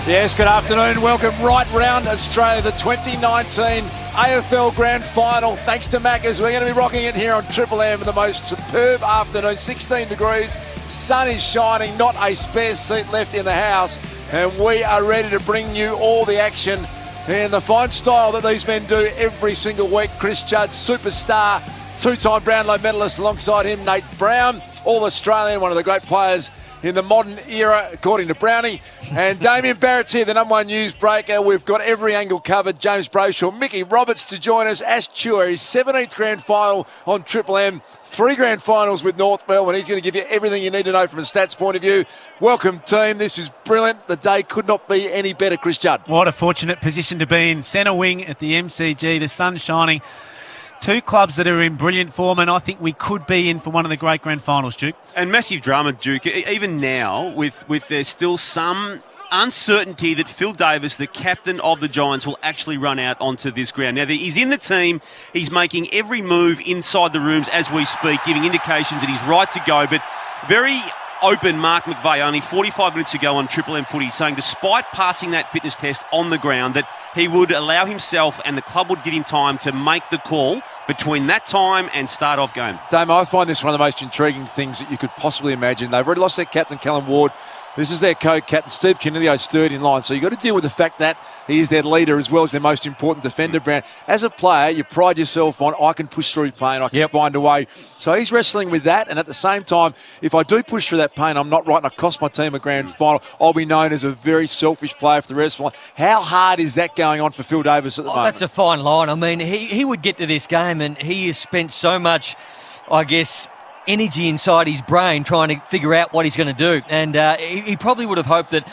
Yes, good afternoon. Welcome right round Australia, the 2019 AFL Grand Final. Thanks to Maccas, we're going to be rocking it here on Triple M with the most superb afternoon. 16 degrees, sun is shining, not a spare seat left in the house. And we are ready to bring you all the action in the fine style that these men do every single week. Chris Judd, superstar, two-time Brownlow medalist alongside him, Nate Brown, All-Australian, one of the great players in the modern era, according to Brownie. And Damien Barrett's here, the number one newsbreaker. We've got every angle covered. James Brayshaw, Mickey Roberts to join us. Ash Chua, his 17th grand final on Triple M. 3 grand finals with North Melbourne. He's going to give you everything you need to know from a stats point of view. Welcome, team. This is brilliant. The day could not be any better, Chris Judd. What a fortunate position to be in. Centre wing at the MCG, the sun shining. Two clubs that are in brilliant form, and I think we could be in for one of the great grand finals, Duke. And massive drama, Duke. Even now, with there's still some uncertainty that Phil Davis, the captain of the Giants, will actually run out onto this ground. Now, he's in the team. He's making every move inside the rooms as we speak, giving indications that he's right to go. But very open Mark McVeigh only 45 minutes ago on Triple M footy, saying despite passing that fitness test on the ground that he would allow himself and the club would give him time to make the call between that time and start off game. Damo, I find this one of the most intriguing things that you could possibly imagine. They've already lost their captain, Callum Ward. This is their co-captain, Steve Canilio's third in line. So you've got to deal with the fact that he is their leader as well as their most important defender, Brown. As a player, you pride yourself on, I can push through pain, I can find a way. So he's wrestling with that. And at the same time, if I do push through that pain, I'm not right and I cost my team a grand final, I'll be known as a very selfish player for the rest of my life. How hard is that going on for Phil Davis at the moment? That's a fine line. I mean, he would get to this game and he has spent so much, I guess, energy inside his brain trying to figure out what he's going to do. And he probably would have hoped that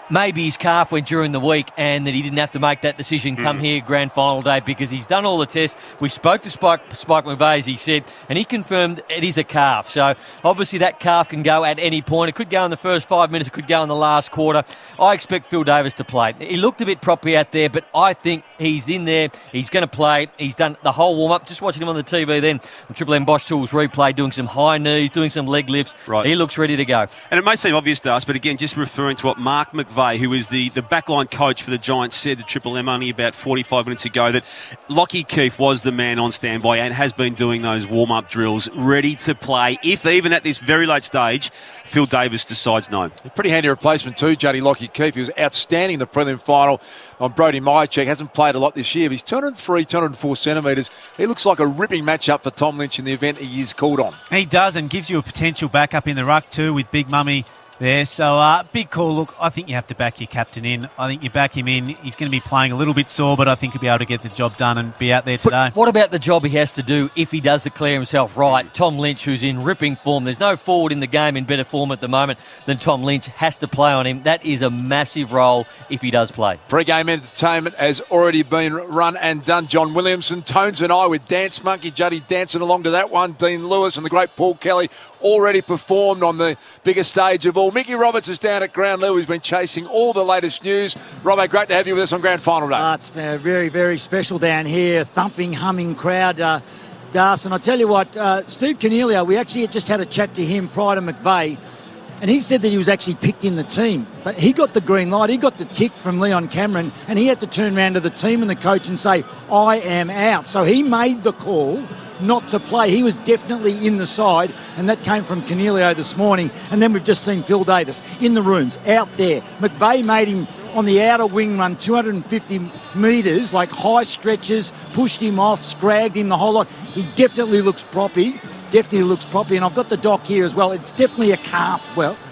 maybe his calf went during the week and that he didn't have to make that decision come here grand final day, because he's done all the tests. We spoke to Spike McVeigh, as he said, and he confirmed it is a calf. So obviously that calf can go at any point. It could go in the first 5 minutes, it could go in the last quarter. I expect Phil Davis to play. He looked a bit proppy out there, but I think he's in there. He's going to play. He's done the whole warm-up. Just watching him on the TV then, on Triple M Bosch Tools replay, doing some high knees, doing some leg lifts. Right. He looks ready to go. And it may seem obvious to us, but again, just referring to what Mark McVeigh, who is the backline coach for the Giants, said to Triple M only about 45 minutes ago, that Lockie Keefe was the man on standby and has been doing those warm-up drills, ready to play, if even at this very late stage, Phil Davis decides no. A pretty handy replacement too, Juddy Lockie Keefe. He was outstanding in the prelim final on Brody Myercheck. Hasn't played a lot this year, but he's 203, 204 centimetres. He looks like a ripping matchup for Tom Lynch in the event he is called on. He does, and gives you a potential backup in the ruck too with Big Mummy there. So big call. Look, I think you have to back your captain in. I think you back him in. He's going to be playing a little bit sore, but I think he'll be able to get the job done and be out there today. But what about the job he has to do if he does declare himself right? Tom Lynch, who's in ripping form. There's no forward in the game in better form at the moment than Tom Lynch, has to play on him. That is a massive role if he does play. Pre-game entertainment has already been run and done. John Williamson, Tones and I with Dance Monkey, Juddy dancing along to that one. Dean Lewis and the great Paul Kelly already performed on the biggest stage of all. Mickey Roberts is down at ground level. He's been chasing all the latest news. Robbo, great to have you with us on Grand Final Day. It's very, very special down here. Thumping, humming crowd. Darson, I tell you what, Steve Canelio, we actually just had a chat to him prior to McVeigh, and he said that he was actually picked in the team. But he got the green light, he got the tick from Leon Cameron, and he had to turn around to the team and the coach and say, I am out. So he made the call not to play. He was definitely in the side, and that came from Canelio this morning. And then we've just seen Phil Davis in the rooms, out there. McVeigh made him on the outer wing run 250 metres, like high stretches, pushed him off, scragged him the whole lot. He definitely looks proppy. And I've got the doc here as well. It's definitely a calf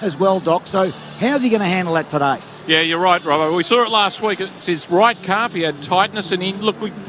as well, Doc. So how's he going to handle that today? Yeah, you're right, Robbo. We saw it last week. It's his right calf. He had tightness, and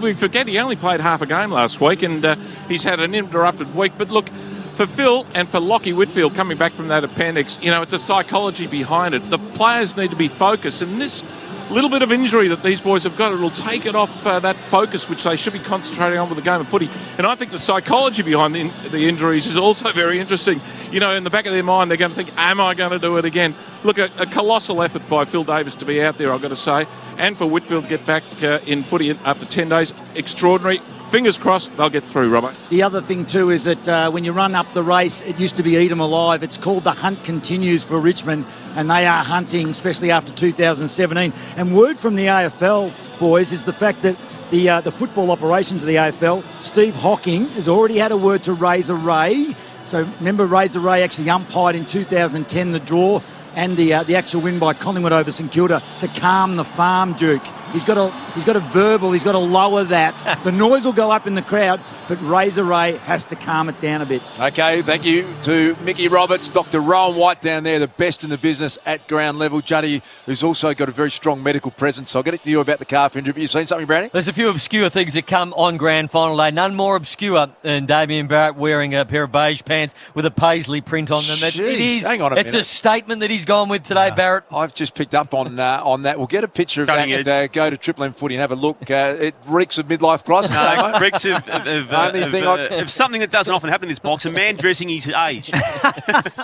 we forget he only played half a game last week, and he's had an interrupted week. But look, for Phil and for Lockie Whitfield coming back from that appendix, it's a psychology behind it. The players need to be focused, and this little bit of injury that these boys have got, it'll take it off that focus which they should be concentrating on with the game of footy. And I think the psychology behind the injuries is also very interesting. In the back of their mind, they're going to think, am I going to do it again? Look, a colossal effort by Phil Davis to be out there, I've got to say, and for Whitfield to get back in footy after 10 days. Extraordinary. fingers crossed they'll get through, Robbo. The other thing too is that when you run up the race, it used to be Eat 'em Alive. It's called The Hunt Continues for Richmond, and they are hunting, especially after 2017. And word from the AFL, boys, is the fact that the football operations of the AFL, Steve Hocking, has already had a word to Razor Ray. So remember, Razor Ray actually umpired in 2010 the draw and the actual win by Collingwood over St Kilda to calm the farm, Duke. He's got a verbal. He's got to lower that. The noise will go up in the crowd, but Razor Ray has to calm it down a bit. Okay, thank you to Mickey Roberts, Dr. Rowan White down there, the best in the business at ground level. Juddy, who's also got a very strong medical presence. So I'll get it to you about the calf injury. Have you seen something, Brownie? There's a few obscure things that come on grand final day. None more obscure than Damien Barrett wearing a pair of beige pants with a paisley print on them. It is. Hang on a minute. It's a statement that he's gone with today, Barrett. I've just picked up on that. We'll get a picture of that and go to Triple M Footy and have a look. It reeks of midlife crisis. No, reeks of something that doesn't often happen in this box, a man dressing his age.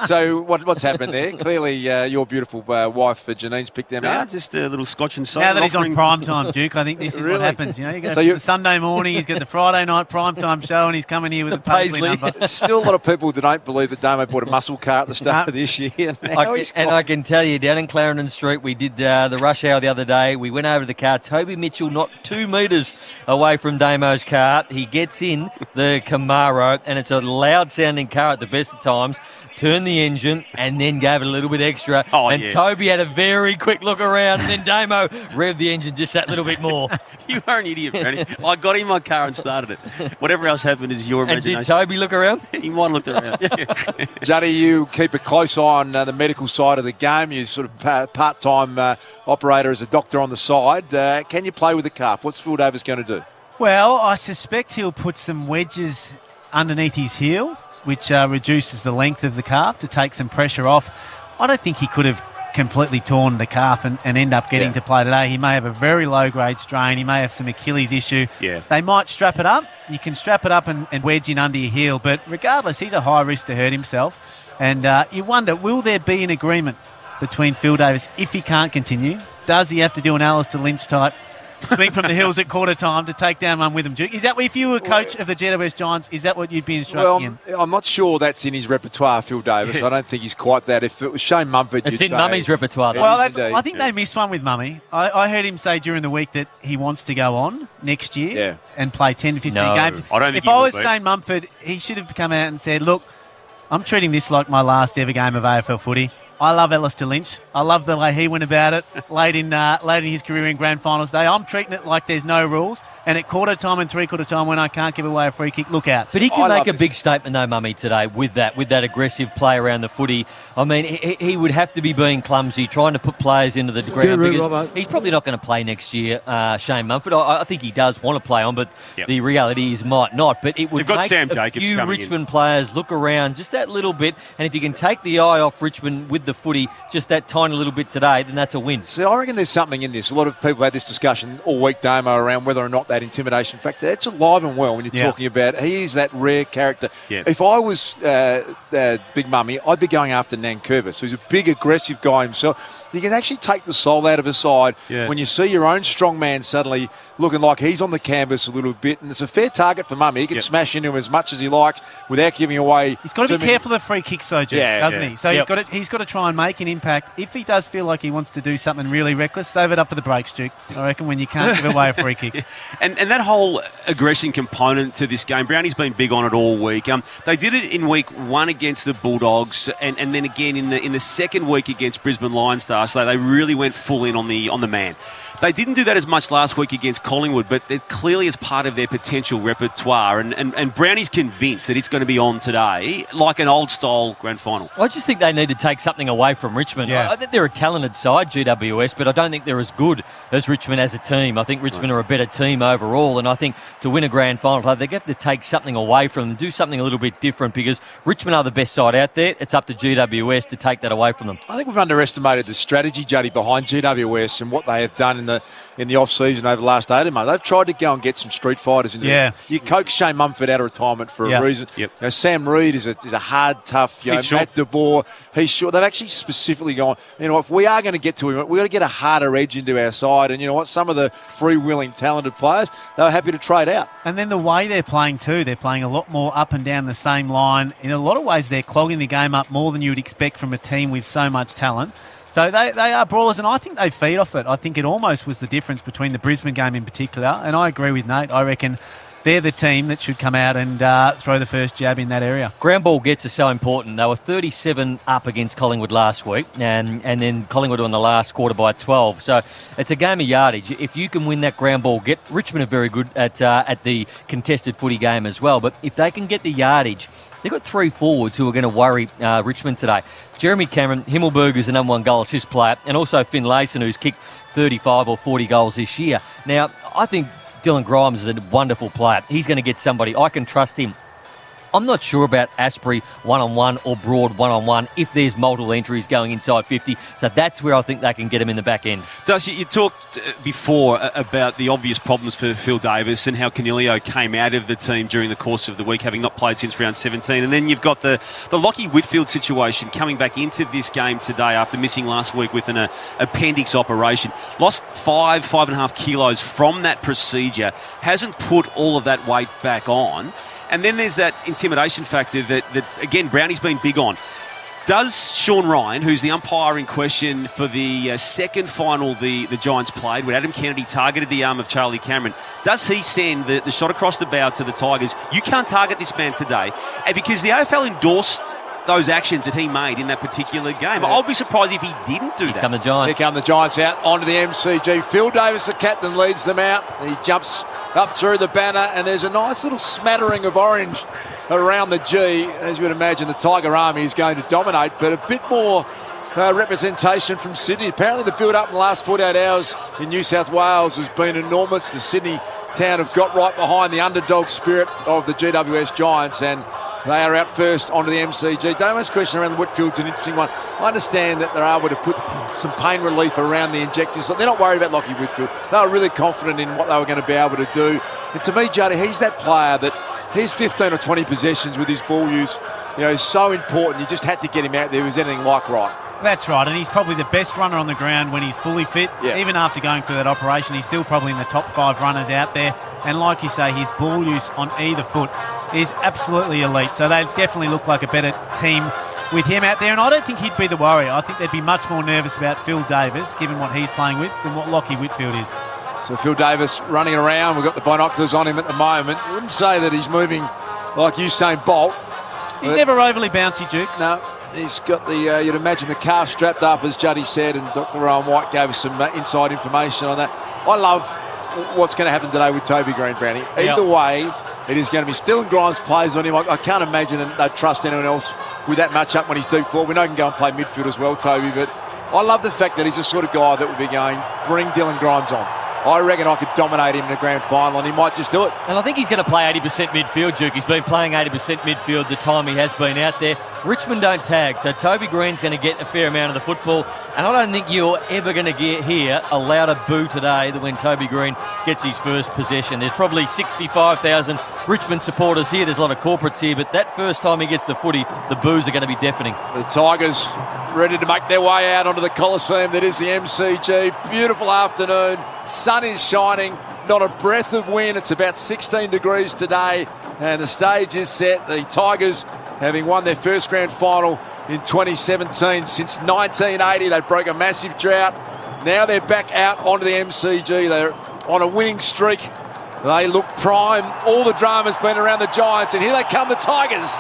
So what's happened there? Clearly your beautiful wife, Janine's picked them out. Just a little scotch and soda. Now that he's on prime time, Duke, I think this is what happens. You know, you go the Sunday morning, he's got the Friday night prime time show, and he's coming here with a paisley number. There's still a lot of people that don't believe that Damo bought a muscle car at the start of this year. I can tell you, down in Clarendon Street, we did the rush hour the other day. We went over to the car. Toby Mitchell not 2 metres away from Damo's car. He gets in the Camaro, and it's a loud-sounding car at the best of times. Turned the engine and then gave it a little bit extra. Toby had a very quick look around, and then Damo revved the engine just that little bit more. You are an idiot, Brady. I got in my car and started it. Whatever else happened is your imagination. And did Toby look around? He might have looked around. Juddy, you keep a close eye on the medical side of the game. You're sort of part-time operator as a doctor on the side. Can you play with the calf? What's Phil Davis going to do? Well, I suspect he'll put some wedges underneath his heel, which reduces the length of the calf to take some pressure off. I don't think he could have completely torn the calf and end up getting to play today. He may have a very low-grade strain. He may have some Achilles issue. Yeah. They might strap it up. You can strap it up and wedge in under your heel, but regardless, he's a high risk to hurt himself. And you wonder, will there be an agreement between Phil Davis if he can't continue? Does he have to do an Alistair Lynch type swing from the hills at quarter time to take down one with him, Duke? Is that if you were coach of the GWS Giants, is that what you'd be instructing him? I'm not sure that's in his repertoire, Phil Davis. I don't think he's quite that. If it was Shane Mumford, it's in Mummy's repertoire, though. Well, I think they missed one with Mummy. I heard him say during the week that he wants to go on next year and play 10 to 15 games. I don't think if I was Shane Mumford, he should have come out and said, look, I'm treating this like my last ever game of AFL footy. I love Alistair Lynch. I love the way he went about it late in his career in grand finals day. I'm treating it like there's no rules. And at quarter time and three-quarter time when I can't give away a free kick, look out. But he can make a big statement, though, Mummy, today with that aggressive play around the footy. I mean, he would have to be being clumsy, trying to put players into the ground because he's probably not going to play next year, Shane Mumford. I think he does want to play on, but the reality is might not. But it would make Sam Jacobs a few Richmond players look around just that little bit. And if you can take the eye off Richmond with the footy just that tiny little bit today, then that's a win. So I reckon there's something in this. A lot of people had this discussion all week, Damo, around whether or not that intimidation factor. That's alive and well when you're talking about he is that rare character. Yeah. If I was Big Mummy, I'd be going after Nankervis, who's a big, aggressive guy himself. You can actually take the soul out of a side when you see your own strong man suddenly looking like he's on the canvas a little bit, and it's a fair target for Mummy. He can smash into him as much as he likes without giving away. He's got to be careful of free kicks, though, doesn't he? So he's got to try and make an impact. If he does feel like he wants to do something really reckless, save it up for the breaks, Duke. I reckon when you can't give away a free kick. And that whole aggression component to this game, Brownie's been big on it all week. They did it in week 1 against the Bulldogs, and then again in the second week against Brisbane Lions Stars. So they really went full in on the man. They didn't do that as much last week against Collingwood, but it clearly is part of their potential repertoire. And Brownie's convinced that it's going to be on today, like an old-style grand final. I just think they need to take something away from Richmond. I think they're a talented side, GWS, but I don't think they're as good as Richmond as a team. I think Richmond are a better team overall, and I think to win a grand final, they have to take something away from them, do something a little bit different, because Richmond are the best side out there. It's up to GWS to take that away from them. I think we've underestimated the strategy, Juddy, behind GWS and what they have done in the off-season over the last 18 months. They've tried to go and get some street fighters into it. You coax Shane Mumford out of retirement for a reason. Sam Reid is a hard, tough, Matt DeBoer. He's short. They've actually actually specifically going, if we are going to get to him, we've got to get a harder edge into our side. And you know what? Some of the freewheeling, talented players, they were happy to trade out. And then the way they're playing too, they're playing a lot more up and down the same line. In a lot of ways, they're clogging the game up more than you would expect from a team with so much talent. So they are brawlers, and I think they feed off it. I think it almost was the difference between the Brisbane game in particular, and I agree with Nate. I reckon they're the team that should come out and throw the first jab in that area. Ground ball gets are so important. They were 37 up against Collingwood last week, and then Collingwood on the last quarter by 12. So it's a game of yardage. If you can win that ground ball, Richmond are very good at the contested footy game as well. But if they can get the yardage, they've got 3 forwards who are going to worry Richmond today. Jeremy Cameron, Himmelberg is the number 1 goal assist player, and also Finn Layson, who's kicked 35 or 40 goals this year. Now, I think Dylan Grimes is a wonderful player. He's going to get somebody. I can trust him. I'm not sure about Asprey one-on-one or Broad one-on-one if there's multiple entries going inside 50. So that's where I think they can get him in the back end. Darcy, you talked before about the obvious problems for Phil Davis and how Canelio came out of the team during the course of the week, having not played since round 17. And then you've got the Lockie Whitfield situation coming back into this game today after missing last week with an appendix operation. Lost 5.5 kilos from that procedure. Hasn't put all of that weight back on. And then there's that intimidation factor that again, Brownie's been big on. Does Sean Ryan, who's the umpire in question for the second final the Giants played, when Adam Kennedy targeted the arm of Charlie Cameron, does he send the shot across the bow to the Tigers? You can't target this man today. And because the AFL endorsed those actions that he made in that particular game. I'll be surprised if he didn't do that. Here come the Giants. Here come the Giants out onto the MCG. Phil Davis, the captain, leads them out. He jumps up through the banner, and there's a nice little smattering of orange around the G. As you would imagine, the Tiger Army is going to dominate, but a bit more representation from Sydney. Apparently the build-up in the last 48 hours in New South Wales has been enormous. The Sydney town have got right behind the underdog spirit of the GWS Giants, and they are out first onto the MCG. Damo's question around the Whitfield's an interesting one. I understand that they're able to put some pain relief around the injections. They're not worried about Lockie Whitfield. They were really confident in what they were going to be able to do. And to me, Juddy, he's that player that his 15 or 20 possessions with his ball use, is so important. You just had to get him out there if he was anything like right. That's right, and he's probably the best runner on the ground when he's fully fit. Yeah. Even after going through that operation, he's still probably in the top 5 runners out there. And like you say, his ball use on either foot is absolutely elite. So they definitely look like a better team with him out there. And I don't think he'd be the worry. I think they'd be much more nervous about Phil Davis, given what he's playing with, than what Lockie Whitfield is. So Phil Davis running around. We've got the binoculars on him at the moment. You wouldn't say that he's moving like Usain Bolt. He's never overly bouncy, Duke. No. He's got the, you'd imagine, the calf strapped up, as Juddy said, and Dr. Rowan White gave us some inside information on that. I love what's going to happen today with Toby Green, Brownie. Either way, it is going to be Dylan Grimes plays on him. I can't imagine they'd trust anyone else with that matchup when he's deep forward. We know he can go and play midfield as well, Toby, but I love the fact that he's the sort of guy that would be going, bring Dylan Grimes on. I reckon I could dominate him in a grand final, and he might just do it. And I think he's going to play 80% midfield, Duke. He's been playing 80% midfield the time he has been out there. Richmond don't tag, so Toby Green's going to get a fair amount of the football. And I don't think you're ever going to hear a louder boo today than when Toby Green gets his first possession. There's probably 65,000 Richmond supporters here. There's a lot of corporates here, but that first time he gets the footy, the boos are going to be deafening. The Tigers ready to make their way out onto the Coliseum that is the MCG. Beautiful afternoon. Sun is shining, not a breath of wind. It's about 16 degrees today, and the stage is set. The Tigers, having won their first grand final in 2017, since 1980, they broke a massive drought. Now they're back out onto the MCG. They're on a winning streak. They look prime. All the drama's been around the Giants, and here they come, the Tigers.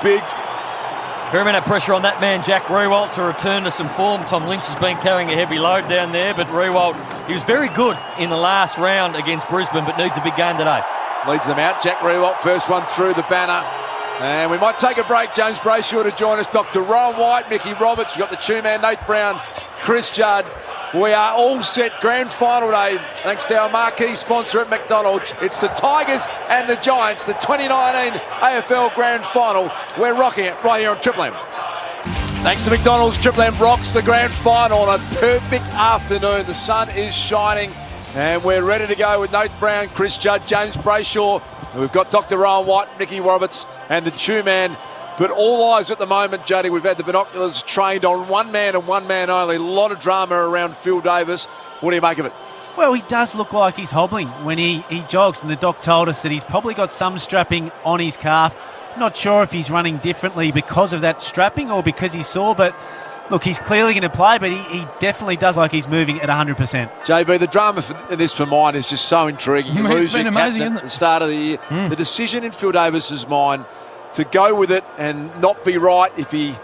Big. Fair amount of pressure on that man, Jack Riewoldt, to return to some form. Tom Lynch has been carrying a heavy load down there, but Riewoldt, he was very good in the last round against Brisbane, but needs a big game today. Leads them out. Jack Riewoldt, first one through the banner. And we might take a break. James Brayshaw to join us. Dr. Rowan White, Mickey Roberts. We've got the two-man, Nate Brown, Chris Judd. We are all set. Grand final day. Thanks to our marquee sponsor at McDonald's. It's the Tigers and the Giants, the 2019 AFL Grand Final. We're rocking it right here on Triple M. Thanks to McDonald's, Triple M rocks the Grand Final on a perfect afternoon. The sun is shining, and we're ready to go with Nate Brown, Chris Judd, James Brayshaw. We've got Dr. Rowan White, Mickey Roberts, and the two-man, But all eyes at the moment, Jody, we've had the binoculars trained on one man and one man only. A lot of drama around Phil Davis. What do you make of it? Well, he does look like he's hobbling when he jogs, and the doc told us that he's probably got some strapping on his calf. Not sure if he's running differently because of that strapping or because he's sore, but look, he's clearly going to play, but he definitely does like he's moving at 100%. JB, the drama for this for mine is just so intriguing. You lose your captain at the start of the year. The decision in Phil Davis's mind to go with it and not be right if he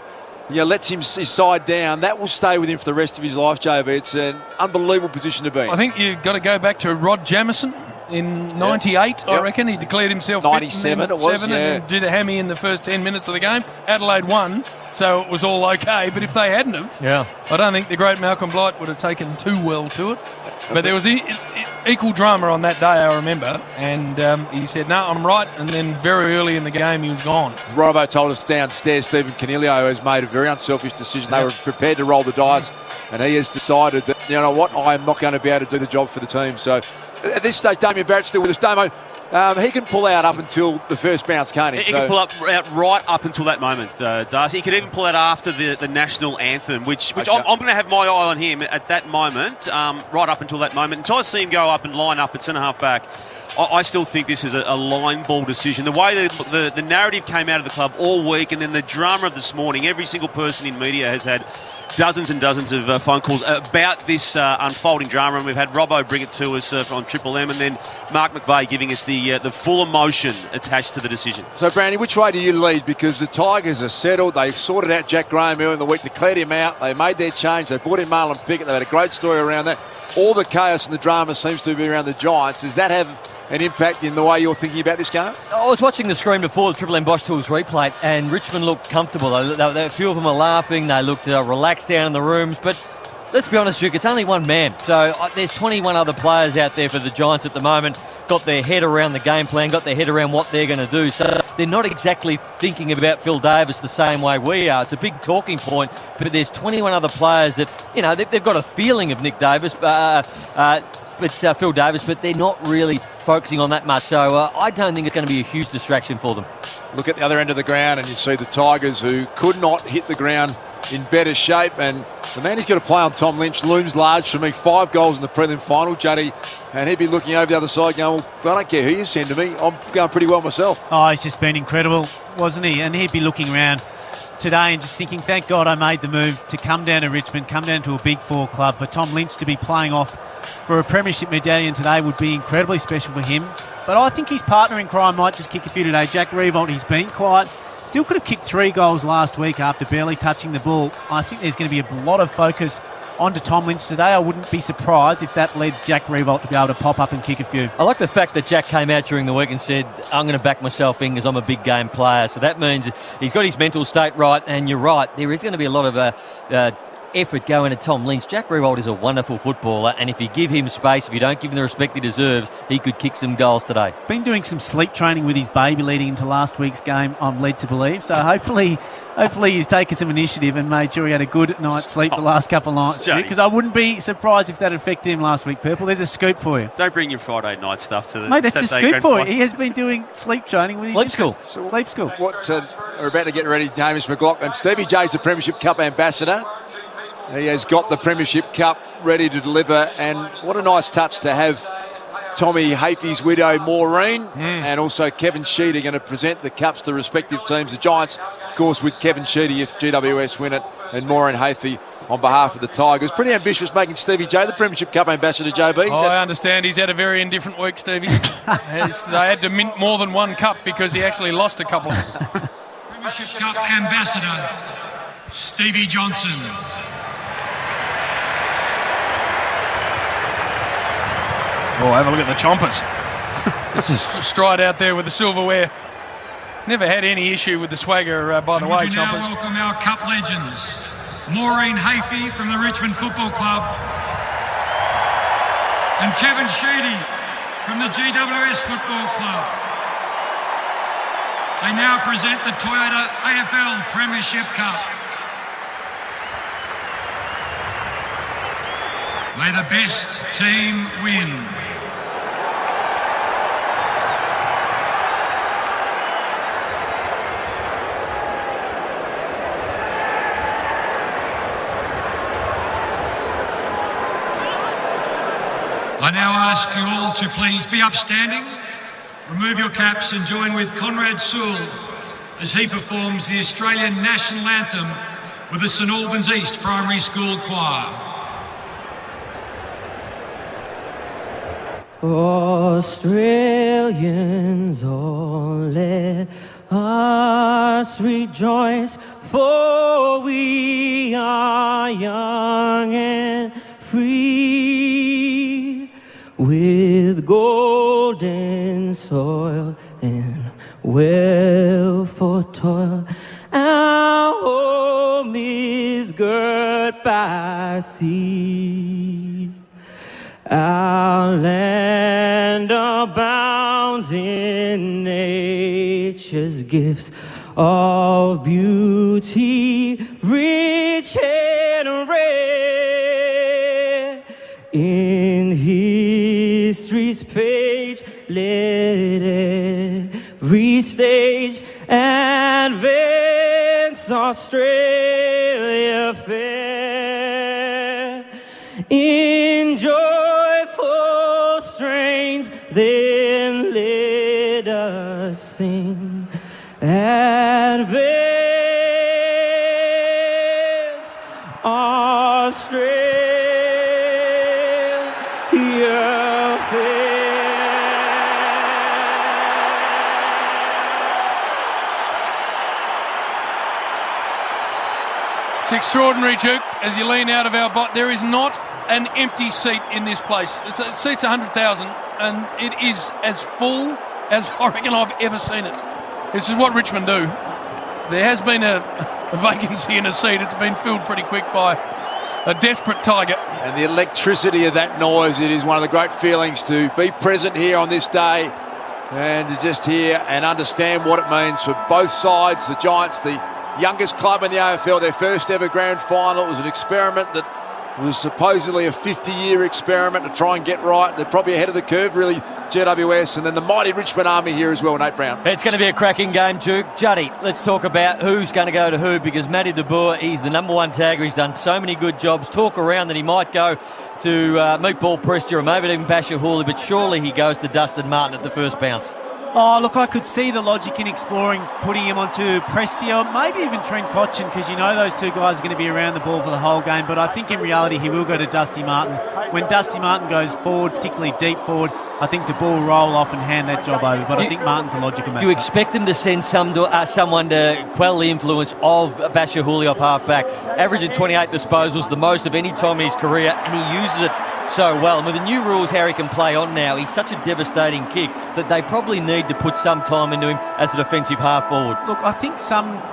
lets his side down, that will stay with him for the rest of his life, JB. It's an unbelievable position to be in. I think you've got to go back to Rod Jamieson in 98, I reckon. He declared himself 97 it was, and then did a hammy in the first 10 minutes of the game. Adelaide won, so it was all okay. But if they hadn't have, I don't think the great Malcolm Blight would have taken too well to it. But there was equal drama on that day, I remember. And he said, no, I'm right. And then very early in the game, he was gone. Robbo told us downstairs, Stephen Canelio has made a very unselfish decision. They were prepared to roll the dice, and he has decided that, you know what, I am not going to be able to do the job for the team. So at this stage, Damien Barrett's still with us. Damo, he can pull out up until the first bounce, can't he? He can pull out right up until that moment, Darcy. He can even pull out after the national anthem, which okay. I'm going to have my eye on him at that moment, right up until that moment. Until I see him go up and line up at centre-half back, I still think this is a line ball decision. The way the narrative came out of the club all week, and then the drama of this morning, every single person in media has had dozens and dozens of phone calls about this unfolding drama, and we've had Robbo bring it to us on Triple M, and then Mark McVeigh giving us the full emotion attached to the decision. So, Brandy, which way do you lead? Because the Tigers are settled. They sorted out Jack Graham earlier in the week, declared him out. They made their change. They brought in Marlon Pickett. They had a great story around that. All the chaos and the drama seems to be around the Giants. Does that have an impact in the way you're thinking about this game? I was watching the screen before the Triple M Bosch Tools replay, and Richmond looked comfortable. A few of them were laughing. They looked relaxed down in the rooms. But let's be honest, Duke, it's only one man. So there's 21 other players out there for the Giants at the moment, got their head around the game plan, got their head around what they're going to do. So they're not exactly thinking about Phil Davis the same way we are. It's a big talking point, but there's 21 other players that, you know, they've got a feeling of Nick Davis, Phil Davis, but they're not really focusing on that much. So I don't think it's going to be a huge distraction for them. Look at the other end of the ground and you see the Tigers, who could not hit the ground in better shape, and the man who's got to play on Tom Lynch looms large for me. 5 goals in the prelim final, Juddy, and he'd be looking over the other side going, well, I don't care who you send to me, I'm going pretty well myself. Oh, he's just been incredible, wasn't he? And he'd be looking around today and just thinking, thank God I made the move to come down to Richmond, come down to a Big Four club. For Tom Lynch to be playing off for a premiership medallion today would be incredibly special for him. But I think his partner in crime might just kick a few today. Jack Revolt, he's been quiet. Still could have kicked 3 goals last week after barely touching the ball. I think there's going to be a lot of focus onto Tom Lynch today. I wouldn't be surprised if that led Jack Revolt to be able to pop up and kick a few. I like the fact that Jack came out during the week and said, I'm going to back myself in because I'm a big game player. So that means he's got his mental state right, and you're right, there is going to be a lot of effort going to Tom Lynch. Jack Revolt is a wonderful footballer, and if you give him space, if you don't give him the respect he deserves, he could kick some goals today. Been doing some sleep training with his baby leading into last week's game, I'm led to believe. So hopefully he's taken some initiative and made sure he had a good night's sleep the last couple of nights. Because I wouldn't be surprised if that affected him last week, Purple. There's a scoop for you. Don't bring your Friday night stuff to the Mate, that's Saturday a scoop for you. He has been doing sleep training with Sleep school. Sleep school. We're about to get ready, Hamish McLaughlin. Stevie J's the Premiership Cup ambassador. He has got the Premiership Cup ready to deliver, and what a nice touch to have Tommy Hafey's widow Maureen and also Kevin Sheedy going to present the cups to respective teams. The Giants, of course, with Kevin Sheedy if GWS win it, and Maureen Hafey on behalf of the Tigers. Pretty ambitious making Stevie J the Premiership Cup ambassador, JB. Oh, I understand. He's had a very indifferent week, Stevie. They had to mint more than one cup because he actually lost a couple. Premiership Cup ambassador, Stevie Johnson. Oh, have a look at the chompers. This is stride out there with the silverware. Never had any issue with the swagger, by the way, chompers. Now welcome our cup legends, Maureen Hafey from the Richmond Football Club and Kevin Sheedy from the GWS Football Club. They now present the Toyota AFL Premiership Cup. May the best team win. I now ask you all to please be upstanding, remove your caps and join with Conrad Sewell as he performs the Australian National Anthem with the St Albans East Primary School Choir. Australians, all let us rejoice, for we are young and free, with golden soil and wealth for toil. Our home is girt by sea. Our land abounds in nature's gifts of beauty, rich and rare. In history's page, let every stage advance Australia fair. In joyful strains, then let us sing. Advance Australia fair. It's extraordinary, Duke, as you lean out of our bot. There is not an empty seat in this place. It seats 100,000, and it is as full as I reckon I've ever seen it. This is what Richmond do. There has been a vacancy in a seat. It's been filled pretty quick by a desperate Tiger. And the electricity of that noise, it is one of the great feelings to be present here on this day and to just hear and understand what it means for both sides. The Giants, the youngest club in the AFL, their first ever grand final. It was an experiment that was supposedly a 50-year experiment to try and get right. They're probably ahead of the curve, really, GWS, and then the mighty Richmond Army here as well, Nate Brown. It's going to be a cracking game, Duke. Juddy, let's talk about who's going to go to who, because Matty De Boer, he's the number one tagger. He's done so many good jobs. Talk around that he might go to Meatball Prestia or maybe even Basher Hawley, but surely he goes to Dustin Martin at the first bounce. Oh, look, I could see the logic in exploring putting him onto Prestia, maybe even Trent Cotchin, because you know those two guys are going to be around the ball for the whole game. But I think in reality he will go to Dusty Martin. When Dusty Martin goes forward, particularly deep forward, I think De Boer will roll off and hand that job over. But I think Martin's the logic in that. You expect them to send someone to quell the influence of Basher Hawley off half-back. Averaging 28 disposals, the most of any time in his career, and he uses it so well. And with the new rules how he can play on now, he's such a devastating kick that they probably need to put some time into him as a defensive half-forward. Look, I think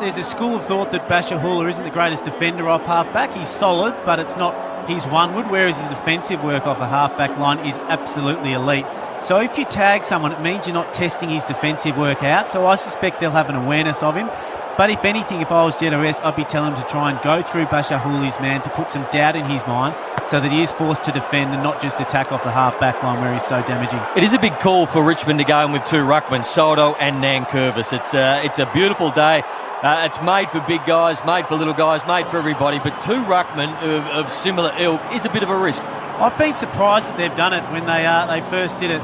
there's a school of thought that Basher Hawley isn't the greatest defender off half-back. He's solid, but it's not his one-wood, whereas his defensive work off the half-back line is absolutely elite. So if you tag someone, it means you're not testing his defensive work out. So I suspect they'll have an awareness of him. But if anything, if I was GWS, I'd be telling him to try and go through Basher Hawley's man to put some doubt in his mind so that he is forced to defend and not just attack off the half-back line where he's so damaging. It is a big call for Richmond to go in with two ruckmen, Soldo and Nankervis. It's a beautiful day. It's made for big guys, made for little guys, made for everybody, but two ruckmen of similar ilk is a bit of a risk. I've been surprised that they've done it when they first did it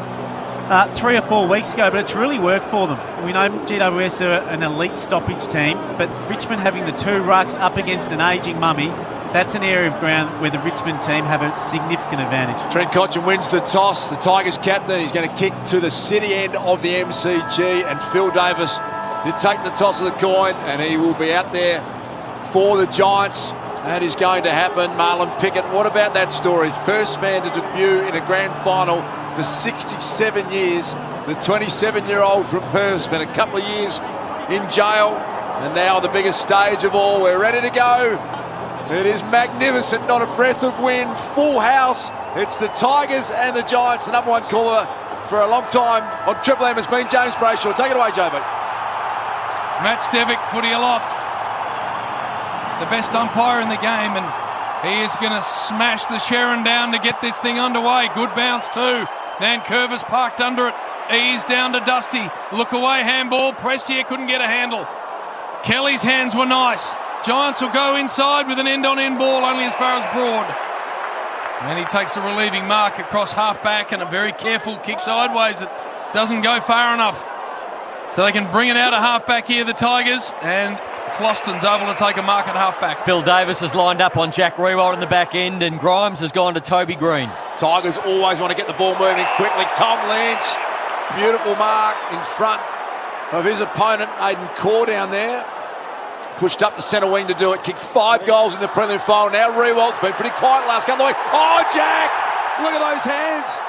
3 or 4 weeks ago, but it's really worked for them. We know GWS are an elite stoppage team, but Richmond having the two rucks up against an ageing Mummy, that's an area of ground where the Richmond team have a significant advantage. Trent Cotchin wins the toss. The Tigers captain, he's going to kick to the city end of the MCG, and Phil Davis did take the toss of the coin, and he will be out there for the Giants. That is going to happen. Marlon Pickett, what about that story? First man to debut in a grand final for 67 years. The 27-year-old from Perth spent a couple of years in jail, and now the biggest stage of all. We're ready to go. It is magnificent, not a breath of wind, full house. It's the Tigers and the Giants. The number one caller for a long time on Triple M has been James Brayshaw. Take it away, JB. Matt Stevic, footy aloft. The best umpire in the game, and he is going to smash the Sharon down to get this thing underway. Good bounce too. Nankervis parked under it. Ease down to Dusty. Look away, handball. Prestia couldn't get a handle. Kelly's hands were nice. Giants will go inside with an end-on-end ball only as far as Broad. And he takes the relieving mark across half-back and a very careful kick sideways. It doesn't go far enough. So they can bring it out of half-back here, the Tigers, and Floston's able to take a mark at half-back. Phil Davis has lined up on Jack Rewald in the back end, and Grimes has gone to Toby Green. Tigers always want to get the ball moving quickly. Tom Lynch, beautiful mark in front of his opponent, Aidan Corr down there. Pushed up the centre wing to do it. Kicked 5 goals in the prelim final. Now Rewald's been pretty quiet last couple of weeks. Oh, Jack! Look at those hands.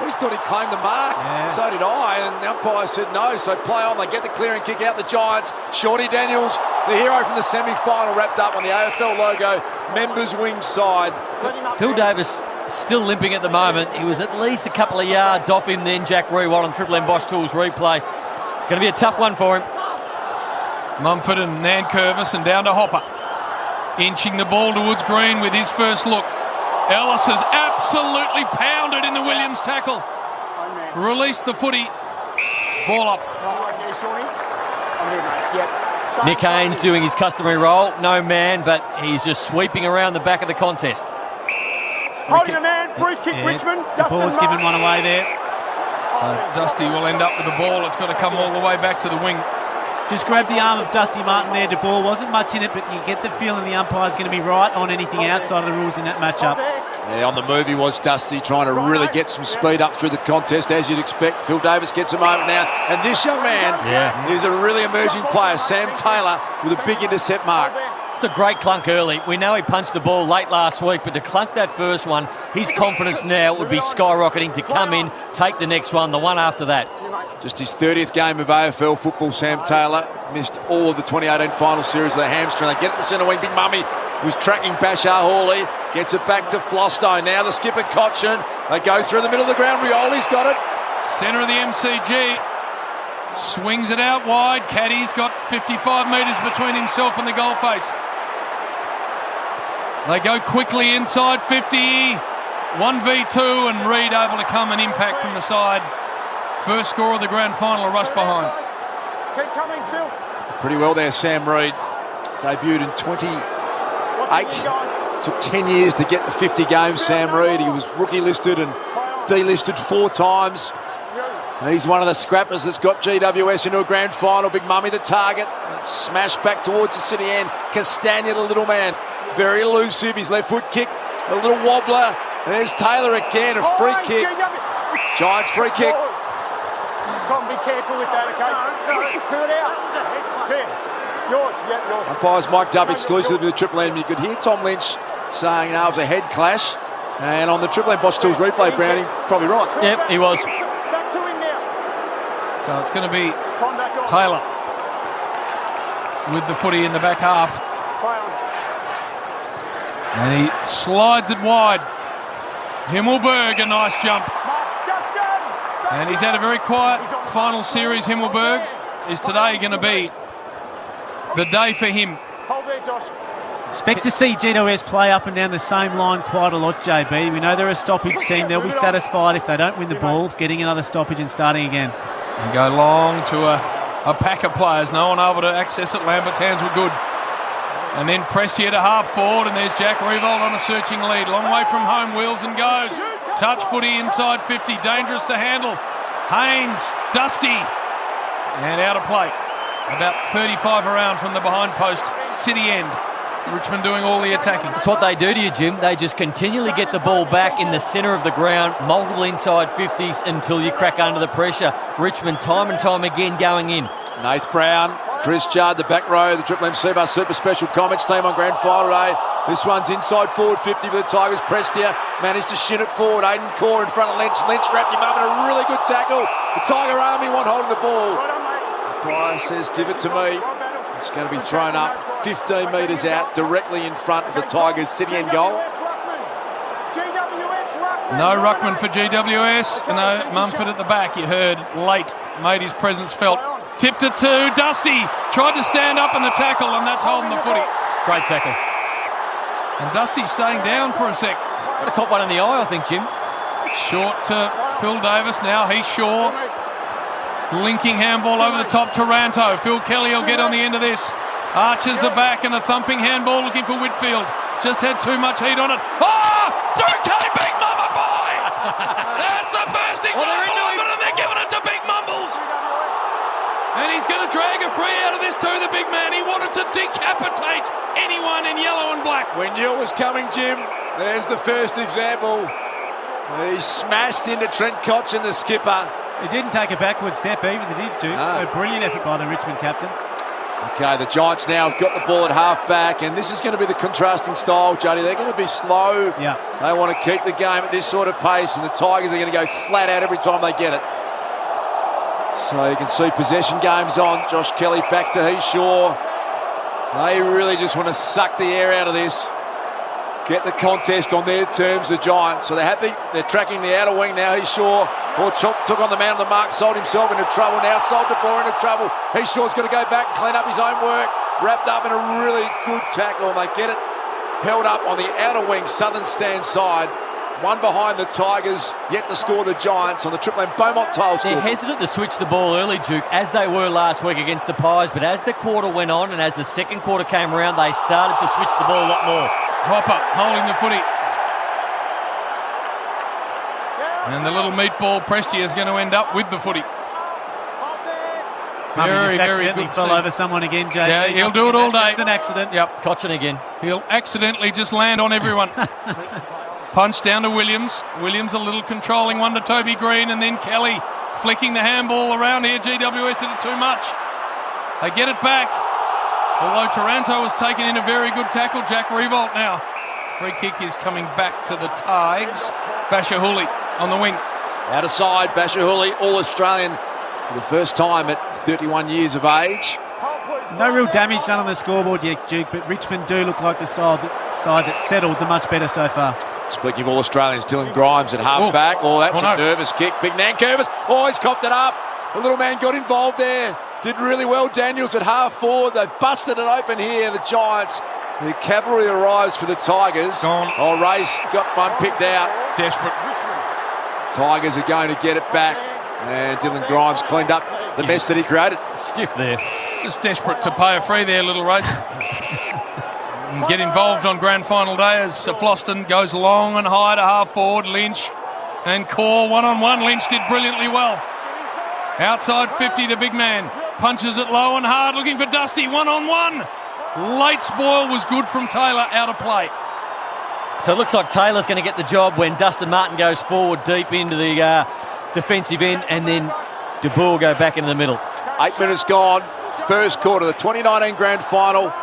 We thought he claimed the mark. Yeah. So did I, and the umpire said no. So play on. They get the clearing kick out. The Giants. Shorty Daniels, the hero from the semi-final, wrapped up on the AFL logo. Members wing side. Phil Davis still limping at the moment. He was at least a couple of yards off him then, Jack Rewald on Triple M Bosch Tools replay. It's going to be a tough one for him. Mumford and Nankervis and down to Hopper. Inching the ball towards Green with his first look. Ellis has absolutely pounded in the Williams tackle. Released the footy. Ball up. Nick Haynes doing his customary role. No man, but he's just sweeping around the back of the contest. Holding the man, free kick, Richmond. The ball's giving one away there. So Dusty will end up with the ball. It's got to come all the way back to the wing. Just grabbed the arm of Dusty Martin there. De Boer wasn't much in it, but you get the feeling the umpire's going to be right on anything outside of the rules in that matchup. Yeah, on the move he was, Dusty, trying to really get some speed up through the contest, as you'd expect. Phil Davis gets a moment now, and this young man is a really emerging player, Sam Taylor, with a big intercept mark. It's a great clunk early. We know he punched the ball late last week, but to clunk that first one, his confidence now would be skyrocketing to come in, take the next one, the one after that. Just his 30th game of AFL football, Sam Taylor. Missed all of the 2018 final series of the hamstring. They get it to centre wing. Big Mummy was tracking Bashar Hawley. Gets it back to Flosto. Now the skipper, Cochin. They go through the middle of the ground. Rioli's got it. Centre of the MCG. Swings it out wide. Caddy's got 55 metres between himself and the goal face. They go quickly inside 50. 1v2 and Reid able to come and impact from the side. First score of the grand final, a rush behind. Keep coming, Phil. Pretty well there, Sam Reid. Debuted in 28. Took 10 years to get the 50 games, Sam Reid. He was rookie listed and delisted 4 times. He's one of the scrappers that's got GWS into a grand final. Big Mummy the target. Smashed back towards the city end. Castagna, the little man, very elusive. His left foot kick, a little wobbler. There's Taylor again, a free kick. Giants free kick. Tom, be careful with that, okay? Clear it out. Clear. Yours. Umpires mic'd up exclusively with the Triple M. You could hear Tom Lynch saying it was a head clash. And on the Triple M Bosch Tools replay, Brownie, probably right. Yep, he was. Back to him now. So it's going to be Taylor with the footy in the back half. And he slides it wide. Himmelberg, a nice jump. And he's had a very quiet final series. Himmelberg. Is today going to be the day for him? Hold there, Josh. Expect to see GWS play up and down the same line quite a lot, JB. We know they're a stoppage team. They'll be satisfied if they don't win the ball, getting another stoppage and starting again. And go long to a pack of players. No one able to access it. Lambert's hands were good. And then Prestia to half forward, and there's Jack Rewald on a searching lead. Long way from home, wheels and goes. Touch footy inside 50, dangerous to handle. Haynes, Dusty, and out of play. About 35 around from the behind post, city end. Richmond doing all the attacking. That's what they do to you, Jim. They just continually get the ball back in the centre of the ground, multiple inside 50s until you crack under the pressure. Richmond time and time again going in. Nath Brown, Chris Judd, the back row, the Triple M C-Bus Super Special Comments team on grand final day. This one's inside forward 50 for the Tigers. Prestia managed to shin it forward. Aidan Corr in front of Lynch. Lynch wrapped him up in a really good tackle. The Tiger Army one holding the ball. Brian says, give it to me. It's going to be thrown up 15 metres out, directly in front of the Tigers' city end goal. No ruckman for GWS. No Mumford at the back. You heard late, made his presence felt. Tipped it to Dusty. Tried to stand up in the tackle, and that's holding the footy. Great tackle. And Dusty staying down for a sec. Would have caught one in the eye, I think, Jim. Short to Phil Davis. Now he's Shaw. Linking handball over the top to Ranto. Phil Kelly will get on the end of this. Arches the back and a thumping handball looking for Whitfield. Just had too much heat on it. Oh! Through came That's the first example of it, and they're giving it to Big Mumbles. And he's going to drag a free out of this too, the big man. He wanted to decapitate anyone in yellow and black. We knew it was coming, Jim. There's the first example. He smashed into Trent Cotchin, the skipper. He didn't take a backward step either, did he? So brilliant effort by the Richmond captain. Okay, the Giants now have got the ball at half back, and this is going to be the contrasting style, Jody. They're going to be slow. Yeah. They want to keep the game at this sort of pace, and the Tigers are going to go flat out every time they get it. So you can see possession games on. Josh Kelly back to Heath-Shaw. They really just want to suck the air out of this. Get the contest on their terms, the Giants. So they're happy. They're tracking the outer wing now. Heath-Shaw took on the man on the mark, sold himself into trouble now. Sold the ball into trouble. Heath-Shaw's going to go back and clean up his own work. Wrapped up in a really good tackle. And they get it held up on the outer wing, southern stand side. One behind the Tigers, yet to score the Giants on the Triple M Beaumont tile score. They're hesitant to switch the ball early, Duke, as they were last week against the Pies. But as the quarter went on and as the second quarter came around, they started to switch the ball a lot more. Hopper holding the footy. And the little meatball Prestia is going to end up with the footy. Very, very good. Fell over someone again, JD. Yeah, he'll do it all day. Just an accident. Yep. Cotchin again. He'll accidentally just land on everyone. Punch down to Williams. Williams a little controlling one to Toby Green, and then Kelly flicking the handball around here. GWS did it too much. They get it back. Although Taranto was taken in a very good tackle. Jack Revolt now. Free kick is coming back to the Tigers. Bashahuli on the wing. Out of side, Bashahuli, All-Australian for the first time at 31 years of age. No real damage done on the scoreboard yet, Duke, but Richmond do look like the side that's settled the much better so far. Speaking of All-Australians, Dylan Grimes at half-back. Oh, that's a nervous kick. Big Nankervis. Oh, he's copped it up. The little man got involved there. Did really well. Daniels at half-forward. They busted it open here, the Giants. The cavalry arrives for the Tigers. Gone. Oh, Ray's got one picked out. Desperate. Tigers are going to get it back. And Dylan Grimes cleaned up the mess that he created. Stiff there. Just desperate to pay a free there, little race. And get involved on grand final day as Floston goes long and high to half forward. Lynch and Core one-on-one. Lynch did brilliantly well. Outside 50, the big man. Punches it low and hard, looking for Dusty. One-on-one. Late spoil was good from Taylor, out of play. So it looks like Taylor's going to get the job when Dustin Martin goes forward deep into the defensive end, and then De Boer will go back into the middle. 8 minutes gone. First quarter, the 2019 grand final.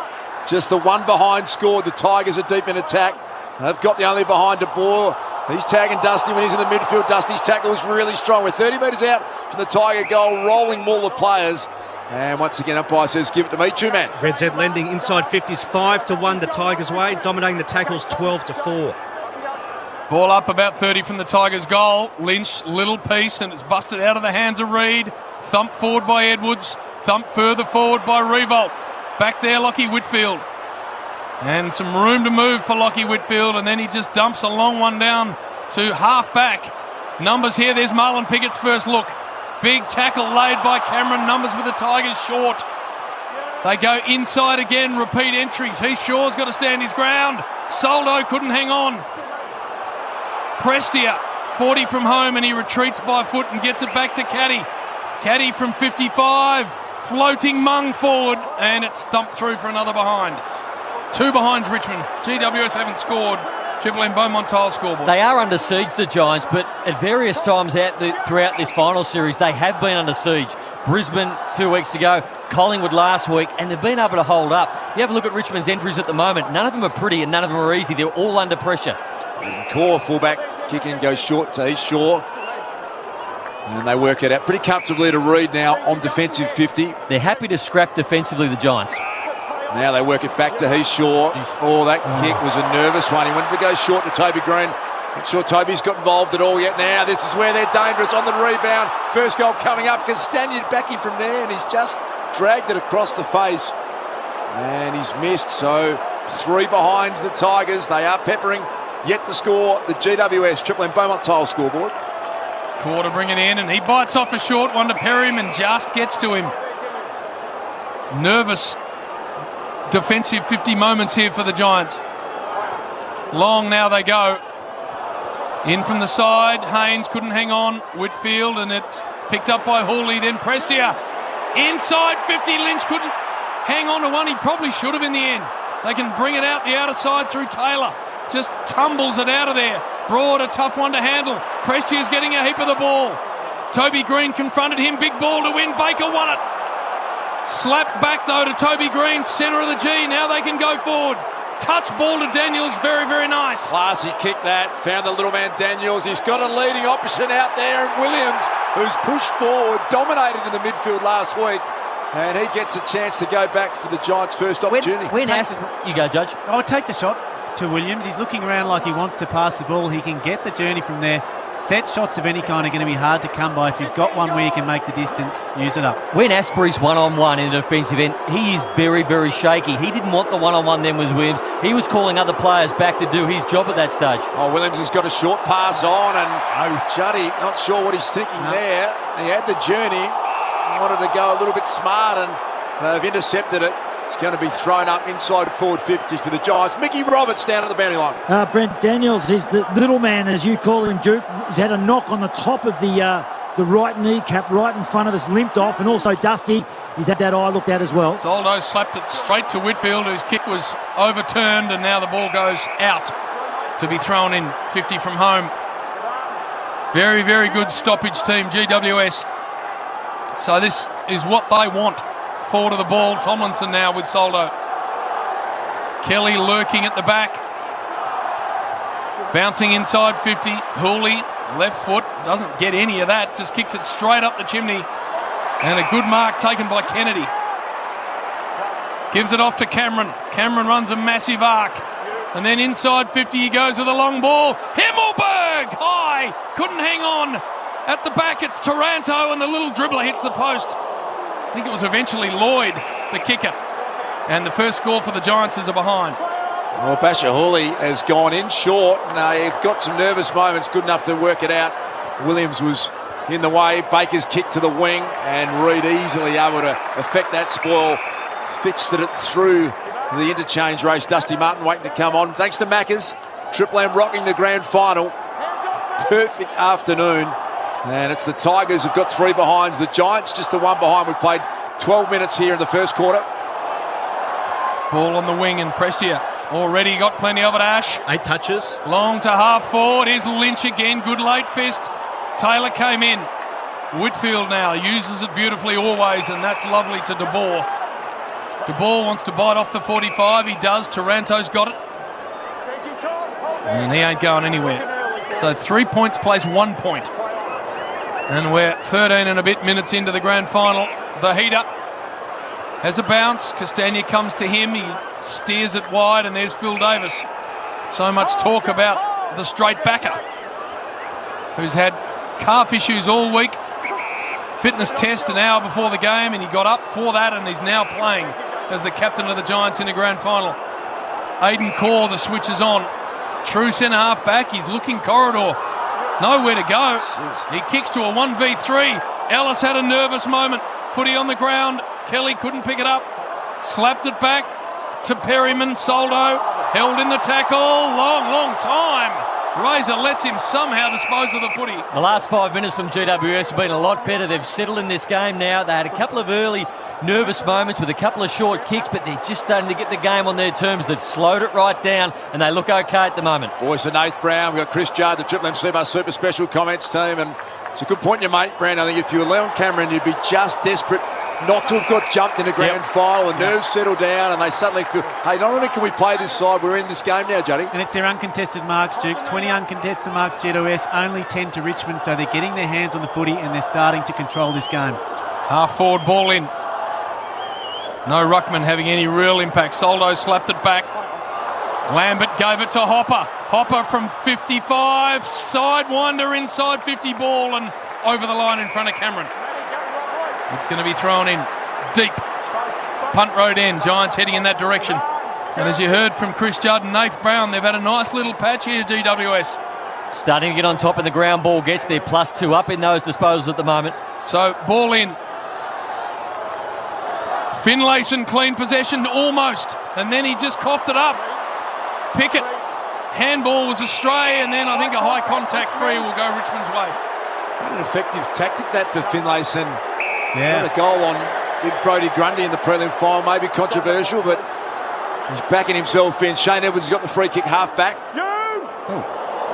Just the one behind scored. The Tigers are deep in attack. They've got the only behind De Boer. He's tagging Dusty when he's in the midfield. Dusty's tackle was really strong. We're 30 metres out from the Tiger goal, rolling more of players. And once again, umpire says, give it to me, two-man. Red Z lending inside 50s 5-1 the Tigers' way, dominating the tackles 12-4. Ball up about 30 from the Tigers' goal. Lynch, little piece, and it's busted out of the hands of Reid. Thumped forward by Edwards. Thumped further forward by Revolt. Back there, Lockie Whitfield. And some room to move for Lockie Whitfield, and then he just dumps a long one down to half-back. Numbers here, there's Marlon Pickett's first look. Big tackle laid by Cameron Numbers with the Tigers short. They go inside again, repeat entries. Heath-Shaw's got to stand his ground. Soldo couldn't hang on. Prestia, 40 from home, and he retreats by foot and gets it back to Caddy. Caddy from 55, floating Mung forward, and it's thumped through for another behind. Two behinds Richmond. GWS haven't scored. Triple M Beaumont tile scoreboard. They are under siege, the Giants, but at various times throughout this final series, they have been under siege. Brisbane 2 weeks ago, Collingwood last week, and they've been able to hold up. You have a look at Richmond's entries at the moment. None of them are pretty and none of them are easy. They're all under pressure. Core fullback kick in, goes short to Heath-Shaw. And they work it out pretty comfortably to Reid now on defensive 50. They're happy to scrap defensively, the Giants. Now they work it back to Heath-Shaw. Oh, that kick was a nervous one. He wanted to go short to Toby Green. Not sure Toby's got involved at all yet. Now this is where they're dangerous on the rebound. First goal coming up. Castagna backing from there, and he's just dragged it across the face. And he's missed. So 3 behinds the Tigers. They are peppering yet to score the GWS Triple M Beaumont tile scoreboard. Quarter bring it in, and he bites off a short one to Perham and just gets to him. Nervous defensive 50 moments here for the Giants. Long now they go. In from the side, Haynes couldn't hang on. Whitfield, and it's picked up by Hawley, then Prestia. Inside 50, Lynch couldn't hang on to one. He probably should have in the end. They can bring it out the outer side through Taylor. Just tumbles it out of there. Broad, a tough one to handle. Prestia's getting a heap of the ball. Toby Green confronted him. Big ball to win. Baker won it. Slapped back, though, to Toby Green, centre of the G. Now they can go forward. Touch ball to Daniels. Very, very nice. Classy kick that. Found the little man Daniels. He's got a leading option out there. And Williams, who's pushed forward, dominated in the midfield last week. And he gets a chance to go back for the Giants' first opportunity. You go, Judge. I would take the shot to Williams. He's looking around like he wants to pass the ball. He can get the journey from there. Set shots of any kind are going to be hard to come by. If you've got one where you can make the distance, use it up. When Asprey's one-on-one in a defensive end, he is very, very shaky. He didn't want the one-on-one then with Williams. He was calling other players back to do his job at that stage. Oh, Williams has got a short pass on, and Juddy, not sure what he's thinking there. He had the journey. He wanted to go a little bit smart, and they've intercepted it. It's going to be thrown up inside forward 50 for the Giants. Mickey Roberts down at the boundary line. Brent Daniels is the little man, as you call him, Duke. He's had a knock on the top of the right kneecap, right in front of us, limped off, and also Dusty. He's had that eye looked at as well. Soldo slapped it straight to Whitfield, whose kick was overturned, and now the ball goes out to be thrown in 50 from home. Very, very good stoppage team, GWS. So this is what they want. Forward of the ball, Tomlinson now with Soldo. Kelly lurking at the back. Bouncing inside 50. Hooley, left foot, doesn't get any of that, just kicks it straight up the chimney. And a good mark taken by Kennedy. Gives it off to Cameron. Cameron runs a massive arc. And then inside 50 he goes with a long ball. Himmelberg! High! Couldn't hang on. At the back it's Taranto, and the little dribbler hits the post. I think it was eventually Lloyd, the kicker. And the first score for the Giants is a behind. Well, Basher Hawley has gone in short. Now, you've got some nervous moments, good enough to work it out. Williams was in the way. Baker's kick to the wing, and Reid easily able to affect that spoil. Fisted it through the interchange race. Dusty Martin waiting to come on. Thanks to Maccas. Triple M rocking the grand final. Perfect afternoon. And it's the Tigers who've got 3 behinds. The Giants just the 1 behind. We played 12 minutes here in the first quarter. Ball on the wing, and Prestia already got plenty of it, Ash. 8 touches. Long to half forward. Here's Lynch again. Good late fist. Taylor came in. Whitfield now uses it beautifully always, and that's lovely to De Boer. De Boer wants to bite off the 45. He does. Taranto's got it. And he ain't going anywhere. So 3 points plays 1 point. And we're 13 and a bit minutes into the grand final. The heater has a bounce. Castagna comes to him. He steers it wide, and there's Phil Davis. So much talk about the straight backer, who's had calf issues all week. Fitness test an hour before the game, and he got up for that, and he's now playing as the captain of the Giants in the grand final. Aidan Corr, the switch is on. True centre half back. He's looking corridor. Nowhere to go. He kicks to a 1v3. Ellis had a nervous moment. Footy on the ground. Kelly couldn't pick it up. Slapped it back to Perryman. Soldo held in the tackle. Long time. Razor lets him somehow dispose of the footy. The last 5 minutes from GWS have been a lot better. They've settled in this game now. They had a couple of early nervous moments with a couple of short kicks, but they're just starting to get the game on their terms. They've slowed it right down, and they look okay at the moment. Voice of Nath Brown. We've got Chris Judd, the Triple M Super Special Comments team, and it's a good point you make, Brand. I think if you were Leon Cameron, you'd be just desperate not to have got jumped in a grand final. The nerves settle down, and they suddenly feel, hey, not only can we play this side, we're in this game now, Juddy. And it's their uncontested marks, Dukes. 20 uncontested marks, GWS, only 10 to Richmond, so they're getting their hands on the footy, and they're starting to control this game. Half forward ball in. No ruckman having any real impact. Soldo slapped it back. Lambert gave it to Hopper. Hopper from 55. Sidewinder inside 50 ball and over the line in front of Cameron. It's going to be thrown in deep. Punt road end. Giants heading in that direction. And as you heard from Chris Judd and Nath Brown, they've had a nice little patch here, GWS. Starting to get on top, and the ground ball gets their +2 up in those disposals at the moment. So ball in. Finlayson clean possession almost, and then he just coughed it up. Pickett handball was astray, and then I think a high contact free will go Richmond's way. What an effective tactic that for Finlayson. Yeah. Got a goal on big Brodie Grundy in the prelim final, maybe controversial, but he's backing himself in. Shane Edwards has got the free kick half back.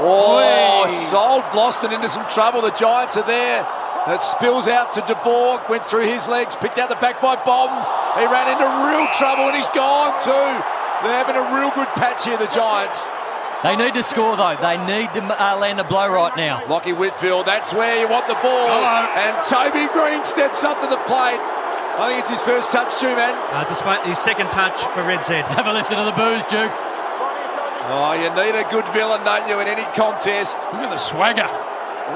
Oh, sold Vlosten into some trouble. The Giants are there. It spills out to De Boer, went through his legs, picked out the back by Bolton. He ran into real trouble and he's gone too. They're having a real good patch here, the Giants. They need to score, though. They need to land a blow right now. Lockie Whitfield, that's where you want the ball. Hello. And Toby Green steps up to the plate. I think it's his first touch too, man. Despite his second touch for Red Z. Have a listen to the boos, Duke. Oh, you need a good villain, don't you, in any contest. Look at the swagger.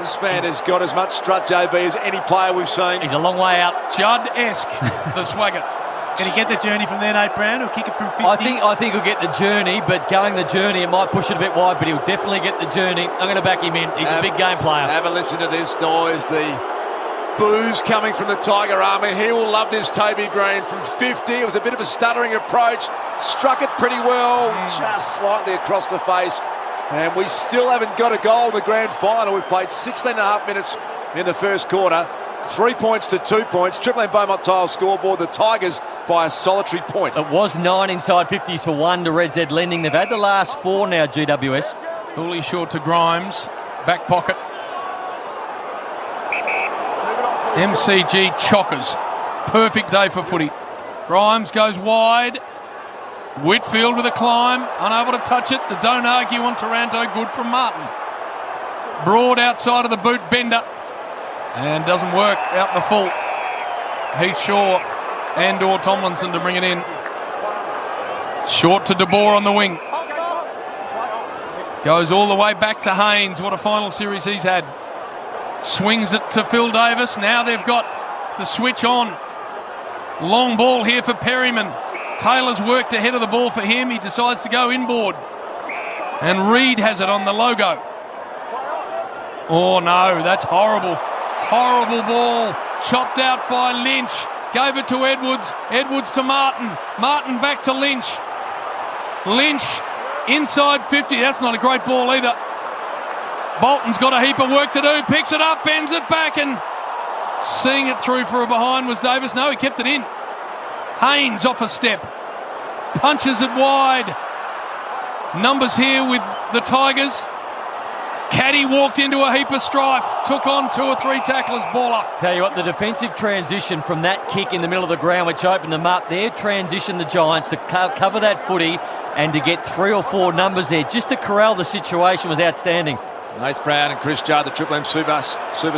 This man has got as much strut, JB, as any player we've seen. He's a long way out. Judd-esque, the swagger. Can he get the journey from there, Nate Brown, or kick it from 50? I think he'll get the journey, but going the journey, it might push it a bit wide, but he'll definitely get the journey. I'm going to back him in. He's a big game player. Have a listen to this noise. The boos coming from the Tiger Army. He will love this Toby Green from 50. It was a bit of a stuttering approach. Struck it pretty well, just slightly across the face. And we still haven't got a goal in the grand final. We've played 16 and a half minutes in the first quarter. 3 points to 2 points. Triple M Beaumont Tile scoreboard. The Tigers by a solitary point. It was 9 inside 50s for 1 to Red Z Lending. They've had the last 4 now, GWS. Hooley short to Grimes. Back pocket. MCG chockers. Perfect day for footy. Grimes goes wide. Whitfield with a climb. Unable to touch it. The don't argue on Taranto. Good from Martin. Broad outside of the boot bender. And doesn't work out the full. Heath Shaw and or Tomlinson to bring it in. Short to De Boer on the wing. Goes all the way back to Haynes. What a final series he's had. Swings it to Phil Davis. Now they've got the switch on. Long ball here for Perryman. Taylor's worked ahead of the ball for him. He decides to go inboard. And Reed has it on the logo. Oh no, that's horrible. Horrible ball. Chopped out by Lynch. Gave it to Edwards. Edwards to Martin. Martin back to Lynch. Lynch inside 50. That's not a great ball either. Bolton's got a heap of work to do. Picks it up, bends it back, and seeing it through for a behind was Davis. No, he kept it in. Haynes off a step. Punches it wide. Numbers here with the Tigers. Caddy walked into a heap of strife. Took on 2 or 3 tacklers. Ball up. Tell you what, the defensive transition from that kick in the middle of the ground, which opened them up, there transitioned the Giants to cover that footy and to get 3 or 4 numbers there. Just to corral the situation was outstanding. Nath Brown and Chris Judd, the Triple M Super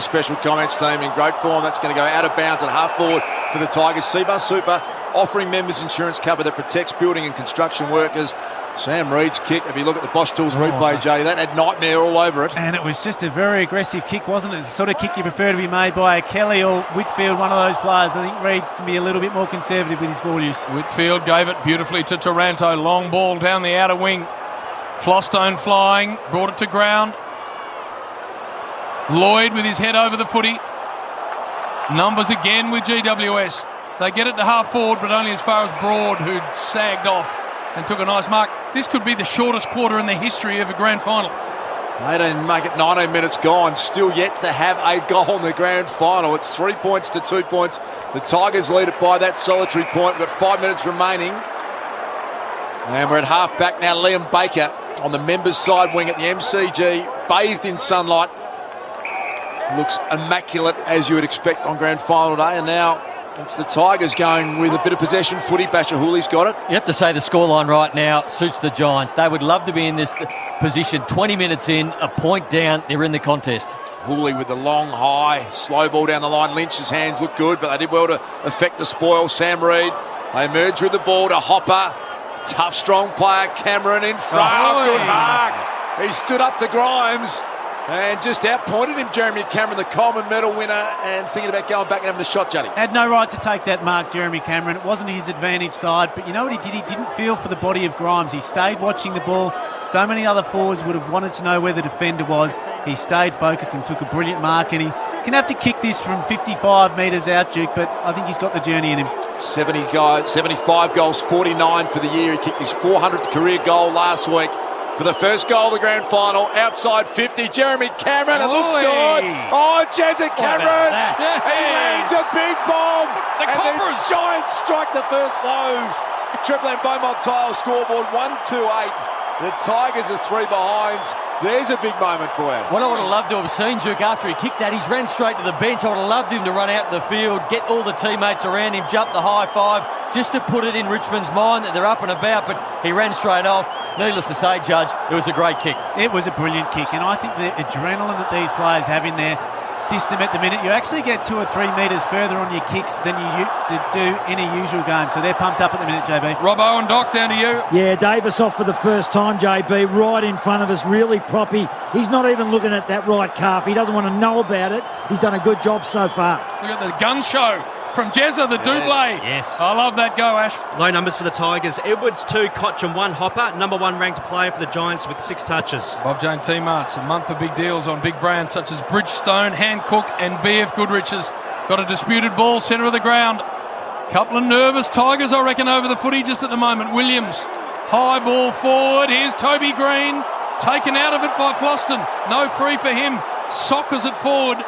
Special Comments team in great form. That's going to go out of bounds at half forward for the Tigers. Seabus Super offering members insurance cover that protects building and construction workers. Sam Reed's kick, if you look at the Bosch Tools replay, Jay, that had nightmare all over it. And it was just a very aggressive kick, wasn't it? It's the sort of kick you prefer to be made by a Kelly or Whitfield, one of those players. I think Reed can be a little bit more conservative with his ball use. Whitfield gave it beautifully to Taranto. Long ball down the outer wing. Flostone flying, brought it to ground. Lloyd with his head over the footy. Numbers again with GWS. They get it to half forward, but only as far as Broad, who'd sagged off and took a nice mark. This could be the shortest quarter in the history of a grand final. They didn't make it 19 minutes gone. Still yet to have a goal in the grand final. It's 3 points to 2 points. The Tigers lead it by that solitary point. We've got 5 minutes remaining. And we're at half back now. Liam Baker on the members' side wing at the MCG, bathed in sunlight. Looks immaculate, as you would expect on grand final day. And now it's the Tigers going with a bit of possession footy. Basher Hooley's got it. You have to say the scoreline right now suits the Giants. They would love to be in this position. 20 minutes in, a point down, they're in the contest. Hooley with the long, high, slow ball down the line. Lynch's hands look good, but they did well to affect the spoil. Sam Reed, they merge with the ball to Hopper. Tough, strong player. Cameron in front. Oh, good mark. He stood up to Grimes. And just outpointed him, Jeremy Cameron, the Coleman medal winner, and thinking about going back and having the shot, Juddy. Had no right to take that mark, Jeremy Cameron. It wasn't his advantage side, but you know what he did? He didn't feel for the body of Grimes. He stayed watching the ball. So many other forwards would have wanted to know where the defender was. He stayed focused and took a brilliant mark, and he's going to have to kick this from 55 metres out, Duke, but I think he's got the journey in him. 75 goals, 49 for the year. He kicked his 400th career goal last week. for the first goal of the grand final. Outside 50, Jeremy Cameron. It looks good. Oh, Jezza Cameron. He lands a big bomb. And the Giants strike the first blow. Triple M Beaumont Tile scoreboard 1-2-8. The Tigers are 3 behind. There's a big moment for him. What I would have loved to have seen, Duke, after he kicked that, he's ran straight to the bench. I would have loved him to run out to the field, get all the teammates around him, jump the high five, just to put it in Richmond's mind that they're up and about, but he ran straight off. Needless to say, Judge, it was a great kick. It was a brilliant kick, and I think the adrenaline that these players have in their system at the minute, you actually get 2 or 3 metres further on your kicks than you do in a usual game, so they're pumped up at the minute, JB. Robbo and Doc, down to you. Yeah, Davis off for the first time, JB, right in front of us, really proppy. He's not even looking at that right calf. He doesn't want to know about it. He's done a good job so far. Look at the gun show from Jezza, the double. Yes. I love that go, Ash. Low numbers for the Tigers. Edwards 2, Cotchin 1, Hopper. Number 1 ranked player for the Giants with 6 touches. Bob Jane T-Marts, a month of big deals on big brands such as Bridgestone, Hancock and BF Goodrich's. Got a disputed ball, centre of the ground. Couple of nervous Tigers, I reckon, over the footy just at the moment. Williams, high ball forward. Here's Toby Green, taken out of it by Floston. No free for him. Sockers it forward.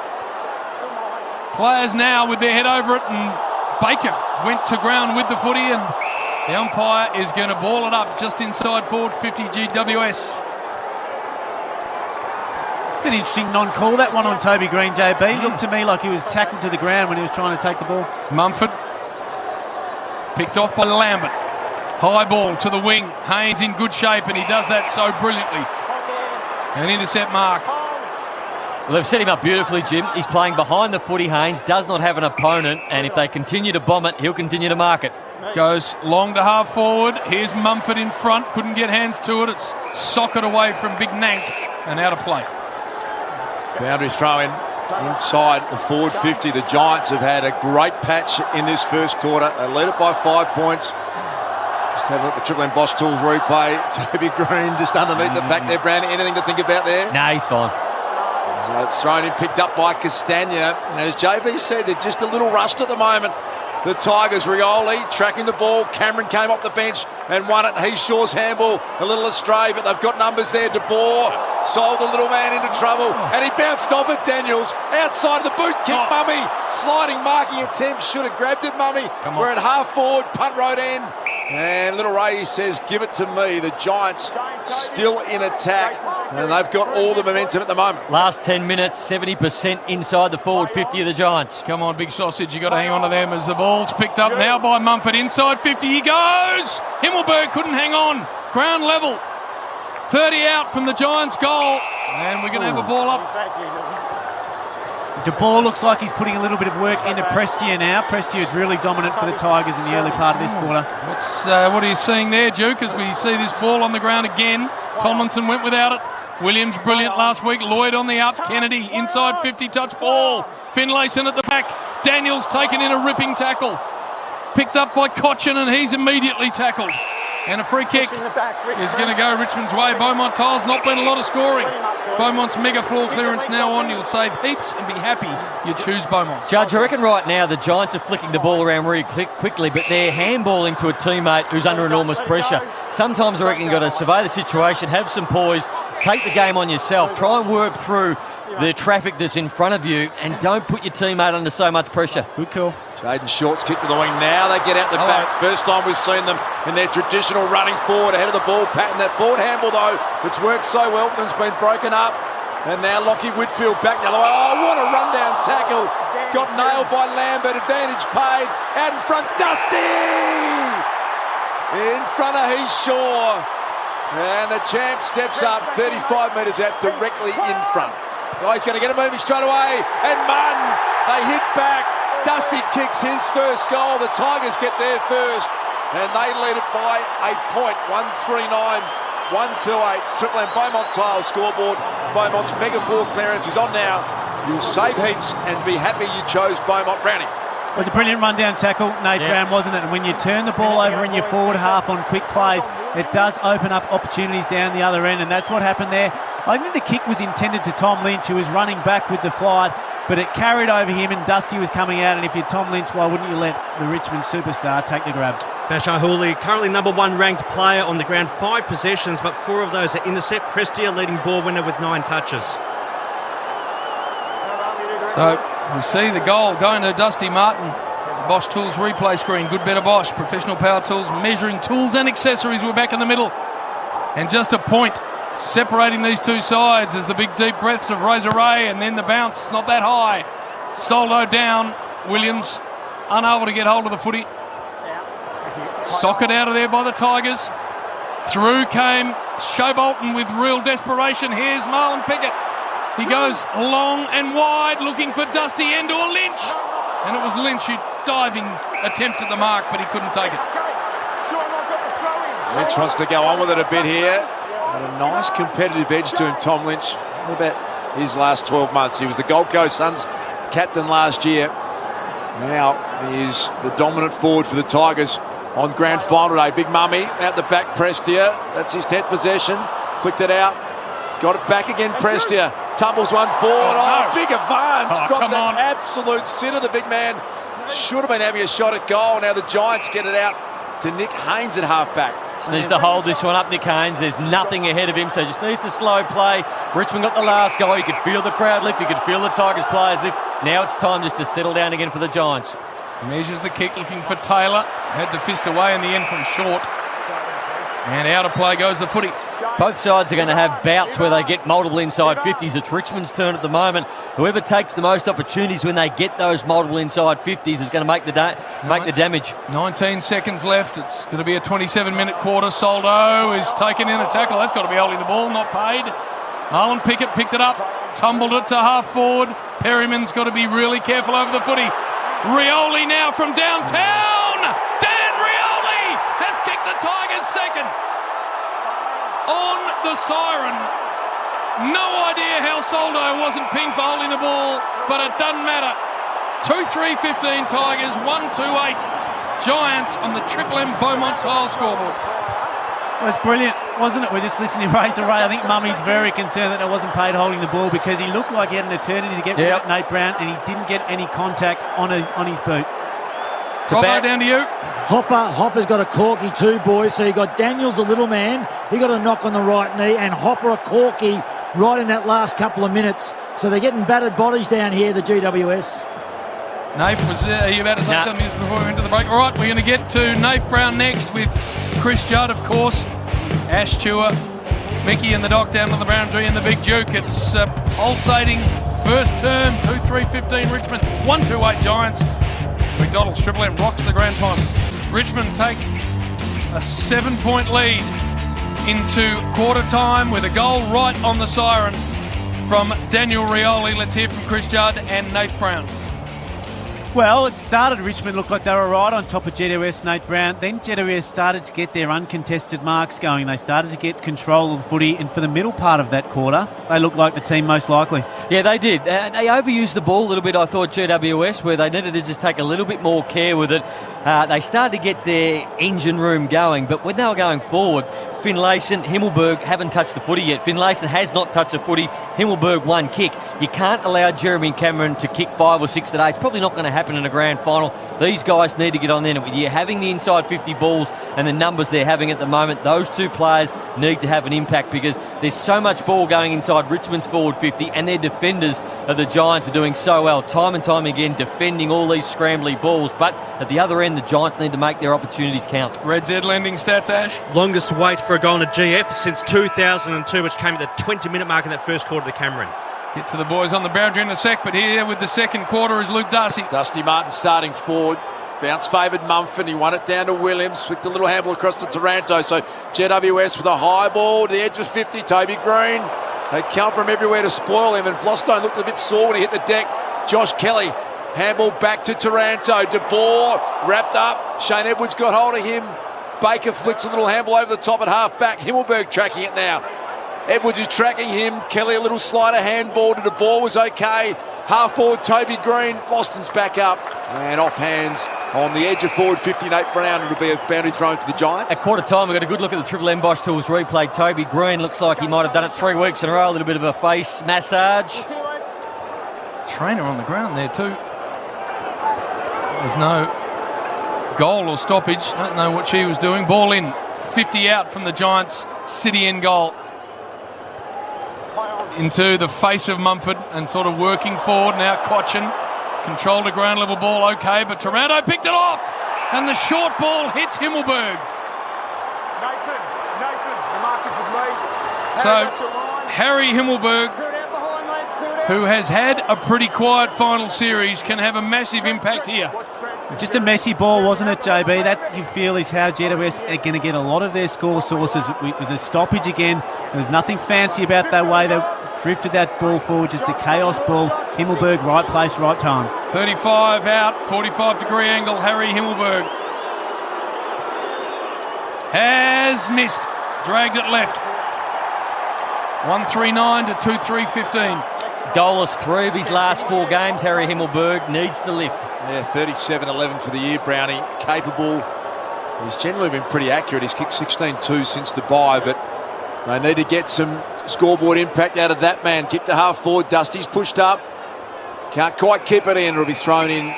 Players now with their head over it, and Baker went to ground with the footy, and the umpire is going to ball it up just inside forward 50 GWS. It's an interesting non-call, that one on Toby Green, JB. Looked to me like he was tackled to the ground when he was trying to take the ball. Mumford picked off by Lambert. High ball to the wing. Haynes in good shape, and he does that so brilliantly. An intercept mark. Well, they've set him up beautifully, Jim. He's playing behind the footy. Haynes does not have an opponent, and if they continue to bomb it, he'll continue to mark it. Goes long to half forward. Here's Mumford in front. Couldn't get hands to it. It's socket away from Big Nank and out of play. Boundary throw in inside the forward 50. The Giants have had a great patch in this first quarter. They lead it by 5 points. Just have a look at the Triple M Boss Tools replay. Toby Green just underneath the back there. Brandon, anything to think about there? No, he's fine. So it's thrown in, picked up by Castagna. And as JB said, they're just a little rushed at the moment. The Tigers, Rioli tracking the ball. Cameron came off the bench and won it. Heashaw's handball a little astray, but they've got numbers there. De Boer sold the little man into trouble, and he bounced off it. Daniels outside of the boot kick. Mummy sliding marking attempt, should have grabbed it. Mummy, we're at half forward, punt road end, and little Ray says, "Give it to me." The Giants still in attack, and they've got all the momentum at the moment. Last 10 minutes, 70% inside the forward 50 of the Giants. Come on, Big Sausage, you got to hang on to them as the ball's picked up now by Mumford. Inside 50 he goes. Himmelberg couldn't hang on. Ground level. 30 out from the Giants' goal, and we're going to have a ball up. De Boer looks like he's putting a little bit of work into Prestia now. Prestia is really dominant for the Tigers in the early part of this quarter. What are you seeing there, Duke, as we see this ball on the ground again? Tomlinson went without it. Williams brilliant last week. Lloyd on the up. Kennedy inside 50, touch ball. Finlayson at the back. Daniels taken in a ripping tackle. Picked up by Cotchin, and he's immediately tackled. And a free kick is going to go Richmond's way. Beaumont Tile's not been a lot of scoring. Beaumont's mega floor clearance now on. You'll save heaps and be happy you choose Beaumont. Judge, I reckon right now the Giants are flicking the ball around really quickly, but they're handballing to a teammate who's under enormous pressure. Sometimes I reckon you've got to survey the situation, have some poise, take the game on yourself, try and work through the traffic that's in front of you, and don't put your teammate under so much pressure. Good call. Jaden Short's kick to the wing. Now they get out the back. First time we've seen them in their traditional running forward ahead of the ball pattern. That forward handball, though, it's worked so well for them. It's been broken up. And now Lockie Whitfield back the other way. Oh, what a rundown tackle. Got nailed by Lambert. Advantage paid. Out in front, Dusty! In front of Heashaw. And the champ steps up 35 metres out directly in front. Oh, he's going to get a movie straight away. And Munn, they hit back. Dusty kicks his first goal. The Tigers get there first, and they lead it by a point. 139, 128. Triple M Beaumont Tile scoreboard. Beaumont's mega 4 clearance is on now. You'll save heaps and be happy you chose Beaumont. Brownie. It was a brilliant run-down tackle, Nate Brown, wasn't it? And when you turn the ball over in your forward half on quick plays, it does open up opportunities down the other end, and that's what happened there. I think the kick was intended to Tom Lynch, who was running back with the flight, but it carried over him and Dusty was coming out, and if you're Tom Lynch, why wouldn't you let the Richmond superstar take the grab? Bashar Hooley, currently number 1 ranked player on the ground, 5 possessions, but 4 of those are intercept. Prestia leading ball winner with 9 touches. So we see the goal going to Dusty Martin. Bosch Tools replay screen. Good better Bosch. Professional power tools, measuring tools and accessories. We're back in the middle. And just a point separating these two sides as the big deep breaths of Razor Ray, and then the bounce, not that high. Soldo down. Williams unable to get hold of the footy. Socket out of there by the Tigers. Through came Showbolton with real desperation. Here's Marlon Pickett. He goes long and wide looking for Dusty and or Lynch. And it was Lynch who diving attempt at the mark, but he couldn't take it. Lynch wants to go on with it a bit here. And a nice competitive edge to him, Tom Lynch. What about his last 12 months? He was the Gold Coast Suns captain last year. Now he is the dominant forward for the Tigers on grand final day. Big Mummy out the back, Prestia. That's his 10th possession. Flicked it out. Got it back again, Prestia. Tumbles one forward. Oh, big advance. Dropped that absolute sitter. The big man should have been having a shot at goal. Now the Giants get it out to Nick Haynes at halfback. Just needs to hold this one up, Nick Haynes. There's nothing ahead of him, so just needs to slow play. Richmond got the last goal. You could feel the crowd lift. You could feel the Tigers players lift. Now it's time just to settle down again for the Giants. Measures the kick, looking for Taylor. Had to fist away in the end from short. And out of play goes the footy. Both sides are going to have bouts where they get multiple inside 50s. It's Richmond's turn at the moment. Whoever takes the most opportunities when they get those multiple inside 50s is going to make the damage. 19 seconds left. It's going to be a 27-minute quarter. Soldo is taken in a tackle. That's got to be holding the ball, not paid. Marlon Pickett picked it up, tumbled it to half forward. Perryman's got to be really careful over the footy. Rioli now from downtown. Dan Rioli has kicked the Tigers second. On the siren. No idea how Soldo wasn't pinged for holding the ball, but it doesn't matter. 2-3-15 Tigers, 1-2-8 Giants on the Triple M Beaumont Tile scoreboard. Well, it's brilliant, wasn't it? We're just listening to Razor Ray. I think Mummy's very concerned that it wasn't paid holding the ball because he looked like he had an eternity to get rid of Nate Brown, and he didn't get any contact on his boot. Robbo, down to you. Hopper's got a corky too, boys. So you got Daniels, the little man. He got a knock on the right knee, and Hopper a corky right in that last couple of minutes. So they're getting battered bodies down here, the GWS. Nath, are you about to say something before we went to the break? All right, we're going to get to Nath Brown next with Chris Judd, of course. Ash Chua, Mickey and the Doc down on the boundary and the Big Duke. It's pulsating first term, 2-3-15 Richmond, 1-2-8 Giants. McDonald's Triple M rocks the grand final. Richmond take a 7-point lead into quarter time with a goal right on the siren from Daniel Rioli. Let's hear from Chris Judd and Nath Brown. Well, it started, Richmond looked like they were right on top of GWS, Nate Brown. Then GWS started to get their uncontested marks going. They started to get control of the footy, and for the middle part of that quarter, they looked like the team most likely. Yeah, they did. They overused the ball a little bit, I thought, GWS, where they needed to just take a little bit more care with it. They started to get their engine room going, but when they were going forward, Finlayson, Himmelberg haven't touched the footy yet. Finlayson has not touched the footy. Himmelberg one kick. You can't allow Jeremy Cameron to kick 5 or 6 today. It's probably not going to happen in a grand final. These guys need to get on there. With you having the inside 50 balls and the numbers they're having at the moment, those two players need to have an impact because there's so much ball going inside Richmond's forward 50, and their defenders of the Giants are doing so well, time and time again, defending all these scrambly balls. But at the other end, the Giants need to make their opportunities count. Red Z lending stats, Ash. Longest wait for a goal in a GF since 2002, which came at the 20-minute mark in that first quarter to Cameron. Get to the boys on the boundary in a sec, but here with the second quarter is Luke Darcy. Dusty Martin starting forward. Bounce favoured Mumford. He won it down to Williams. Flicked a little handball across to Taranto. So GWS with a high ball to the edge of 50. Toby Green. They come from everywhere to spoil him. And Vlostone looked a bit sore when he hit the deck. Josh Kelly. Handball back to Taranto. De Boer wrapped up. Shane Edwards got hold of him. Baker flicks a little handball over the top at half back. Himmelberg tracking it now. Edwards is tracking him. Kelly, a little slider handball to the ball was okay. Half forward, Toby Green. Boston's back up and off hands on the edge of forward 50. Nate Brown. It'll be a boundary thrown for the Giants. At quarter time, we got a good look at the Triple M Bosch Tools replay. Toby Green looks like he might have done it 3 weeks in a row. A little bit of a face massage. Trainer on the ground there too. There's no goal or stoppage. Don't know what she was doing. Ball in. 50 out from the Giants. City in goal. Into the face of Mumford and sort of working forward. Now Cochin controlled a ground level ball okay, but Taranto picked it off and the short ball hits Himmelberg. Nathan, the mark is with me. So Harry Himmelberg, who has had a pretty quiet final series, can have a massive impact here. Just a messy ball, wasn't it, JB? That, you feel, is how GWS are going to get a lot of their score sources. It was a stoppage again. There was nothing fancy about that way they drifted that ball forward, just a chaos ball. Himmelberg, right place, right time. 35 out, 45-degree angle, Harry Himmelberg. Has missed, dragged it left. 139 to 2-3-15. Goalless 3 of his last 4 games. Harry Himmelberg needs the lift. Yeah, 37-11 for the year, Brownie. Capable. He's generally been pretty accurate. He's kicked 16-2 since the bye, but they need to get some scoreboard impact out of that man. Kick to half forward. Dusty's pushed up. Can't quite keep it in. It'll be thrown in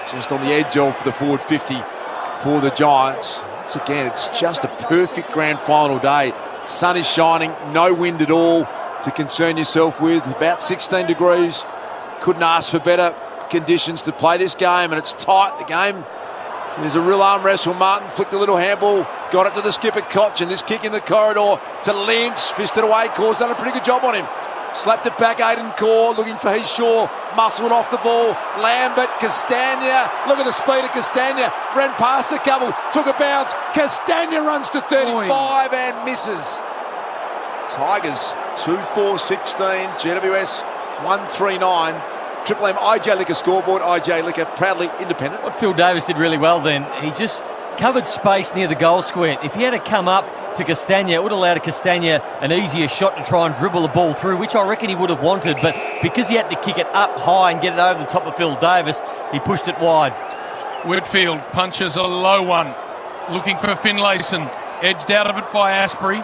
just on the edge of the forward 50 for the Giants. Once again, it's just a perfect grand final day. Sun is shining. No wind at all to concern yourself with. About 16 degrees. Couldn't ask for better conditions to play this game, and it's tight, the game. There's a real arm wrestle. Martin flicked a little handball, got it to the skipper Koch, and this kick in the corridor to Lynch, fisted away. Cor's done a pretty good job on him. Slapped it back, Aiden Core, looking for his Shaw, muscled off the ball. Lambert, Castagna, look at the speed of Castagna, ran past a couple, took a bounce. Castagna runs to 35 and misses. Tigers 2-4-16, GWS 1-3-9. Triple M, IJ Liquor scoreboard. IJ Liquor proudly independent. What Phil Davis did really well then, he just covered space near the goal square. If he had to come up to Castagna, it would have allowed Castagna an easier shot to try and dribble the ball through, which I reckon he would have wanted, but because he had to kick it up high and get it over the top of Phil Davis, he pushed it wide. Whitfield punches a low one, looking for Finlayson. Edged out of it by Asprey.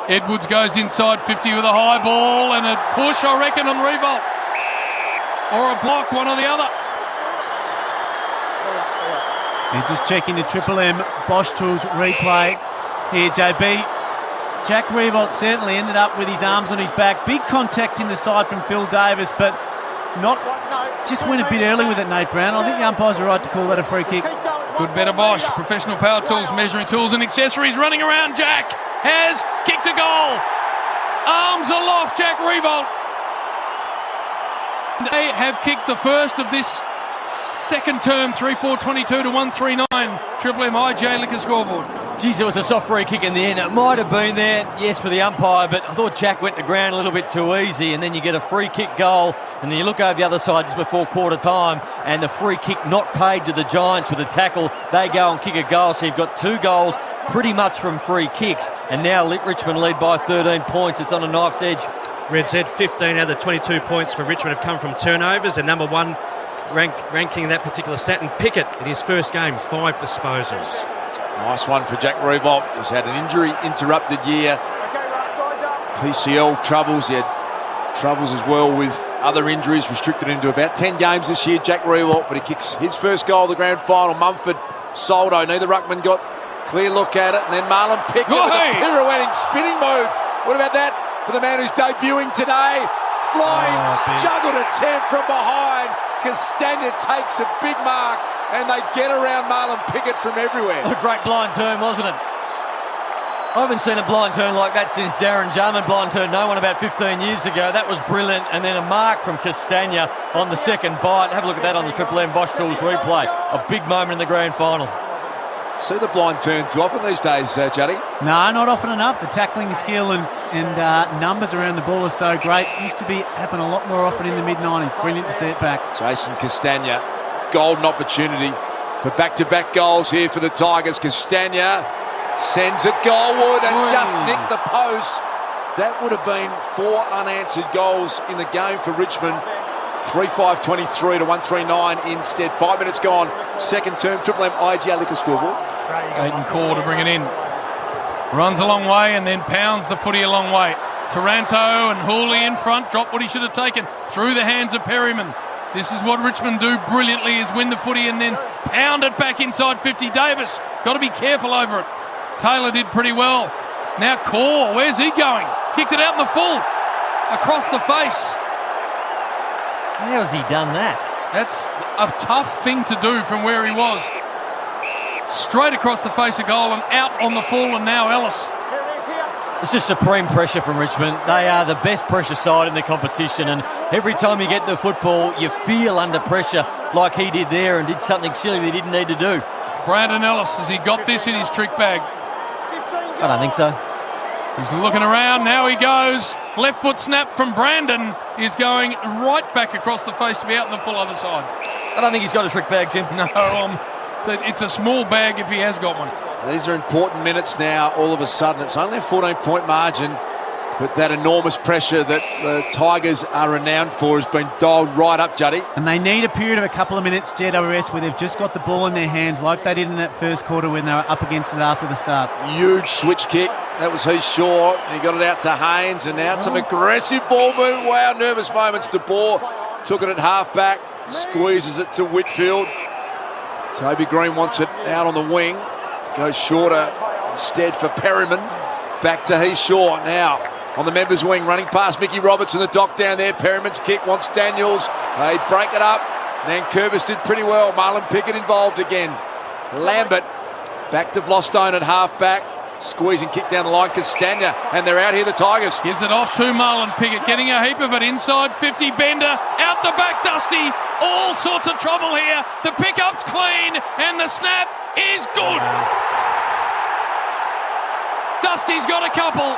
Edwards goes inside 50 with a high ball and a push, I reckon, on Revolt. Or a block, one or the other. And just checking the Triple M Bosch Tools replay here, JB. Jack Revolt certainly ended up with his arms on his back. Big contact in the side from Phil Davis, but just went a bit early with it, Nate Brown. I think the umpires are right to call that a free kick. Good better Bosch. Professional power tools, measuring tools and accessories running around. Jack has kicked a goal. Arms aloft, Jack Revolt. They have kicked the first of this second term, 3-4-22 to 1-3-9. Triple M IJ Liquor scoreboard. Geez, it was a soft free kick in the end. It might have been there, yes, for the umpire, but I thought Jack went to ground a little bit too easy, and then you get a free kick goal, and then you look over the other side just before quarter time, and the free kick not paid to the Giants with a tackle. They go and kick a goal, so you've got 2 goals pretty much from free kicks, and now Richmond lead by 13 points. It's on a knife's edge. Red said 15 out of the 22 points for Richmond have come from turnovers, and number 1 ranking in that particular stat. And Pickett, in his first game, 5 disposals. Nice one for Jack Revolt. He's had an injury-interrupted year. PCL troubles. He had troubles as well with other injuries, restricted him to about 10 games this year, Jack Revolt, but he kicks his first goal of the grand final. Mumford, Soldo, neither ruckman got clear look at it, and then Marlon Pickett with a pirouetting spinning move. What about that for the man who's debuting today? Flying, juggled attempt from behind. Castagna takes a big mark, and they get around Marlon Pickett from everywhere. A great blind turn, wasn't it? I haven't seen a blind turn like that since Darren Jarman blind turned no one about 15 years ago. That was brilliant. And then a mark from Castagna on the second bite. Have a look at that on the Triple M Bosch Tools replay. A big moment in the grand final. See the blind turn too often these days, Juddy? No, not often enough. The tackling skill and numbers around the ball are so great. Used to happen a lot more often in the mid-90s. Brilliant to see it back. Jason Castagna, golden opportunity for back-to-back goals here for the Tigers. Castagna sends it goalward and just nicked the post. That would have been 4 unanswered goals in the game for Richmond. 3-5-23 to 139 instead. 5 minutes gone. Second term, Triple M IGA Liquor scoreboard. Aidan Core to bring it in. Runs a long way and then pounds the footy a long way. Taranto and Hooley in front. Dropped what he should have taken. Through the hands of Perryman. This is what Richmond do brilliantly, is win the footy and then pound it back inside 50. Davis, got to be careful over it. Taylor did pretty well. Now Core, where's he going? Kicked it out in the full. Across the face. How's he done that? That's a tough thing to do from where he was. Straight across the face of goal and out on the full, and now Ellis. It's just supreme pressure from Richmond. They are the best pressure side in the competition, and every time you get the football, you feel under pressure like he did there and did something silly they didn't need to do. It's Brandon Ellis. Has he got this in his trick bag? I don't think so. He's looking around. Now he goes. Left foot snap from Brandon is going right back across the face to be out in the full other side. I don't think he's got a trick bag, Jim. No, it's a small bag if he has got one. These are important minutes now, all of a sudden. It's only a 14-point margin, but that enormous pressure that the Tigers are renowned for has been dialed right up, Juddy. And they need a period of a couple of minutes, GWS, where they've just got the ball in their hands like they did in that first quarter when they were up against it after the start. Huge switch kick. That was Heath Shaw. He got it out to Haynes, and now some aggressive ball movement. Wow, nervous moments. De Boer took it at half-back, squeezes it to Whitfield. Toby Green wants it out on the wing. Goes shorter instead for Perryman. Back to Heath Shaw now on the members' wing, running past Mickey Roberts and the dock down there. Perryman's kick wants Daniels. They break it up. Nankervis did pretty well. Marlon Pickett involved again. Lambert back to Vlostone at half-back. Squeezing kick down the line, Castagna, and they're out here, the Tigers. Gives it off to Marlon Pickett, getting a heap of it inside 50. Bender, out the back, Dusty. All sorts of trouble here. The pickup's clean, and the snap is good. Dusty's got a couple.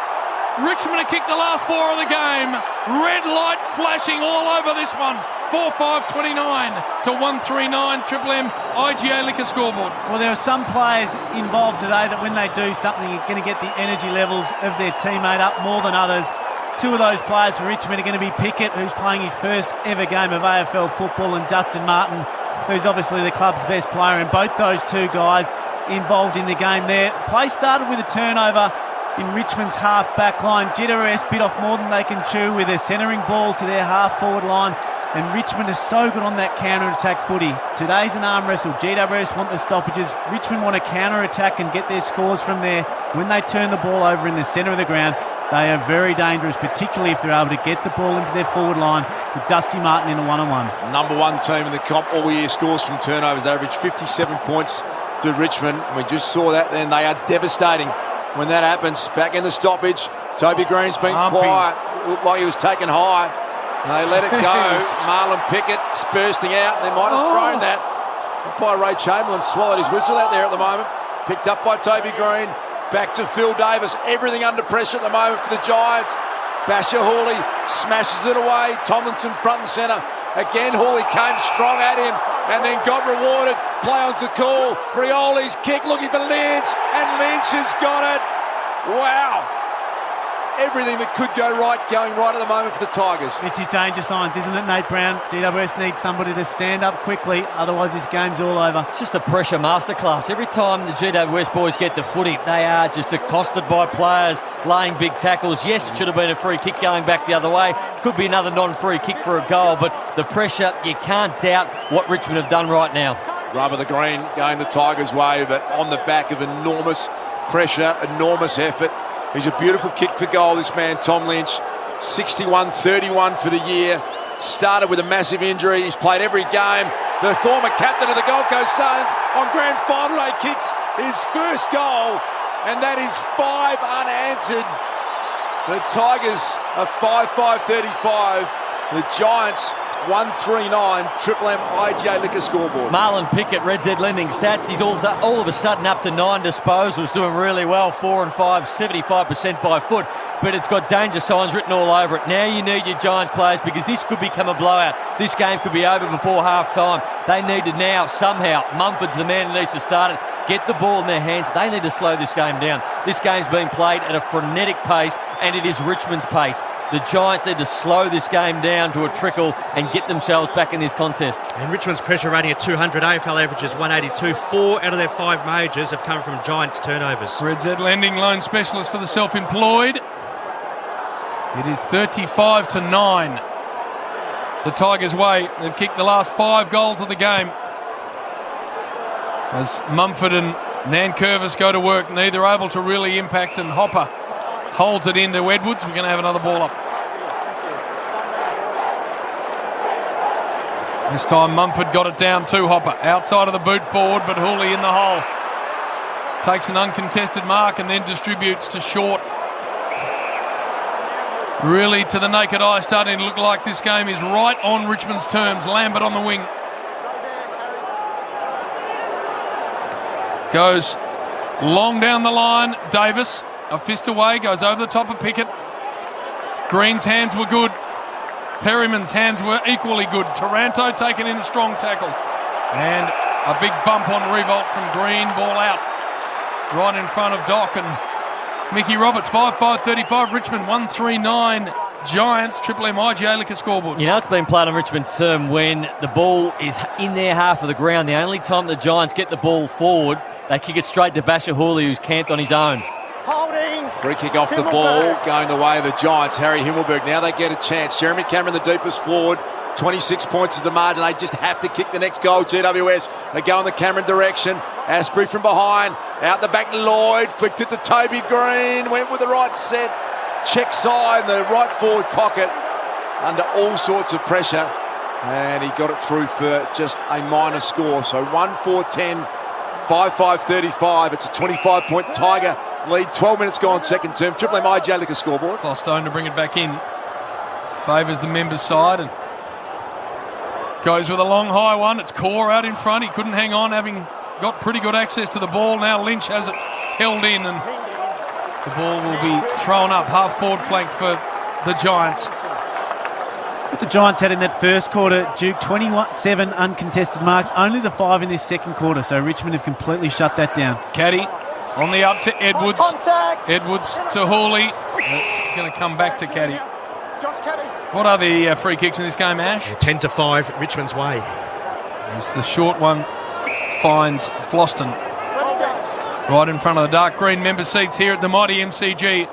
Richmond have kicked the last 4 of the game. Red light flashing all over this one. 4-5-29 to 139. Triple M IGA Liquor scoreboard. Well, there are some players involved today that when they do something, you're going to get the energy levels of their teammate up more than others. 2 of those players for Richmond are going to be Pickett, who's playing his first ever game of AFL football, and Dustin Martin, who's obviously the club's best player. And both those 2 guys involved in the game there. Play started with a turnover in Richmond's half-back line. GWS bit off more than they can chew with their centering balls to their half-forward line. And Richmond is so good on that counter-attack footy. Today's an arm wrestle. GWS want the stoppages. Richmond want to counter-attack and get their scores from there. When they turn the ball over in the centre of the ground, they are very dangerous, particularly if they're able to get the ball into their forward line with Dusty Martin in a one-on-one. Number 1 team in the comp all year, scores from turnovers. They average 57 points to Richmond. And we just saw that then. They are devastating when that happens. Back in the stoppage. Toby Green's been quiet. It looked like he was taken high. They let it go. Marlon Pickett bursting out. They might have thrown that. Umpire Ray Chamberlain swallowed his whistle out there at the moment. Picked up by Toby Green. Back to Phil Davis. Everything under pressure at the moment for the Giants. Basher Hawley smashes it away. Tomlinson front and centre. Again, Hawley came strong at him and then got rewarded. Play on's the call. Rioli's kick looking for Lynch, and Lynch has got it. Wow. Everything that could go right, going right at the moment for the Tigers. This is danger signs, isn't it, Nate Brown? GWS needs somebody to stand up quickly, otherwise this game's all over. It's just a pressure masterclass. Every time the GWS boys get the footy, they are just accosted by players laying big tackles. Yes, it should have been a free kick going back the other way. Could be another non-free kick for a goal, but the pressure, you can't doubt what Richmond have done right now. Rubber the green going the Tigers' way, but on the back of enormous pressure, enormous effort. He's a beautiful kick for goal, this man, Tom Lynch. 61-31 for the year. Started with a massive injury. He's played every game. The former captain of the Gold Coast Suns on grand final day kicks his first goal, and that is 5 unanswered. The Tigers are 5-5-35. The Giants 139 Triple M IGA Liquor scoreboard. Marlon Pickett, Red Z Lending Stats. He's all of a sudden up to 9 disposals, doing really well. 4 and 5, 75% by foot. But it's got danger signs written all over it. Now you need your Giants players, because this could become a blowout. This game could be over before half time. They need to now, somehow, Mumford's the man who needs to start it, get the ball in their hands. They need to slow this game down. This game's being played at a frenetic pace, and it is Richmond's pace. The Giants need to slow this game down to a trickle and get themselves back in this contest. And Richmond's pressure rating at 200, AFL averages 182. 4 out of their 5 majors have come from Giants turnovers. Red Z Lending loan specialist for the self-employed. It is 35-9. The Tigers' way. They've kicked the last 5 goals of the game. As Mumford and Nankervis go to work, neither able to really impact, and Hopper holds it into Edwards. We're going to have another ball up. This time Mumford got it down to Hopper. Outside of the boot forward, but Hooley in the hole. Takes an uncontested mark and then distributes to Short. Really, to the naked eye, starting to look like this game is right on Richmond's terms. Lambert on the wing. Goes long down the line. Davis, a fist away, goes over the top of Pickett. Green's hands were good. Perryman's hands were equally good. Taranto taken in a strong tackle. And a big bump on Revolt from Green. Ball out right in front of Doc and Mickey Roberts. 5-5-35. Richmond 139. Giants. Triple M IGA Liquor scoreboard. You know, it's been played on Richmond's term when the ball is in their half of the ground. The only time the Giants get the ball forward, they kick it straight to Basher Hooley, who's camped on his own. Holding. Free kick off the ball, going the way of the Giants. Harry Himmelberg. Now they get a chance. Jeremy Cameron, the deepest forward. 26 points is the margin. They just have to kick the next goal. GWS, they go in the Cameron direction. Asprey from behind. Out the back, Lloyd. Flicked it to Toby Green. Went with the right set. Check side, the right forward pocket. Under all sorts of pressure. And he got it through for just a minor score. So 1-4-10. 5-5-35. It's a 25-point Tiger lead. 12 minutes gone, second term. Triple M IGA Liquor scoreboard. Flostone to bring it back in. Favours the members' side and goes with a long high one. It's Core out in front. He couldn't hang on, having got pretty good access to the ball. Now Lynch has it held in, and the ball will be thrown up half forward flank for the Giants. What the Giants had in that first quarter, Duke, 27 uncontested marks, only the 5 in this second quarter, so Richmond have completely shut that down. Caddy on the up to Edwards. Edwards to Hooley. It's going to come back to Caddy. What are the free kicks in this game, Ash? 10-5, Richmond's way. As the short one finds Floston. Right in front of the dark green member seats here at the mighty MCG.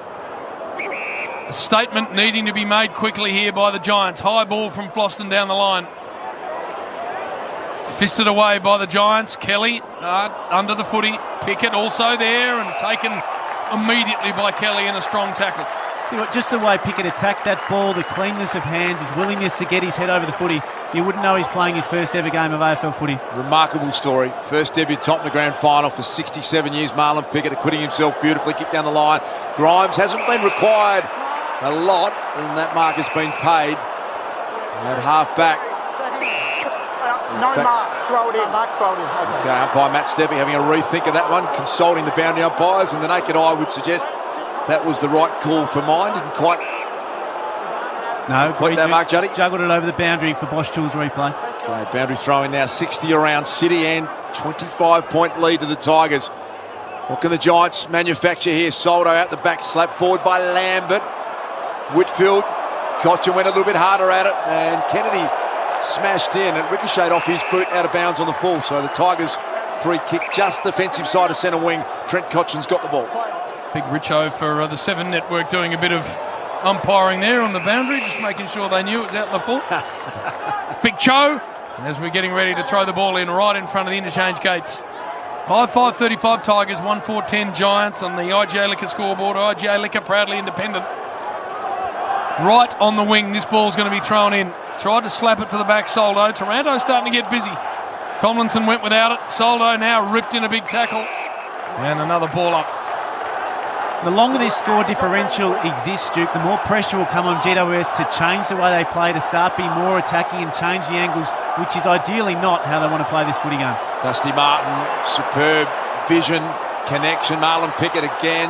A statement needing to be made quickly here by the Giants. High ball from Floston down the line. Fisted away by the Giants. Kelly under the footy. Pickett also there and taken immediately by Kelly in a strong tackle. You know, just the way Pickett attacked that ball, the cleanness of hands, his willingness to get his head over the footy, you wouldn't know he's playing his first ever game of AFL footy. Remarkable story. First debutant in the grand final for 67 years. Marlon Pickett acquitting himself beautifully, kicked down the line. Grimes hasn't been required a lot, and that mark has been paid at half back. Mark, throw it in. Mark, throw it in. Okay, umpire Matt Steppy having a rethink of that one, consulting the boundary umpires, and the naked eye would suggest that was the right call for mine. Didn't quite complete that, Mark Juddy. Juggled it over the boundary for Bosch Tools replay. Okay, boundary throwing now 60 around City and 25-point lead to the Tigers. What can the Giants manufacture here? Soldo out the back, slapped forward by Lambert. Whitfield, Cotchin went a little bit harder at it, and Kennedy smashed in and ricocheted off his boot out of bounds on the full. So the Tigers free kick, just defensive side of centre wing. Trent Cotchin's got the ball. Big Richo for the 7 Network doing a bit of umpiring there on the boundary, just making sure they knew it was out in the full. Big Cho, as we're getting ready to throw the ball in right in front of the interchange gates. 5-5-35 Tigers, 1-4-10 Giants on the IGA Liquor scoreboard. IGA Liquor proudly independent. Right on the wing, this ball's going to be thrown in. Tried to slap it to the back, Soldo. Taranto's starting to get busy. Tomlinson went without it. Soldo now ripped in a big tackle. And another ball up. The longer this score differential exists, Duke, the more pressure will come on GWS to change the way they play, to start being more attacking and change the angles, which is ideally not how they want to play this footy game. Dusty Martin, superb vision, connection. Marlon Pickett again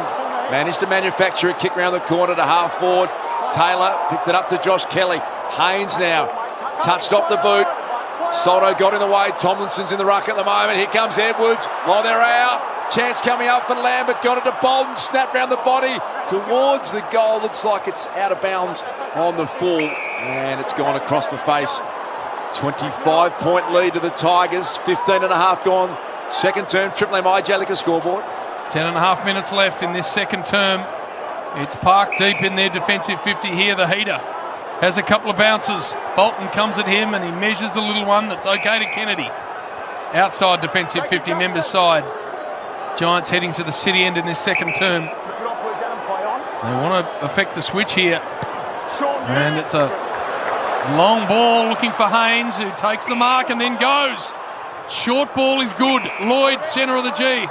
managed to manufacture a kick round the corner to half forward. Taylor picked it up to Josh Kelly. Haynes now touched off the boot. Soldo got in the way. Tomlinson's in the ruck at the moment. Here comes Edwards. While they're out, chance coming up for Lambert. Got it to Bolton. Snap round the body towards the goal. Looks like it's out of bounds on the full. And it's gone across the face. 25-point lead to the Tigers. 15.5 gone. Second term, Triple M IJ Liquor scoreboard. 10.5 minutes left in this second term. It's Park deep in their defensive 50 here. The heater has a couple of bounces. Bolton comes at him and he measures the little one. That's okay to Kennedy. Outside defensive 50 members side. Giants heading to the city end in this second term. They want to affect the switch here. And it's a long ball looking for Haynes, who takes the mark and then goes. Short ball is good. Lloyd, centre of the G.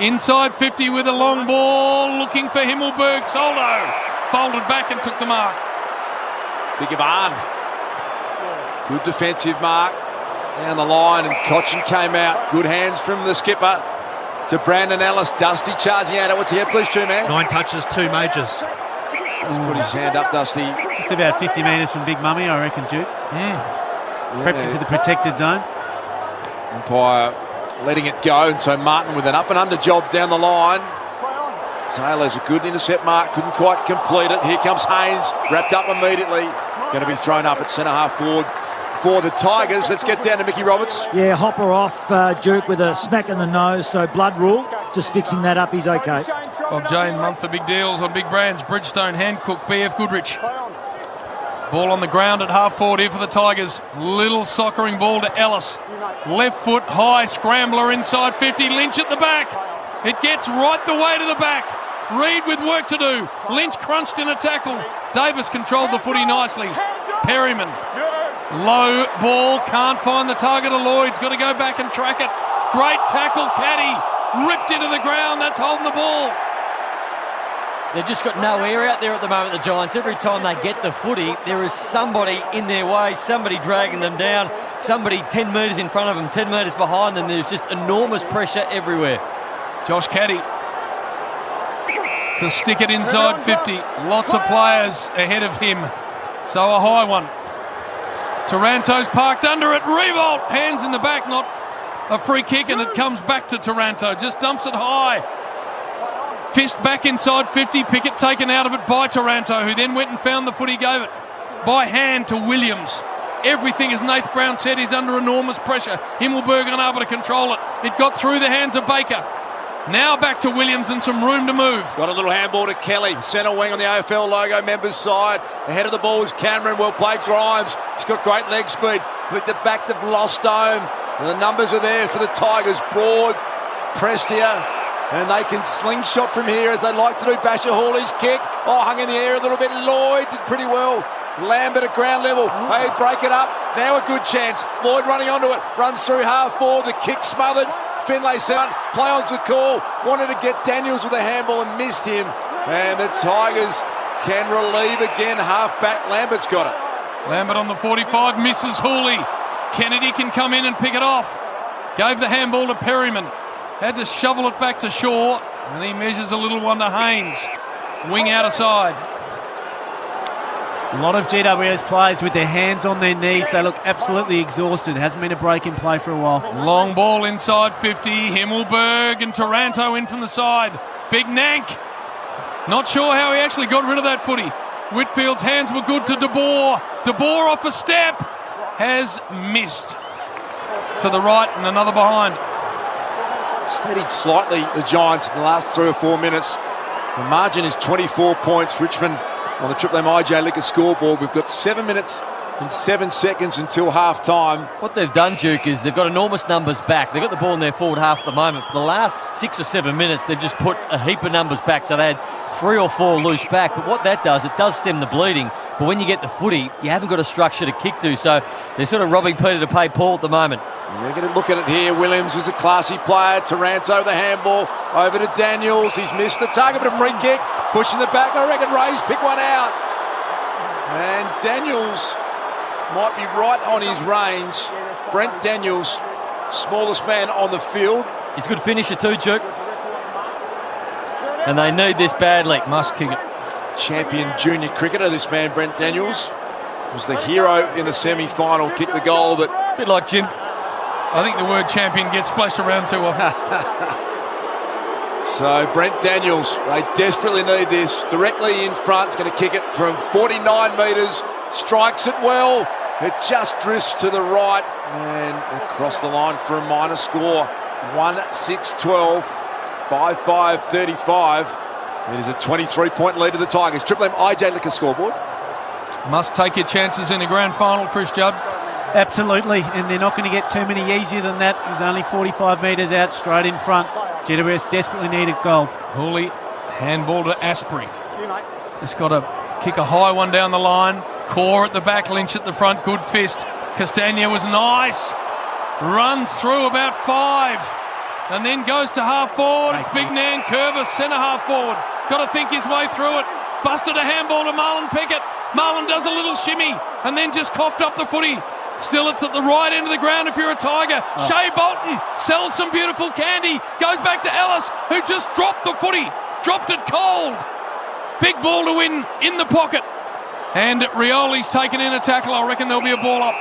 Inside 50 with a long ball, looking for Himmelberg. Soldo folded back and took the mark. Big Ivan. Good defensive mark down the line, and Cochin came out. Good hands from the skipper to Brandon Ellis. Dusty charging out. What's he had, please, 2 man? 9 touches, 2 majors. He's put his hand up, Dusty. Just about 50 metres from Big Mummy, I reckon, Duke. Prepped into the protected zone. Umpire letting it go, and so Martin with an up and under job down the line. Taylor's a good intercept mark, couldn't quite complete it. Here comes Haynes, wrapped up immediately. Going to be thrown up at centre half forward for the Tigers. Let's get down to Mickey Roberts. Yeah, Hopper off, Duke with a smack in the nose, so blood rule. Just fixing that up, he's okay. Bob Jane, month of big deals on big brands. Bridgestone, Hancock, BF Goodrich. Ball on the ground at half forward here for the Tigers. Little soccering ball to Ellis. Left foot high, scrambler inside 50. Lynch at the back. It gets right the way to the back. Reed with work to do. Lynch crunched in a tackle. Davis controlled the footy nicely. Perryman. Low ball, can't find the target of Lloyd's. Got to go back and track it. Great tackle, Caddy. Ripped into the ground. That's holding the ball. They've just got no air out there at the moment, the Giants. Every time they get the footy, there is somebody in their way, somebody dragging them down, somebody 10 metres in front of them, 10 metres behind them. There's just enormous pressure everywhere. Josh Caddy to stick it inside 50. Lots of players ahead of him. So a high one. Taranto's parked under it. Revolt, hands in the back, not a free kick, and it comes back to Taranto. Just dumps it high. Fist back inside 50. Pickett taken out of it by Taranto, who then went and found the footy, gave it by hand to Williams. Everything, as Nath Brown said, is under enormous pressure. Himmelberg unable to control it. It got through the hands of Baker. Now back to Williams and some room to move. Got a little handball to Kelly. Centre wing on the AFL logo members side. Ahead of the ball is Cameron. Well played, Grimes. He's got great leg speed. Flicked it back to Vlostone. The numbers are there for the Tigers. Broad, pressed here. And they can slingshot from here as they like to do. Basher Hawley's kick. Oh, hung in the air a little bit. Lloyd did pretty well. Lambert at ground level. Hey, break it up. Now a good chance. Lloyd running onto it. Runs through half forward. The kick smothered. Finlay sound. Play on's the call. Wanted to get Daniels with a handball and missed him. And the Tigers can relieve again. Half back. Lambert's got it. Lambert on the 45. Misses Hawley. Kennedy can come in and pick it off. Gave the handball to Perryman. Had to shovel it back to Shaw, and he measures a little one to Haynes. Wing out aside. A lot of GWS players with their hands on their knees. They look absolutely exhausted. Hasn't been a break in play for a while. Long ball inside 50. Himmelberg and Taranto in from the side. Big Nank. Not sure how he actually got rid of that footy. Whitfield's hands were good to De Boer. De Boer off a step. Has missed. To the right and another behind. Steadied slightly, the Giants, in the last 3 or 4 minutes. The margin is 24 points. Richmond on the Triple M IJ Liquor scoreboard. We've got 7 minutes and 7 seconds until half-time. What they've done, Duke, is they've got enormous numbers back. They've got the ball in their forward half at the moment. For the last 6 or 7 minutes, they've just put a heap of numbers back. So they had 3 or 4 loose back. But what that does, it does stem the bleeding. But when you get the footy, you haven't got a structure to kick to. So they're sort of robbing Peter to pay Paul at the moment. And they're going to look at it here. Williams is a classy player. Taranto, the handball, over to Daniels. He's missed the target, but a free kick. Pushing the back. I reckon Ray's pick one out. And Daniels might be right on his range. Brent Daniels, smallest man on the field. He's a good finisher too, Duke. And they need this badly. Must kick it. Champion junior cricketer, this man, Brent Daniels, was the hero in the semi-final. Kicked the goal that... A bit like Jim. I think the word champion gets splashed around too often. So Brent Daniels, they desperately need this. Directly in front, is going to kick it from 49 metres, strikes it well. It just drifts to the right and across the line for a minor score. 1-6-12, 5-5-35. It is a 23-point lead to the Tigers. Triple M IJ Liquor scoreboard. Must take your chances in the grand final, Chris Judd. Absolutely, and they're not going to get too many easier than that. It was only 45 metres out, straight in front. GWS desperately need a goal. Hooley, handball to Asprey. Just got to kick a high one down the line. Core at the back, Lynch at the front, good fist. Castagna was nice. Runs through about 5. And then goes to half forward. It's Big Nan Curvis, centre half forward. Got to think his way through it. Busted a handball to Marlon Pickett. Marlon does a little shimmy and then just coughed up the footy. Still, it's at the right end of the ground if you're a Tiger. Shea Bolton sells some beautiful candy. Goes back to Ellis, who just dropped the footy. Dropped it cold. Big ball to win in the pocket. And Rioli's taken in a tackle. I reckon there'll be a ball up.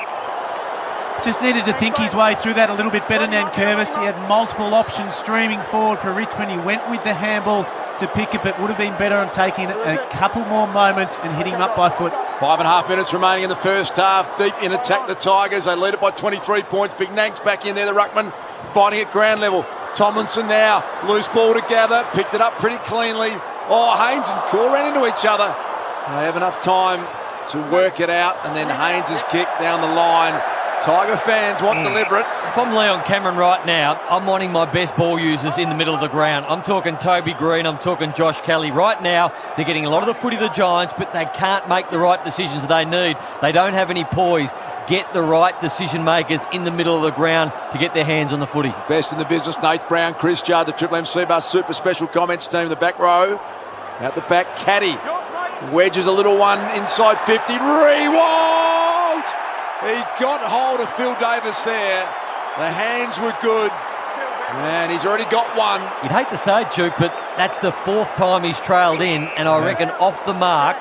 Just needed to think his way through that a little bit better than Curvis. He had multiple options streaming forward for Richmond. He went with the handball to pick it, but would have been better on taking a couple more moments and hitting him up by foot. 5.5 minutes remaining in the first half. Deep in attack, the Tigers. They lead it by 23 points. Big Nank's back in there, the ruckman, fighting at ground level. Tomlinson now, loose ball to gather, picked it up pretty cleanly. Oh, Haynes and Core ran into each other. They have enough time to work it out, and then Haynes' kick down the line. Tiger fans want deliberate. If I'm Leon Cameron right now, I'm wanting my best ball users in the middle of the ground. I'm talking Toby Green, I'm talking Josh Kelly. Right now, they're getting a lot of the footy of the Giants, but they can't make the right decisions they need. They don't have any poise. Get the right decision makers in the middle of the ground to get their hands on the footy. Best in the business, Nath Brown, Chris Judd, the Triple M C-Bus Super Special Comments team, the back row. Out the back, Caddy. Wedges a little one inside 50. Rewalt! He got hold of Phil Davis there. The hands were good. And he's already got one. You'd hate to say it, Duke, but that's the 4th time he's trailed in, and I reckon off the mark.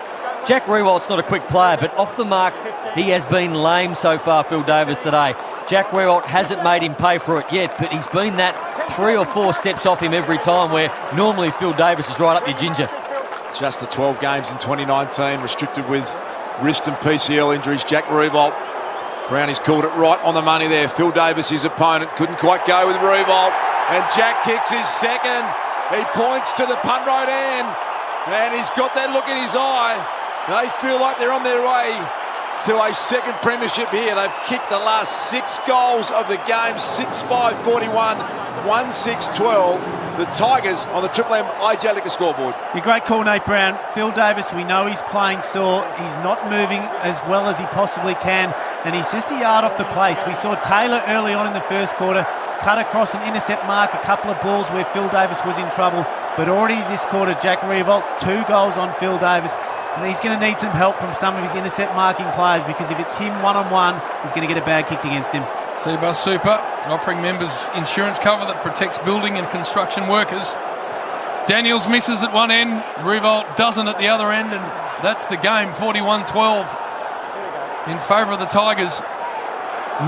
Jack Rewalt's not a quick player, but off the mark, he has been lame so far, Phil Davis, today. Jack Rewalt hasn't made him pay for it yet, but he's been that 3 or 4 steps off him every time, where normally Phil Davis is right up your ginger. Just the 12 games in 2019, restricted with wrist and PCL injuries. Jack Rewalt. Brownie's called it right on the money there. Phil Davis, his opponent, couldn't quite go with Rewalt. And Jack kicks his second. He points to the punt right end. And he's got that look in his eye. They feel like they're on their way to a second premiership here. They've kicked the last 6 goals of the game. 6-5-41, 1-6-12. The Tigers on the Triple M IJ Liquor scoreboard. A great call, Nate Brown. Phil Davis, we know he's playing sore. He's not moving as well as he possibly can, and he's just a yard off the place. We saw Taylor early on in the first quarter cut across an intercept mark, a couple of balls where Phil Davis was in trouble. But already this quarter, Jack Rewalt, 2 goals on Phil Davis. And he's going to need some help from some of his intercept marking players, because if it's him one-on-one, he's going to get a bag kicked against him. C-Bus Super, offering members insurance cover that protects building and construction workers. Daniels misses at one end, Rewalt doesn't at the other end, and that's the game, 41-12 in favour of the Tigers.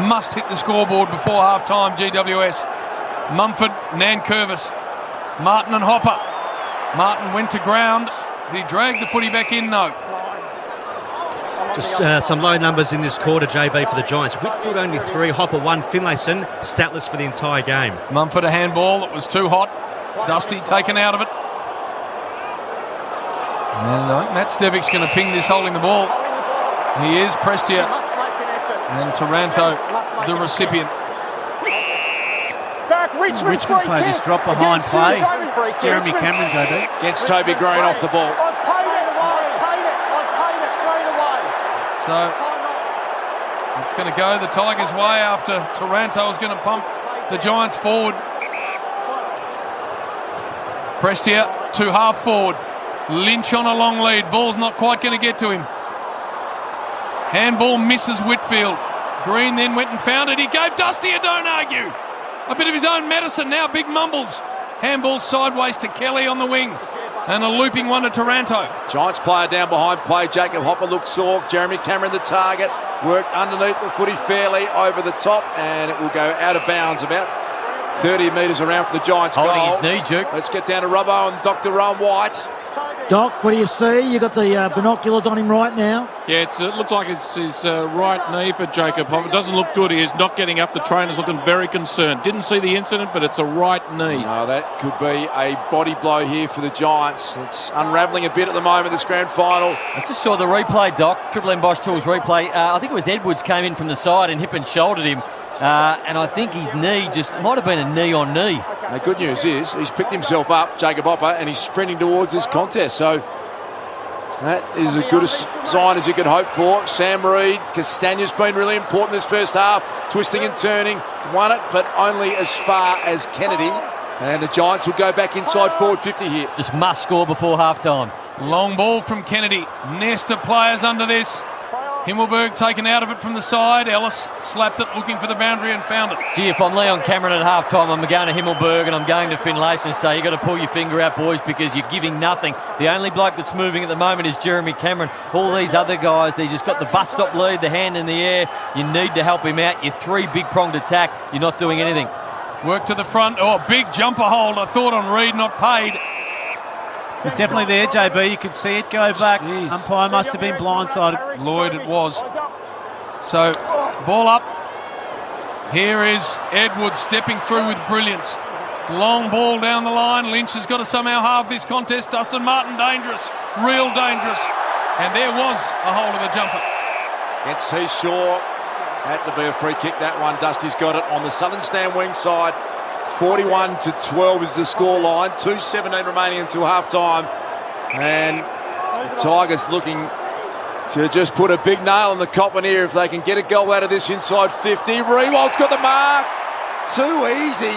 Must hit the scoreboard before half-time, GWS. Mumford, Nankervis, Martin and Hopper. Martin went to ground. Did he drag the footy back in? No. Just some low numbers in this quarter, JB, for the Giants. Whitfield only 3, Hopper 1, Finlayson statless for the entire game. Mumford a handball that was too hot. Dusty taken out of it. And Matt Stevic's going to ping this holding the ball. He is, Prestia. And Taranto, the recipient. Richmond player just dropped behind play. Jeremy Cameron, JB. Gets Toby Green off the ball. So It's going to go the Tigers' way after Taranto is going to pump the Giants forward. Prestia to half forward. Lynch on a long lead. Ball's not quite going to get to him. Handball misses Whitfield. Green then went and found it. He gave Dusty a don't argue. A bit of his own medicine now. Big mumbles. Handball sideways to Kelly on the wing. And a looping one to Taranto. Giants player down behind play. Jacob Hopper looks sore. Jeremy Cameron the target. Worked underneath the footy fairly over the top. And it will go out of bounds about 30 metres around for the Giants goal. Holding his knee, Duke. Let's get down to Robbo and Dr. Rowan White. Doc, what do you see? You got the binoculars on him right now. Yeah, it looks like it's his right knee for Jacob Hopper. It doesn't look good. He is not getting up. The trainer's looking very concerned. Didn't see the incident, but it's a right knee. No, that could be a body blow here for the Giants. It's unravelling a bit at the moment, this grand final. I just saw the replay, Doc. Triple M Bosch Tools replay. I think it was Edwards came in from the side and hip and shouldered him. And I think his knee just might have been a knee on knee. The good news is he's picked himself up, Jacob Hopper, and he's sprinting towards this contest. So that is as good a sign as you could hope for. Sam Reid, Castagna's been really important this first half, twisting and turning, won it, but only as far as Kennedy. And the Giants will go back inside forward 50 here. Just must score before half-time. Long ball from Kennedy. Nest of players under this. Himmelberg taken out of it from the side. Ellis slapped it, looking for the boundary and found it. Gee, if I'm Leon Cameron at half-time, I'm going to Himmelberg and I'm going to Finlayson and say, you've got to pull your finger out, boys, because you're giving nothing. The only bloke that's moving at the moment is Jeremy Cameron. All these other guys, they just got the bus stop lead, the hand in the air. You need to help him out. You're three big-pronged attack. You're not doing anything. Work to the front. Oh, big jumper hold, I thought, on Reid, not paid. It's definitely there, JB. You could see it go back. Jeez. Umpire must have been blindsided. Lloyd it was. So, ball up. Here is Edwards stepping through with brilliance. Long ball down the line. Lynch has got to somehow halve this contest. Dustin Martin dangerous. Real dangerous. And there was a hold of a jumper. Against Seashore. Had to be a free kick, that one. Dusty's got it on the southern stand wing side. 41-12 is the score line. 2:17 remaining until half-time. And the Tigers looking to just put a big nail in the coffin here if they can get a goal out of this inside 50. Rewald's got the mark. Too easy.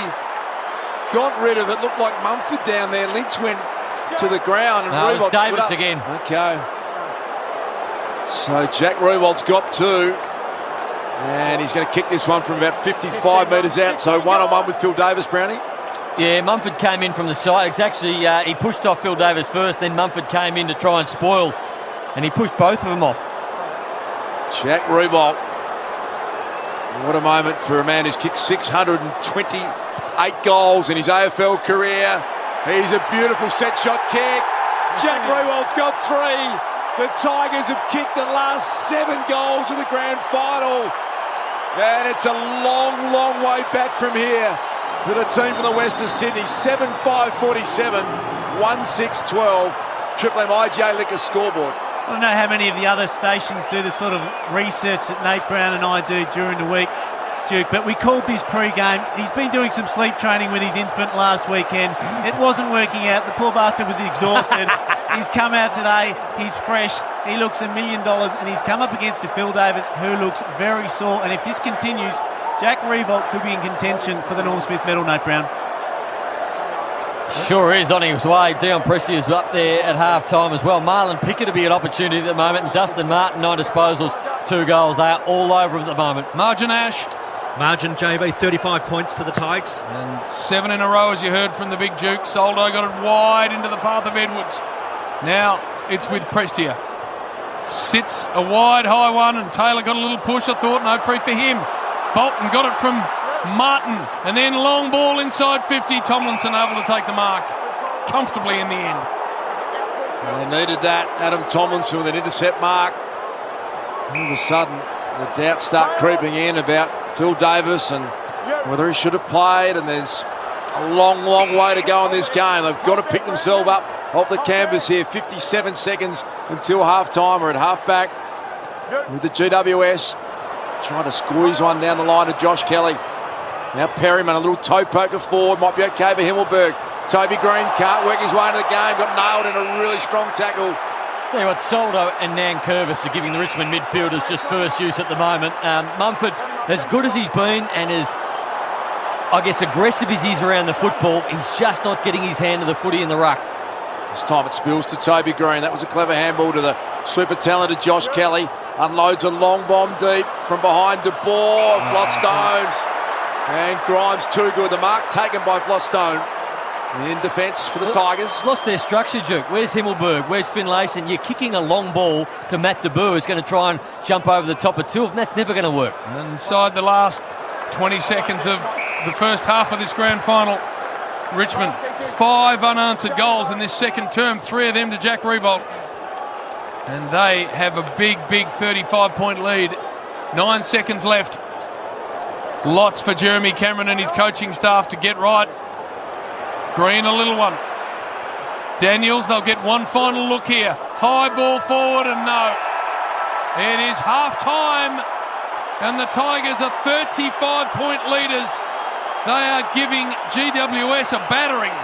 Got rid of it. Looked like Mumford down there. Lynch went to the ground and No, Rewald it's stood Davis up. again. Okay. So Jack Rewald's got two. And he's going to kick this one from about 55 metres out. So one-on-one with Phil Davis, Brownie. Yeah, Mumford came in from the side. It's actually, he pushed off Phil Davis first, then Mumford came in to try and spoil, and he pushed both of them off. Jack Rewald. What a moment for a man who's kicked 628 goals in his AFL career. He's a beautiful set shot kick. Jack Rewald's got three. The Tigers have kicked the last 7 goals of the grand final. And it's a long, long way back from here for the team from the west of Sydney. 7-5-47, 1-6-12. Triple M IJ Liquor scoreboard. I don't know how many of the other stations do the sort of research that Nate Brown and I do during the week, Duke, but we called this pre-game. He's been doing some sleep training with his infant last weekend. It wasn't working out. The poor bastard was exhausted. He's come out today. He's fresh. He looks $1 million, and he's come up against a Phil Davis who looks very sore. And if this continues, Jack Rewald could be in contention for the Norm Smith medal, Nate Brown. Sure is on his way. Dion Prestia is up there at half-time as well. Marlon Pickett to be an opportunity at the moment, and Dustin Martin, 9 disposals, 2 goals. They are all over him at the moment. Margin, Ash. Margin, JB, 35 points to the Tigers. And 7 in a row, as you heard from the big Duke. Soldo got it wide into the path of Edwards. Now it's with Prestia. Sits a wide high one, and Taylor got a little push. I thought, no free for him. Bolton got it from Martin, and then long ball inside 50. Tomlinson able to take the mark comfortably in the end. They needed that. Adam Tomlinson with an intercept mark. All of a sudden, the doubts start creeping in about Phil Davis and whether he should have played, and there's a long, long way to go in this game. They've got to pick themselves up off the canvas here. 57 seconds until half-time. We're at half-back with the GWS. Trying to squeeze one down the line to Josh Kelly. Now Perryman, a little toe poker forward. Might be okay for Himmelberg. Toby Green can't work his way into the game. Got nailed in a really strong tackle Tell you what, Soldo and Nankervis are giving the Richmond midfielders just first use at the moment. Mumford, as good as he's been and as, I guess, aggressive as he is around the football, he's just not getting his hand to the footy in the ruck. This time it spills to Toby Green. That was a clever handball to the super talented Josh Kelly. Unloads a long bomb deep from behind De Boer. Flostone. And Grimes too good. The mark taken by Flostone. In defence for the Tigers. Lost their structure, Duke. Where's Himmelberg? Where's Finlayson? You're kicking a long ball to Matt De Boer, who's going to try and jump over the top of two, and that's never going to work. Inside the last 20 seconds of the first half of this grand final, Richmond, 5 unanswered goals in this second term, 3 of them to Jack Riewoldt. And they have a big 35-point lead. 9 seconds left. Lots for Jeremy Cameron and his coaching staff to get right. Green, a little one. Daniels, they'll get one final look here. High ball forward and no. It is half-time and the Tigers are 35-point leaders. They are giving GWS a battering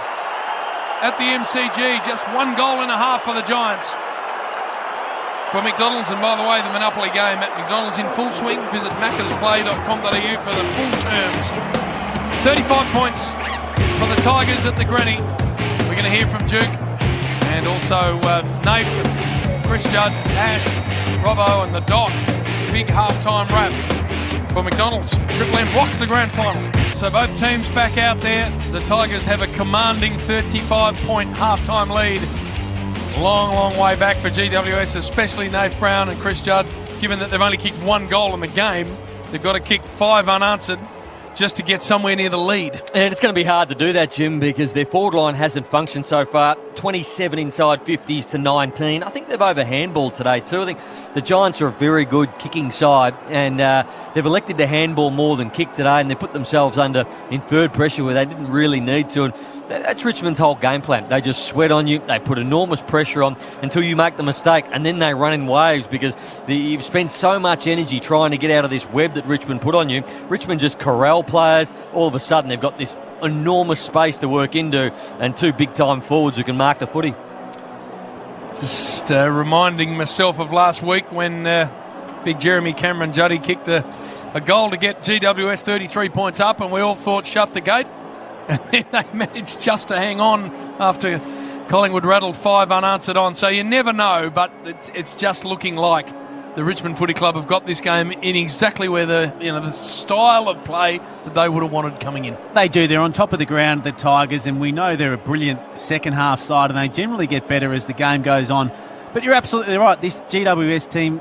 at the MCG. Just 1 goal and a half for the Giants. For McDonald's, and by the way, the Monopoly game at McDonald's in full swing. Visit maccasplay.com.au for the full terms. 35 points for the Tigers at the Granny. We're going to hear from Duke and also Nath, Chris Judd, Ash, Robbo and the Doc. Big half-time wrap for McDonald's. Triple M blocks the grand final. So both teams back out there. The Tigers have a commanding 35-point half-time lead. Long way back for GWS, especially Nath Brown and Chris Judd. Given that they've only kicked 1 goal in the game, they've got to kick 5 unanswered just to get somewhere near the lead. And it's going to be hard to do that, Jim, because their forward line hasn't functioned so far. 27 inside 50s to 19. I think they've over-handballed today too. I think the Giants are a very good kicking side, and they've elected to handball more than kick today, and they put themselves under inferred pressure where they didn't really need to. And that's Richmond's whole game plan. They just sweat on you. They put enormous pressure on until you make the mistake, and then they run in waves because you've spent so much energy trying to get out of this web that Richmond put on you. Richmond just corral players. All of a sudden, they've got this enormous space to work into and 2 big-time forwards who can mark the footy. Just reminding myself of last week when big Jeremy Cameron Juddy kicked a goal to get GWS 33 points up, and we all thought shut the gate. And then they managed just to hang on after Collingwood rattled 5 unanswered on. So you never know, but it's just looking like the Richmond Footy Club have got this game in exactly where the style of play that they would have wanted coming in. They do. They're on top of the ground, the Tigers, and we know they're a brilliant second half side, and they generally get better as the game goes on. But you're absolutely right. This GWS team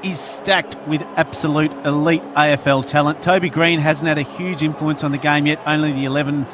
is stacked with absolute elite AFL talent. Toby Green hasn't had a huge influence on the game yet, only the 11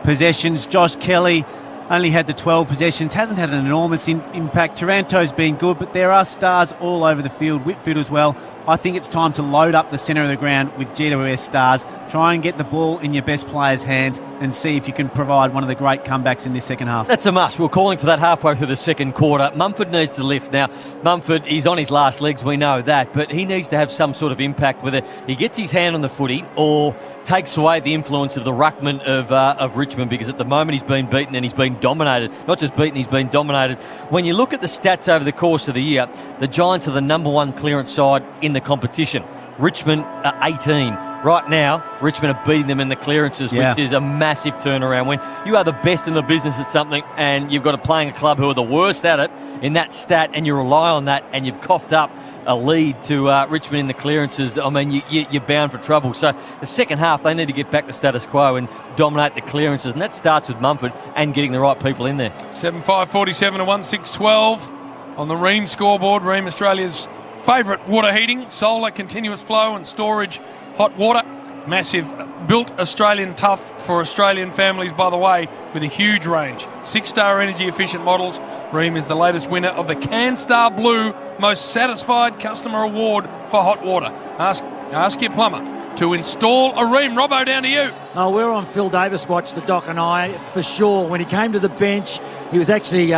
possessions. Josh Kelly only had the 12 possessions, hasn't had an enormous impact. Taranto's been good, but there are stars all over the field. Whitfield as well. I think it's time to load up the centre of the ground with GWS stars. Try and get the ball in your best players' hands and see if you can provide one of the great comebacks in this second half. That's a must. We're calling for that halfway through the second quarter. Mumford needs to lift. Now, Mumford, he's on his last legs, we know that, but he needs to have some sort of impact, whether he gets his hand on the footy or takes away the influence of the ruckman of Richmond, because at the moment he's been beaten and he's been dominated. Not just beaten, he's been dominated. When you look at the stats over the course of the year, the Giants are the number 1 clearance side in the competition. Richmond are 18. Right now, Richmond are beating them in the clearances, which is a massive turnaround. When you are the best in the business at something and you've got playing a club who are the worst at it in that stat, and you rely on that, and you've coughed up a lead to Richmond in the clearances, I mean, you're bound for trouble. So the second half, they need to get back to status quo and dominate the clearances, and that starts with Mumford and getting the right people in there. 7-5-47 to 1-6-12 on the Ream scoreboard. Ream, Australia's favourite water heating, solar, continuous flow and storage hot water. Massive, built Australian tough for Australian families, by the way, with a huge range. 6-star energy efficient models. Ream is the latest winner of the CanStar Blue Most Satisfied Customer Award for hot water. Ask your plumber to install a Ream. Robbo, down to you. Oh, we're on Phil Davis watch, the Doc and I, for sure. When he came to the bench, he was actually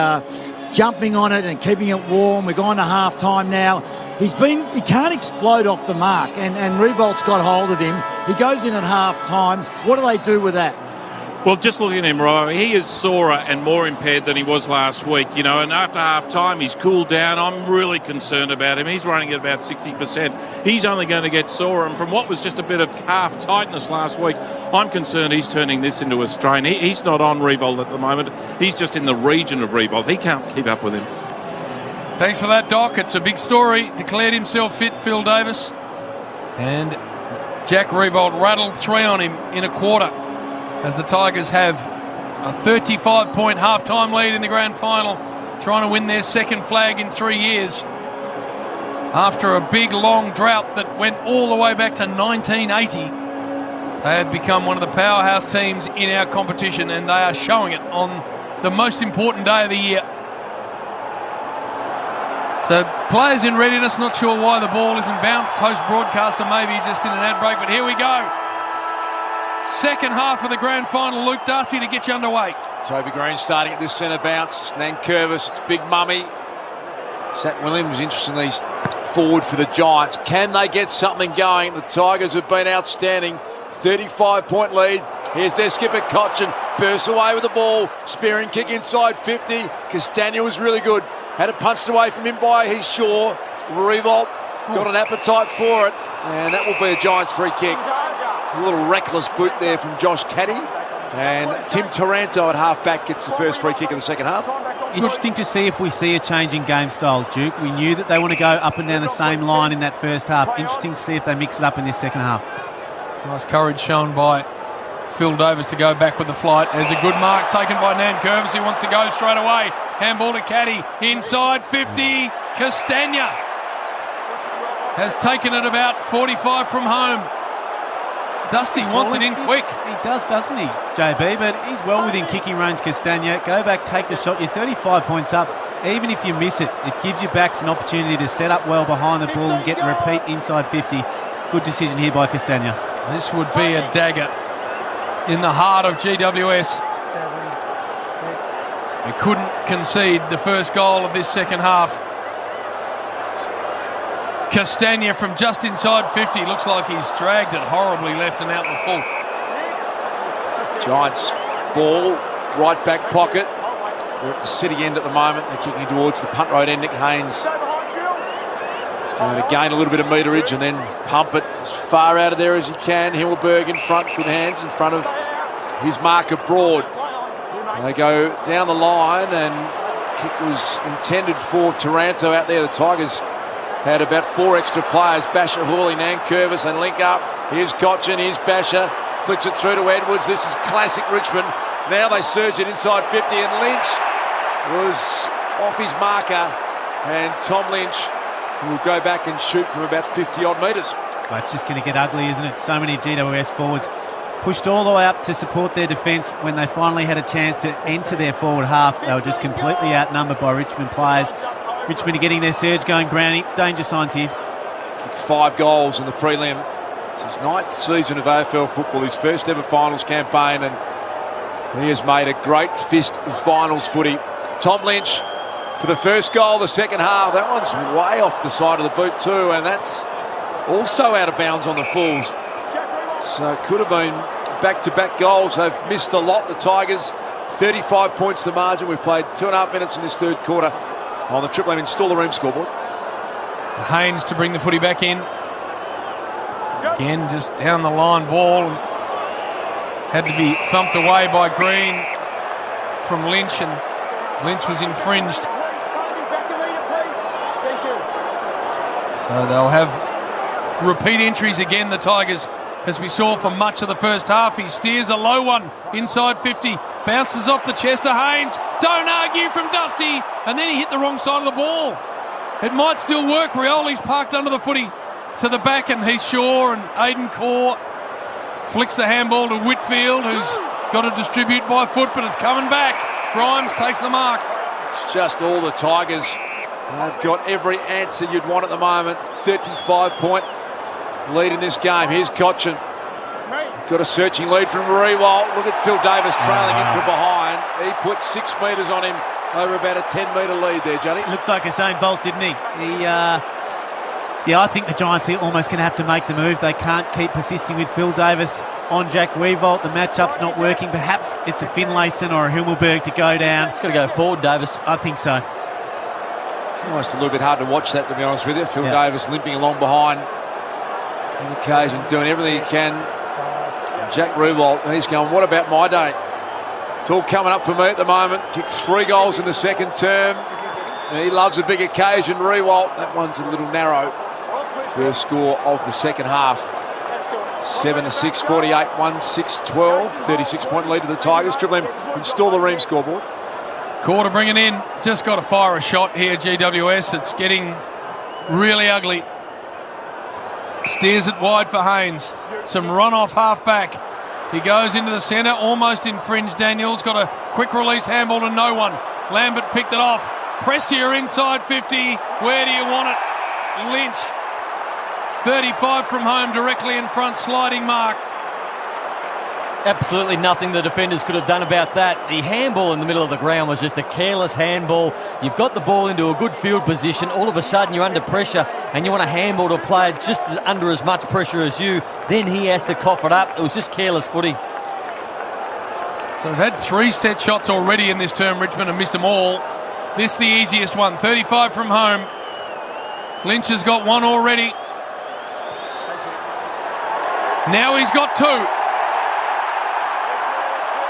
jumping on it and keeping it warm. We're going to half-time now. He can't explode off the mark, and Riewoldt's got hold of him. He goes in at half-time. What do they do with that? Well, just looking at him, Rob, he is sorer and more impaired than he was last week, and after half-time he's cooled down. I'm really concerned about him. He's running at about 60%. He's only going to get sorer, and from what was just a bit of calf tightness last week, I'm concerned he's turning this into a strain. He's not on Revolt at the moment. He's just in the region of Revolt. He can't keep up with him. Thanks for that, Doc. It's a big story. Declared himself fit, Phil Davis. And Jack Revolt rattled 3 on him in a quarter, as the Tigers have a 35-point half-time lead in the grand final, trying to win their second flag in 3 years. After a big, long drought that went all the way back to 1980, they have become one of the powerhouse teams in our competition, and they are showing it on the most important day of the year. So players in readiness, not sure why the ball isn't bounced. Host broadcaster maybe just in an ad break, but here we go. Second half of the grand final, Luke Darcy to get you underway. Toby Green starting at this centre bounce. It's Nankervis, it's Big Mummy. Zach Williams, interestingly, forward for the Giants. Can they get something going? The Tigers have been outstanding. 35-point lead. Here's their skipper, Cochin. Bursts away with the ball. Spearing kick inside 50. Castagna was really good. Had it punched away from him by his Shaw. Revolt got an appetite for it. And that will be a Giants free kick. A little reckless boot there from Josh Caddy. And Tim Taranto at half-back gets the first free kick of the second half. Interesting to see if we see a change in game style, Duke. We knew that they want to go up and down the same line in that first half. Interesting to see if they mix it up in this second half. Nice courage shown by Phil Davis to go back with the flight. There's a good mark taken by Nankervis, who wants to go straight away. Handball to Caddy. Inside 50. Castagna has taken it about 45 from home. Dusty wants it in quick. He does, doesn't he, JB? But he's well within kicking range, Castagna. Go back, take the shot. You're 35 points up. Even if you miss it, it gives your backs an opportunity to set up well behind the ball and get a repeat inside 50. Good decision here by Castagna. This would be a dagger in the heart of GWS. They couldn't concede the first goal of this second half. Castagna from just inside 50. Looks like he's dragged it horribly left and out the full. Giants ball, right back pocket. They're at the city end at the moment. They're kicking towards the punt road end. Nick Haynes is going to gain a little bit of meterage and then pump it as far out of there as he can. Himmelberg in front, good hands in front of his marker Broad. They go down the line and kick was intended for Taranto out there. The Tigers had about 4 extra players. Basher, Hawley, Nankervis, and link up. Here's Cochin, here's Basher. Flicks it through to Edwards. This is classic Richmond. Now they surge it inside 50, and Lynch was off his marker. And Tom Lynch will go back and shoot from about 50-odd metres. Well, it's just going to get ugly, isn't it? So many GWS forwards pushed all the way up to support their defence. When they finally had a chance to enter their forward half, they were just completely outnumbered by Richmond players. Richmond are getting their surge going. Brownie, danger signs here. Kicked 5 goals in the prelim. It's his 9th season of AFL football, his first ever finals campaign, and he has made a great fist of finals footy. Tom Lynch for the first goal, the second half. That one's way off the side of the boot too, and that's also out of bounds on the Fulls. So it could have been back-to-back goals. They've missed a lot, the Tigers. 35 points the margin. We've played 2.5 minutes in this third quarter on the Triple M Install the Room scoreboard. Haynes to bring the footy back in. Again, just down the line ball. Had to be thumped away by Green from Lynch, and Lynch was infringed. So they'll have repeat entries again, the Tigers, as we saw for much of the first half. He steers a low one inside 50, bounces off the chest of Haynes. Don't argue from Dusty, and then he hit the wrong side of the ball. It might still work. Rioli's parked under the footy to the back, and he's Shaw, and Aiden Core flicks the handball to Whitfield, who's got to distribute by foot, but it's coming back. Grimes takes the mark. It's just all the Tigers. They've got every answer you'd want at the moment. 35-point lead in this game. Here's Cochin. Got a searching lead from Rewalt. Look at Phil Davis trailing in from behind. He put 6 metres on him over about a 10-metre lead there, Johnny. Looked like Usain Bolt, didn't he? Yeah, I think the Giants are almost going to have to make the move. They can't keep persisting with Phil Davis on Jack Weevolt. The matchup's not working. Perhaps it's a Finlayson or a Himmelberg to go down. It's got to go forward, Davis. I think so. It's almost a little bit hard to watch that, to be honest with you. Phil Davis limping along behind on occasion, doing everything he can. And Jack Weevolt, he's going, what about my day? It's all coming up for me at the moment. Kicked 3 goals in the second term. And he loves a big occasion, Weevolt. That one's a little narrow. First score of the second half. 7-6, 48, 1-6-12. 36-point lead to the Tigers. Triple M install the Ream scoreboard. Quarter bringing in. Just got to fire a shot here, GWS. It's getting really ugly. Steers it wide for Haynes. Some run off half-back. He goes into the centre, almost infringed Daniels. Got a quick release handball to no one. Lambert picked it off. Press to your inside 50. Where do you want it? Lynch. 35 from home, directly in front, sliding mark. Absolutely nothing the defenders could have done about that. The handball in the middle of the ground was just a careless handball. You've got the ball into a good field position. All of a sudden you're under pressure and you want a handball to a player just under as much pressure as you. Then he has to cough it up. It was just careless footy. So they've had 3 set shots already in this term, Richmond, and missed them all. This the easiest one. 35 from home. Lynch has got 1 already. Now he's got 2.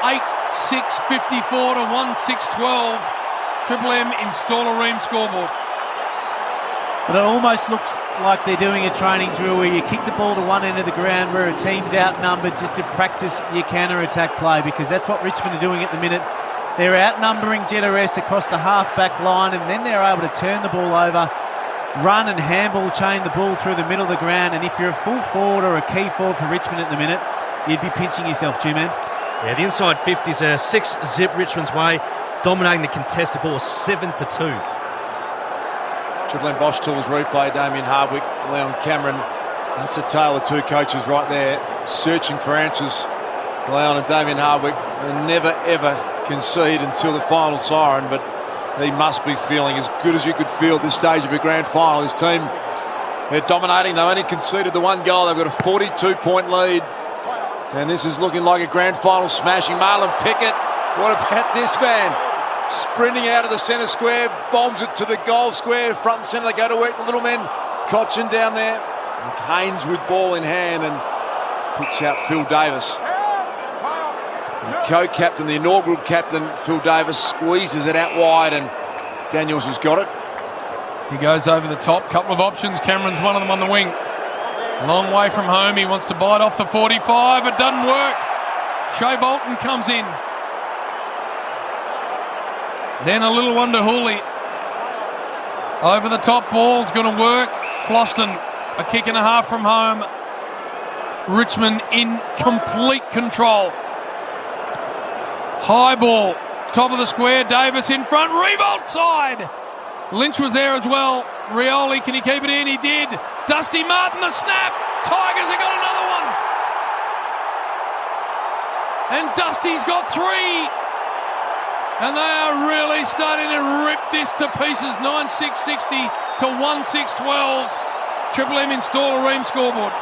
8-6-54 to 1-6-12. Triple M install a Ream scoreboard. But it almost looks like they're doing a training drill where you kick the ball to one end of the ground where a team's outnumbered just to practice your counter-attack play, because that's what Richmond are doing at the minute. They're outnumbering GWS across the half-back line, and then they're able to turn the ball over, run and handball chain the ball through the middle of the ground. And if you're a full forward or a key forward for Richmond at the minute, you'd be pinching yourself, G-Man. Yeah, the inside 50s are 6-zip Richmond's way, dominating the contested ball 7-2. Triple M Bosch Tools replay, Damien Hardwick, Leon Cameron. That's a tale of 2 coaches right there, searching for answers. Leon and Damien Hardwick, they never ever concede until the final siren, but he must be feeling as good as you could feel at this stage of a grand final. His team, they're dominating. They've only conceded the 1 goal. They've got a 42-point lead. And this is looking like a grand final smashing. Marlon Pickett, what about this man? Sprinting out of the centre square, bombs it to the goal square. Front and centre, they go to work. The little men, Cochin down there. Haynes with ball in hand and picks out Phil Davis. The co-captain, the inaugural captain, Phil Davis, squeezes it out wide, and Daniels has got it. He goes over the top. Couple of options. Cameron's one of them on the wing. Long way from home. He wants to bite off the 45. It doesn't work. Shea Bolton comes in. Then a little one to Hooley. Over the top ball's going to work. Floston, a kick and a half from home. Richmond in complete control. High ball. Top of the square. Davis in front. Revolt side. Lynch was there as well. Rioli, can he keep it in? He did. Dusty Martin, the snap. Tigers have got another one. And Dusty's got 3. And they are really starting to rip this to pieces. 9-6-60 to 1-6-12. Triple M install a Ream scoreboard.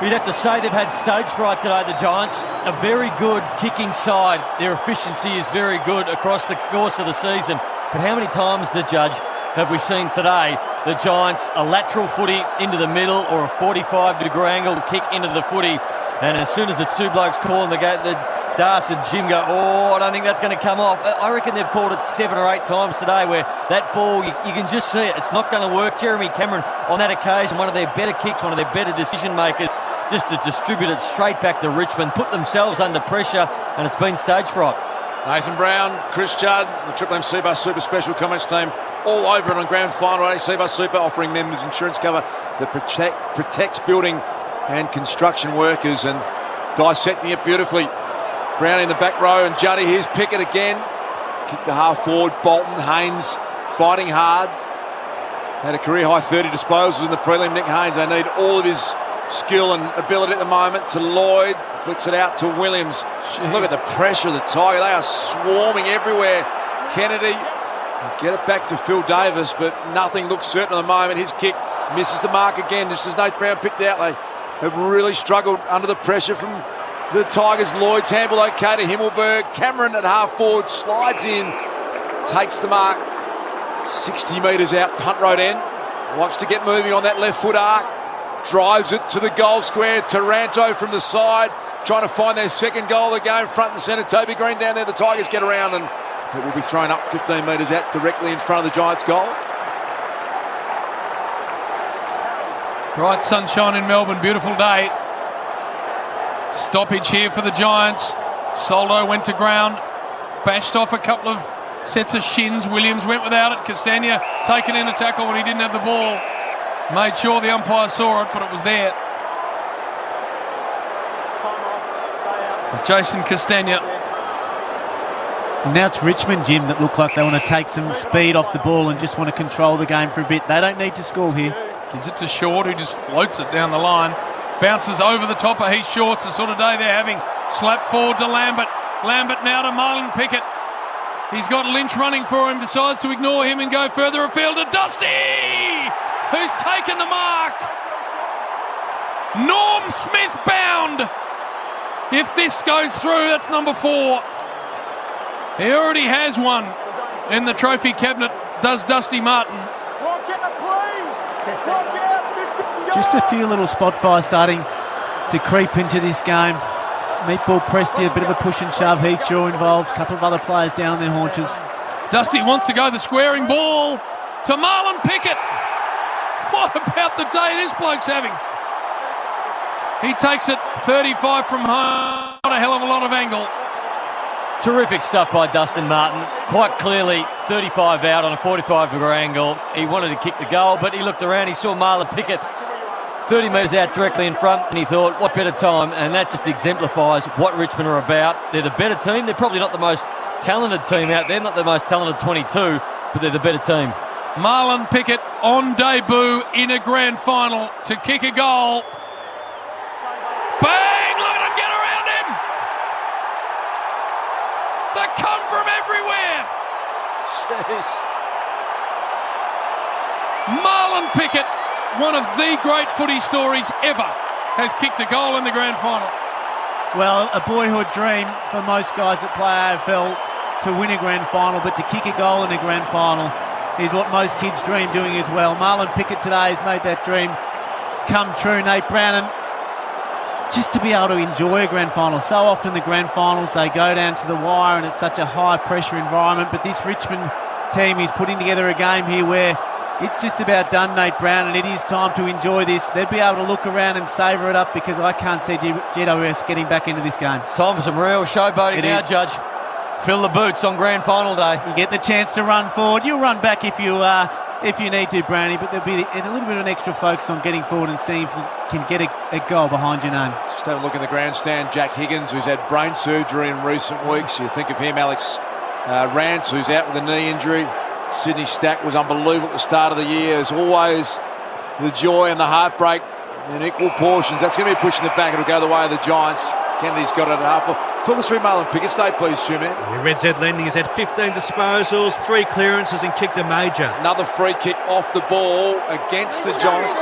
You'd have to say they've had stage fright today, the Giants. A very good kicking side. Their efficiency is very good across the course of the season. But how many times, the judge, have we seen today the Giants a lateral footy into the middle or a 45-degree angle kick into the footy, and as soon as the 2 blokes call and the Das and Jim go, oh, I don't think that's going to come off. I reckon they've called it 7 or 8 times today where that ball, you can just see it. It's not going to work. Jeremy Cameron, on that occasion, one of their better kicks, one of their better decision makers, just to distribute it straight back to Richmond, put themselves under pressure, and it's been stage fright. Nathan Brown, Chris Judd, the Triple M Seabus Super Special Comments team, all over it on grand final day. Seabus Super offering members insurance cover that protects building and construction workers, and dissecting it beautifully. Brown in the back row, and Juddy, here's Pickett again. Kick the half forward, Bolton, Haynes fighting hard. Had a career high 30 disposals in the prelim. Nick Haynes, they need all of his skill and ability at the moment. To Lloyd, flicks it out to Williams. Jeez. Look at the pressure of the Tiger. They are swarming everywhere. Kennedy, get it back to Phil Davis, but nothing looks certain at the moment. His kick misses the mark again, just as Nathan Brown picked out. They have really struggled under the pressure from the Tigers. Lloyd's handball okay to Himmelberg. Cameron at half forward slides in, takes the mark. 60 metres out, punt road end. Likes to get moving on that left foot arc. Drives it to the goal square. Taranto from the side, trying to find their second goal of the game, front and centre. Toby Green down there. The Tigers get around and it will be thrown up 15 metres out directly in front of the Giants' goal. Bright sunshine in Melbourne, beautiful day. Stoppage here for the Giants. Soldo went to ground, bashed off a couple of sets of shins. Williams went without it. Castagna taken in a tackle when he didn't have the ball. Made sure the umpire saw it, but it was there. Jason Castagna. And now it's Richmond, Jim, that look like they want to take some speed off the ball and just want to control the game for a bit. They don't need to score here. Gives it to Short, who just floats it down the line. Bounces over the top of Heath Short's the sort of day they're having. Slap forward to Lambert. Lambert now to Marlon Pickett. He's got Lynch running for him. Decides to ignore him and go further afield to Dusty, who's taken the mark. Norm Smith bound. If this goes through, that's number 4. He already has one in the trophy cabinet, does Dusty Martin. Just a few little spot fires starting to creep into this game. Meatball Presti, a bit of a push and shove. Heath Shaw involved, a couple of other players down on their haunches. Dusty wants to go the squaring ball to Marlon Pickett. What about the day this bloke's having? He takes it 35 from home. Not a hell of a lot of angle. Terrific stuff by Dustin Martin. Quite clearly 35 out on a 45-degree angle. He wanted to kick the goal, but he looked around. He saw Marlon Pickett 30 metres out directly in front, and he thought, what better time? And that just exemplifies what Richmond are about. They're the better team. They're probably not the most talented team out there, not the most talented 22, but they're the better team. Marlon Pickett on debut in a grand final to kick a goal. Bang! Look at him get around him! They come from everywhere! Jeez. Marlon Pickett, one of the great footy stories ever, has kicked a goal in the grand final. Well, a boyhood dream for most guys that play AFL to win a grand final, but to kick a goal in a grand final is what most kids dream doing as well. Marlon Pickett today has made that dream come true. Nate Brannan, just to be able to enjoy a grand final. So often the grand finals, they go down to the wire and it's such a high-pressure environment, but this Richmond team is putting together a game here where it's just about done, Nate Brown, and it is time to enjoy this. They'll be able to look around and savour it up because I can't see GWS getting back into this game. It's time for some real showboating now, Judge. Fill the boots on grand final day. You get the chance to run forward. You'll run back if you need to, Brownie, but there'll be a little bit of an extra focus on getting forward and seeing if you can get a goal behind your name. Just have a look in the grandstand. Jack Higgins, who's had brain surgery in recent weeks. You think of him. Alex Rance, who's out with a knee injury. Sydney Stack was unbelievable at the start of the year. There's always the joy and the heartbreak in equal portions. That's going to be pushing the back. It'll go the way of the Giants. Kennedy's got it at half. Talk us through Marlon Pickett. Stay, please, Stu, man. Red Z Lending has had 15 disposals, 3 clearances and kicked a major. Another free kick off the ball against the Giants.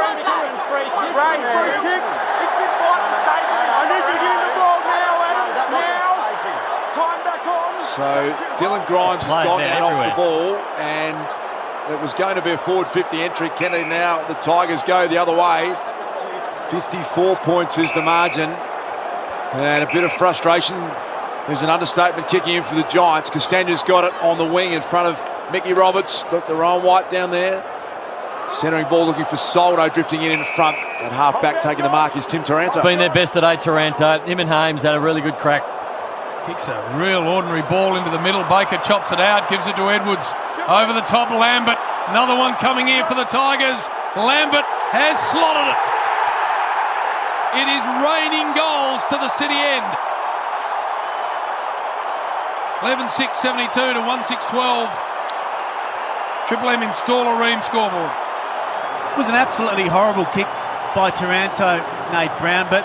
So Dylan Grimes has gone down off the ball, and it was going to be a forward 50 entry. Kennedy now, the Tigers go the other way. 54 points is the margin. And a bit of frustration. There's an understatement kicking in for the Giants. Castagna's got it on the wing in front of Mickey Roberts. Dr. Ryan White down there. Centering ball looking for Soldo, drifting in front. At half back taking the mark is Tim Taranto. It's been their best today, Taranto. Him and Hames had a really good crack. Kicks a real ordinary ball into the middle. Baker chops it out, gives it to Edwards. Over the top, Lambert. Another one coming here for the Tigers. Lambert has slotted it. It is raining goals to the city end. 11-6-72 to 1-6-12. Triple M install a Ream scoreboard. It was an absolutely horrible kick by Taranto, Nate Brown, but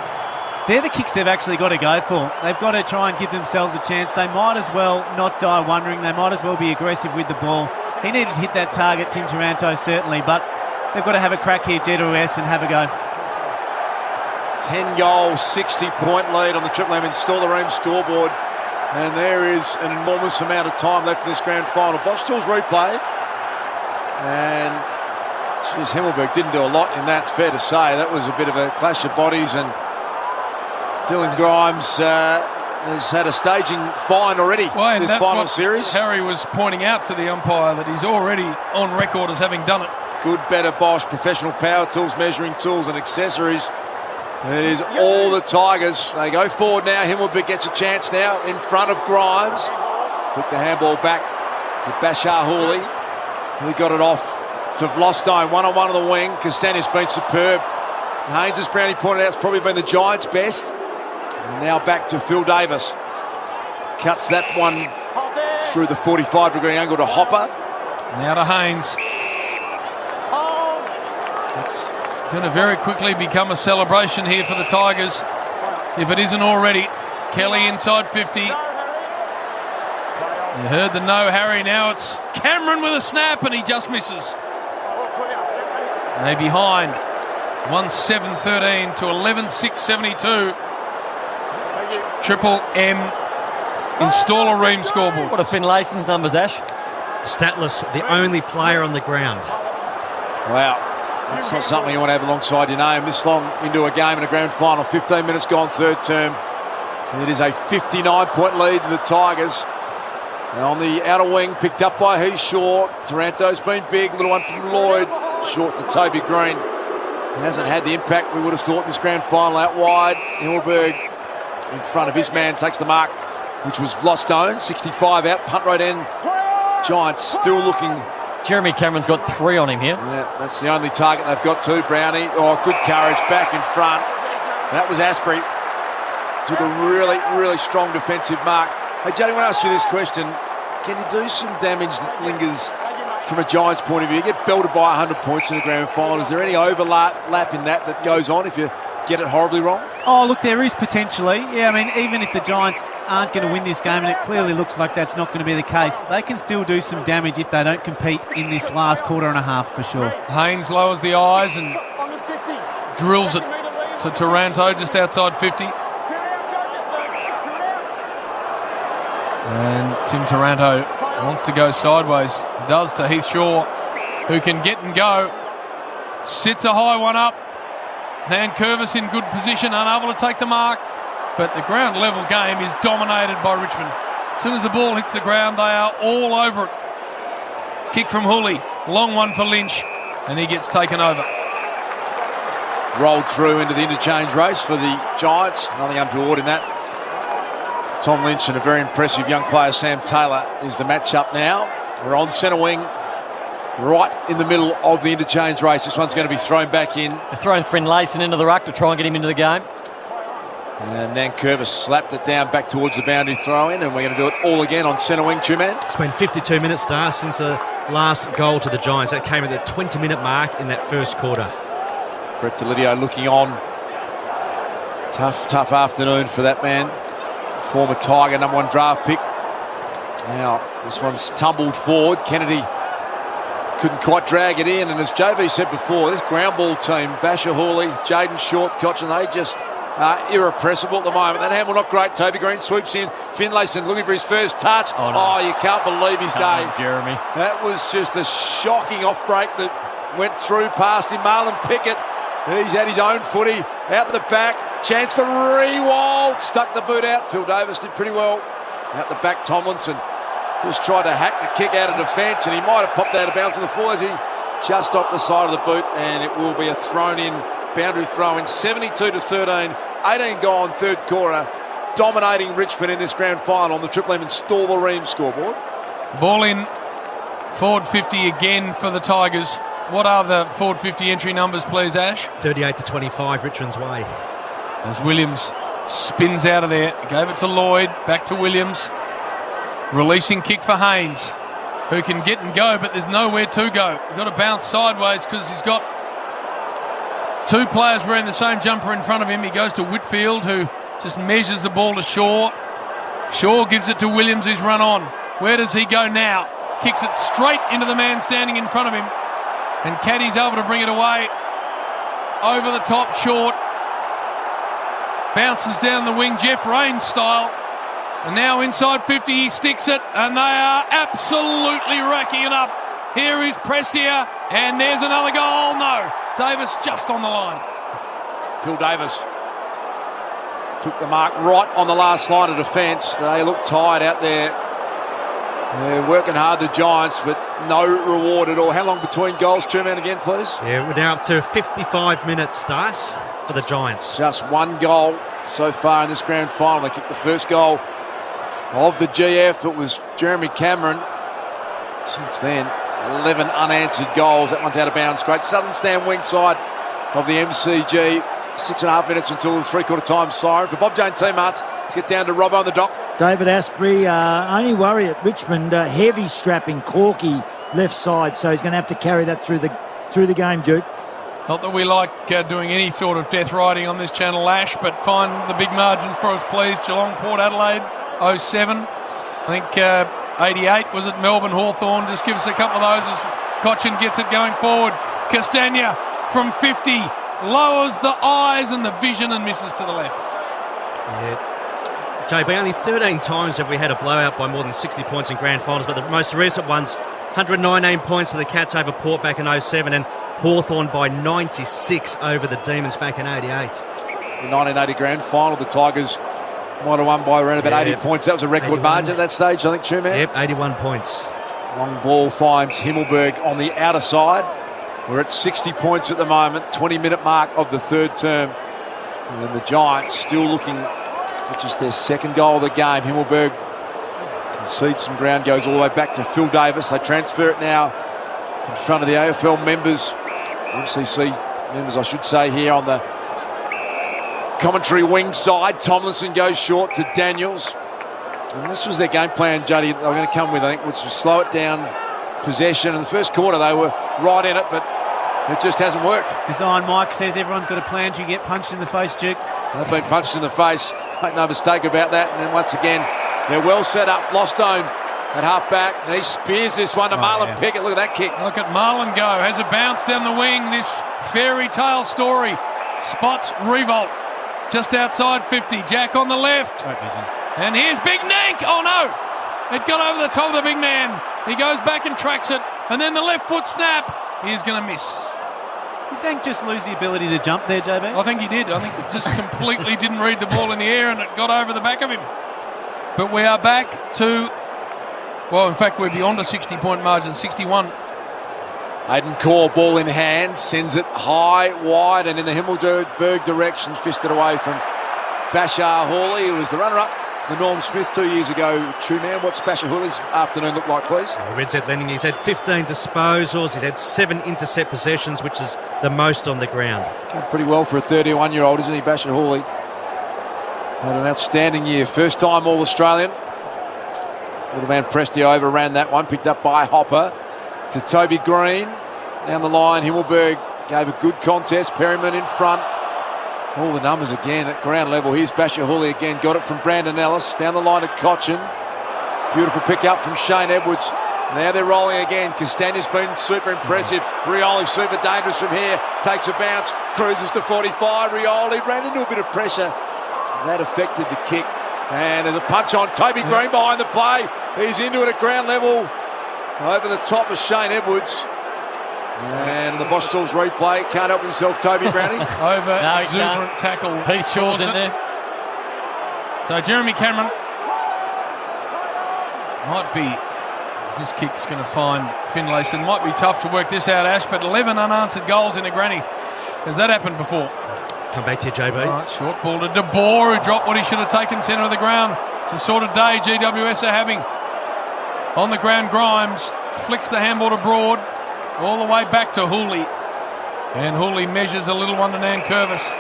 they're the kicks they've actually got to go for. They've got to try and give themselves a chance. They might as well not die wondering. They might as well be aggressive with the ball. He needed to hit that target, Tim Taranto, certainly, but they've got to have a crack here, GWS, and have a go. 10-goal, 60-point lead on the Triple M Installer Room scoreboard. And there is an enormous amount of time left in this grand final. Boschtall's replay. And geez, Himmelberg didn't do a lot in that, fair to say. That was a bit of a clash of bodies. And Dylan Grimes has had a staging fine already in this final series. Harry was pointing out to the umpire that he's already on record as having done it. Good, better Bosch, professional power tools, measuring tools and accessories. It is all the Tigers. They go forward now. Himmelberg gets a chance now in front of Grimes. Flick the handball back to Bashar Hooley. He got it off to Vlostone. One-on-one on the wing. Castanier's been superb. Haynes, as Brownie pointed out, has probably been the Giants' best. And now back to Phil Davis. Cuts that one through the 45-degree angle to Hopper. Now to Haynes. It's going to very quickly become a celebration here for the Tigers, if it isn't already. Kelly inside 50. You heard the no, Harry. Now it's Cameron with a snap, and he just misses. They behind 1-7-13 to 11-6-72. Triple M Installer Ream scoreboard. What are Finlayson's numbers, Ash? Statless, the only player on the ground. Wow. That's not something you want to have alongside your name this long into a game in a grand final. 15 minutes gone, third term. It is a 59-point lead to the Tigers. And on the outer wing, picked up by Heath Shaw. Taranto's been big. Little one from Lloyd. Short to Toby Green. He hasn't had the impact we would have thought in this grand final out wide. Himmelberg in front of his man takes the mark, which was Vlostone. 65 out, punt right end. Giants still looking. Jeremy Cameron's got 3 on him here. Yeah, that's the only target they've got too, Brownie. Oh, good courage back in front. That was Asprey. Took a really, really strong defensive mark. Hey, Jody, I want to ask you this question. Can you do some damage that lingers from a Giants point of view? You get belted by 100 points in the grand final. Is there any overlap in that goes on if you get it horribly wrong? Oh, look, there is potentially. Yeah, I mean, even if the Giants aren't going to win this game, and it clearly looks like that's not going to be the case, they can still do some damage if they don't compete in this last quarter and a half for sure. Haynes lowers the eyes and drills it to Taranto just outside 50. And Tim Taranto wants to go sideways. He does to Heath Shaw, who can get and go. Sits a high one up. Nankervis in good position, unable to take the mark. But the ground level game is dominated by Richmond. As soon as the ball hits the ground, they are all over it. Kick from Hooley. Long one for Lynch. And he gets taken over. Rolled through into the interchange race for the Giants. Nothing untoward in that. Tom Lynch and a very impressive young player, Sam Taylor, is the matchup now. We're on centre wing, right in the middle of the interchange race. This one's going to be thrown back in. They're throwing Finlayson into the ruck to try and get him into the game. And Nankervis slapped it down back towards the boundary throw-in, and we're going to do it all again on centre wing, Two-man. It's been 52 minutes, Dar, since the last goal to the Giants. That came at the 20-minute mark in that first quarter. Brett Delidio looking on. Tough afternoon for that man. Former Tiger, number 1 draft pick. Now, this one's tumbled forward. Kennedy couldn't quite drag it in. And as JB said before, this ground ball team, Basher Hawley, Jaden Short, Cochin, they just are irrepressible at the moment. That handball not great. Toby Green swoops in. Finlayson looking for his first touch. Oh, no. You can't believe his day. Jeremy. That was just a shocking off break that went through past him. Marlon Pickett, he's had his own footy out the back. Chance for Rewald. Stuck the boot out. Phil Davis did pretty well. Out the back, Tomlinson just tried to hack the kick out of defence, and he might have popped out of bounds on the floor as he just off the side of the boot, and it will be a thrown-in, boundary throw-in. 72-13, 18 gone, third quarter, dominating Richmond in this grand final on the Triple M Installer Ream scoreboard. Ball in, forward 50 again for the Tigers. What are the forward 50 entry numbers, please, Ash? 38-25, Richmond's way. As Williams spins out of there, gave it to Lloyd, back to Williams. Releasing kick for Haynes, who can get and go, but there's nowhere to go. He's got to bounce sideways because he's got 2 players wearing the same jumper in front of him. He goes to Whitfield, who just measures the ball to Shaw. Shaw gives it to Williams, who's run on. Where does he go now? Kicks it straight into the man standing in front of him. And Caddy's able to bring it away. Over the top, short. Bounces down the wing, Jeff Rains style. And now inside 50, he sticks it, and they are absolutely racking it up. Here is Prestia, and there's another goal. No, Davis just on the line. Phil Davis took the mark right on the last line of defence. They look tired out there. They're working hard, the Giants, but no reward at all. How long between goals, Two-man again, please? Yeah, we're now up to 55 minutes, Darce, for the Giants. Just one goal so far in this grand final. They kicked the first goal of the GF. It was Jeremy Cameron. Since then, 11 unanswered goals. That one's out of bounds. Great Southern Stand wing side of the MCG. 6.5 minutes until the three-quarter time siren. For Bob Jane T-Marts, let's get down to Robbo on the dock. David Asprey, only worry at Richmond, heavy strapping, Corky left side, so he's going to have to carry that through the game, Duke. Not that we like doing any sort of death riding on this channel, Ash, but find the big margins for us, please. Geelong, Port Adelaide, 07. I think 88 was it Melbourne, Hawthorn. Just give us a couple of those as Cochin gets it going forward. Castagna from 50 lowers the eyes and the vision and misses to the left. Yeah. JB, only 13 times have we had a blowout by more than 60 points in grand finals, but the most recent ones, 119 points to the Cats over Port back in 07 and Hawthorn by 96 over the Demons back in 88. The 1980 grand final, the Tigers might have won by around about 80 points. That was a record 81. Margin at that stage, I think, Two-man. Yep, 81 points. Long ball finds Himmelberg on the outer side. We're at 60 points at the moment, 20-minute mark of the third term. And the Giants still looking for just their second goal of the game. Himmelberg concedes some ground, goes all the way back to Phil Davis. They transfer it now in front of the AFL members, MCC members, I should say, here on the commentary wing side. Tomlinson goes short to Daniels. And this was their game plan, Juddy, they were going to come with, I think, which was slow it down, possession. In the first quarter, they were right in it, but it just hasn't worked. As Iron Mike says, everyone's got a plan to get punched in the face, Duke. They've been punched in the face. Make no mistake about that. And then once again, they're well set up. Lostone at half-back. And he spears this one to Marlon Pickett. Look at that kick. Look at Marlon go. Has a bounce down the wing. This fairy tale story. Spots Revolt just outside 50. Jack on the left. Great vision. And here's Big Nank. Oh, no. It got over the top of the big man. He goes back and tracks it. And then the left foot snap. He's going to miss. Did Bank just lose the ability to jump there, JB? I think he did. I think it just completely didn't read the ball in the air and it got over the back of him. But we are back to, well, in fact, we're beyond a 60-point margin, 61. Aidan Core, ball in hand, sends it high, wide, and in the Himmelberg direction, fisted away from Bashar Hawley, who was the runner-up, the Norm Smith 2 years ago. True man, what's Bashar Hawley's afternoon look like, please? Red Zed Lending, he's had 15 disposals, he's had 7 intercept possessions, which is the most on the ground. Done pretty well for a 31-year-old, isn't he, Bashar Hawley? Had an outstanding year. First time All-Australian. Little man Presti overran that one, picked up by Hopper to Toby Green. Down the line, Himmelberg gave a good contest. Perryman in front. All the numbers again at ground level. Here's Bashar Hawley again. Got it from Brandon Ellis. Down the line to Cochin. Beautiful pick up from Shane Edwards. Now they're rolling again. Castagna's been super impressive. Rioli super dangerous from here. Takes a bounce. Cruises to 45. Rioli ran into a bit of pressure. That affected the kick. And there's a punch on Toby Green behind the play. He's into it at ground level. Over the top of Shane Edwards. And the Bosch Tools replay. Can't help himself, Toby Browning. Over exuberant tackle. Heath Shaw's in there. So Jeremy Cameron might be, as this kick's going to find Finlayson, might be tough to work this out, Ash, but 11 unanswered goals in a granny. Has that happened before? Come back to you, JB. All right, short ball to De Boer, who dropped what he should have taken centre of the ground. It's the sort of day GWS are having. On the ground, Grimes flicks the handball to Broad, all the way back to Hooley. And Hooley measures a little one to Nankervis.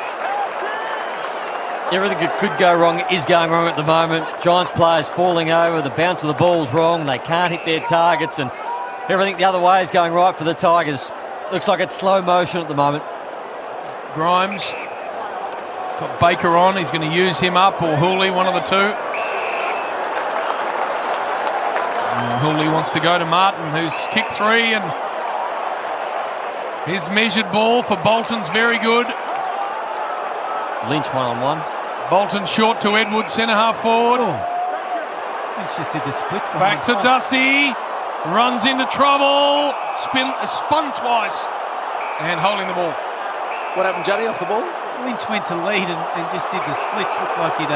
Everything that could go wrong is going wrong at the moment. Giants players falling over, the bounce of the ball's wrong, they can't hit their targets, and everything the other way is going right for the Tigers. Looks like it's slow motion at the moment. Grimes got Baker on, he's going to use him up, or Hooley, one of the two. And Hooley wants to go to Martin, who's kicked three, and his measured ball for Bolton's very good. Lynch one-on-one. Bolton short to Edwards, centre half forward. He's just did the splits. Back to Dusty. Runs into trouble. Spun twice. And holding the ball. What happened, Juddy, off the ball? Lynch went to lead and just did the splits. Looked like he'd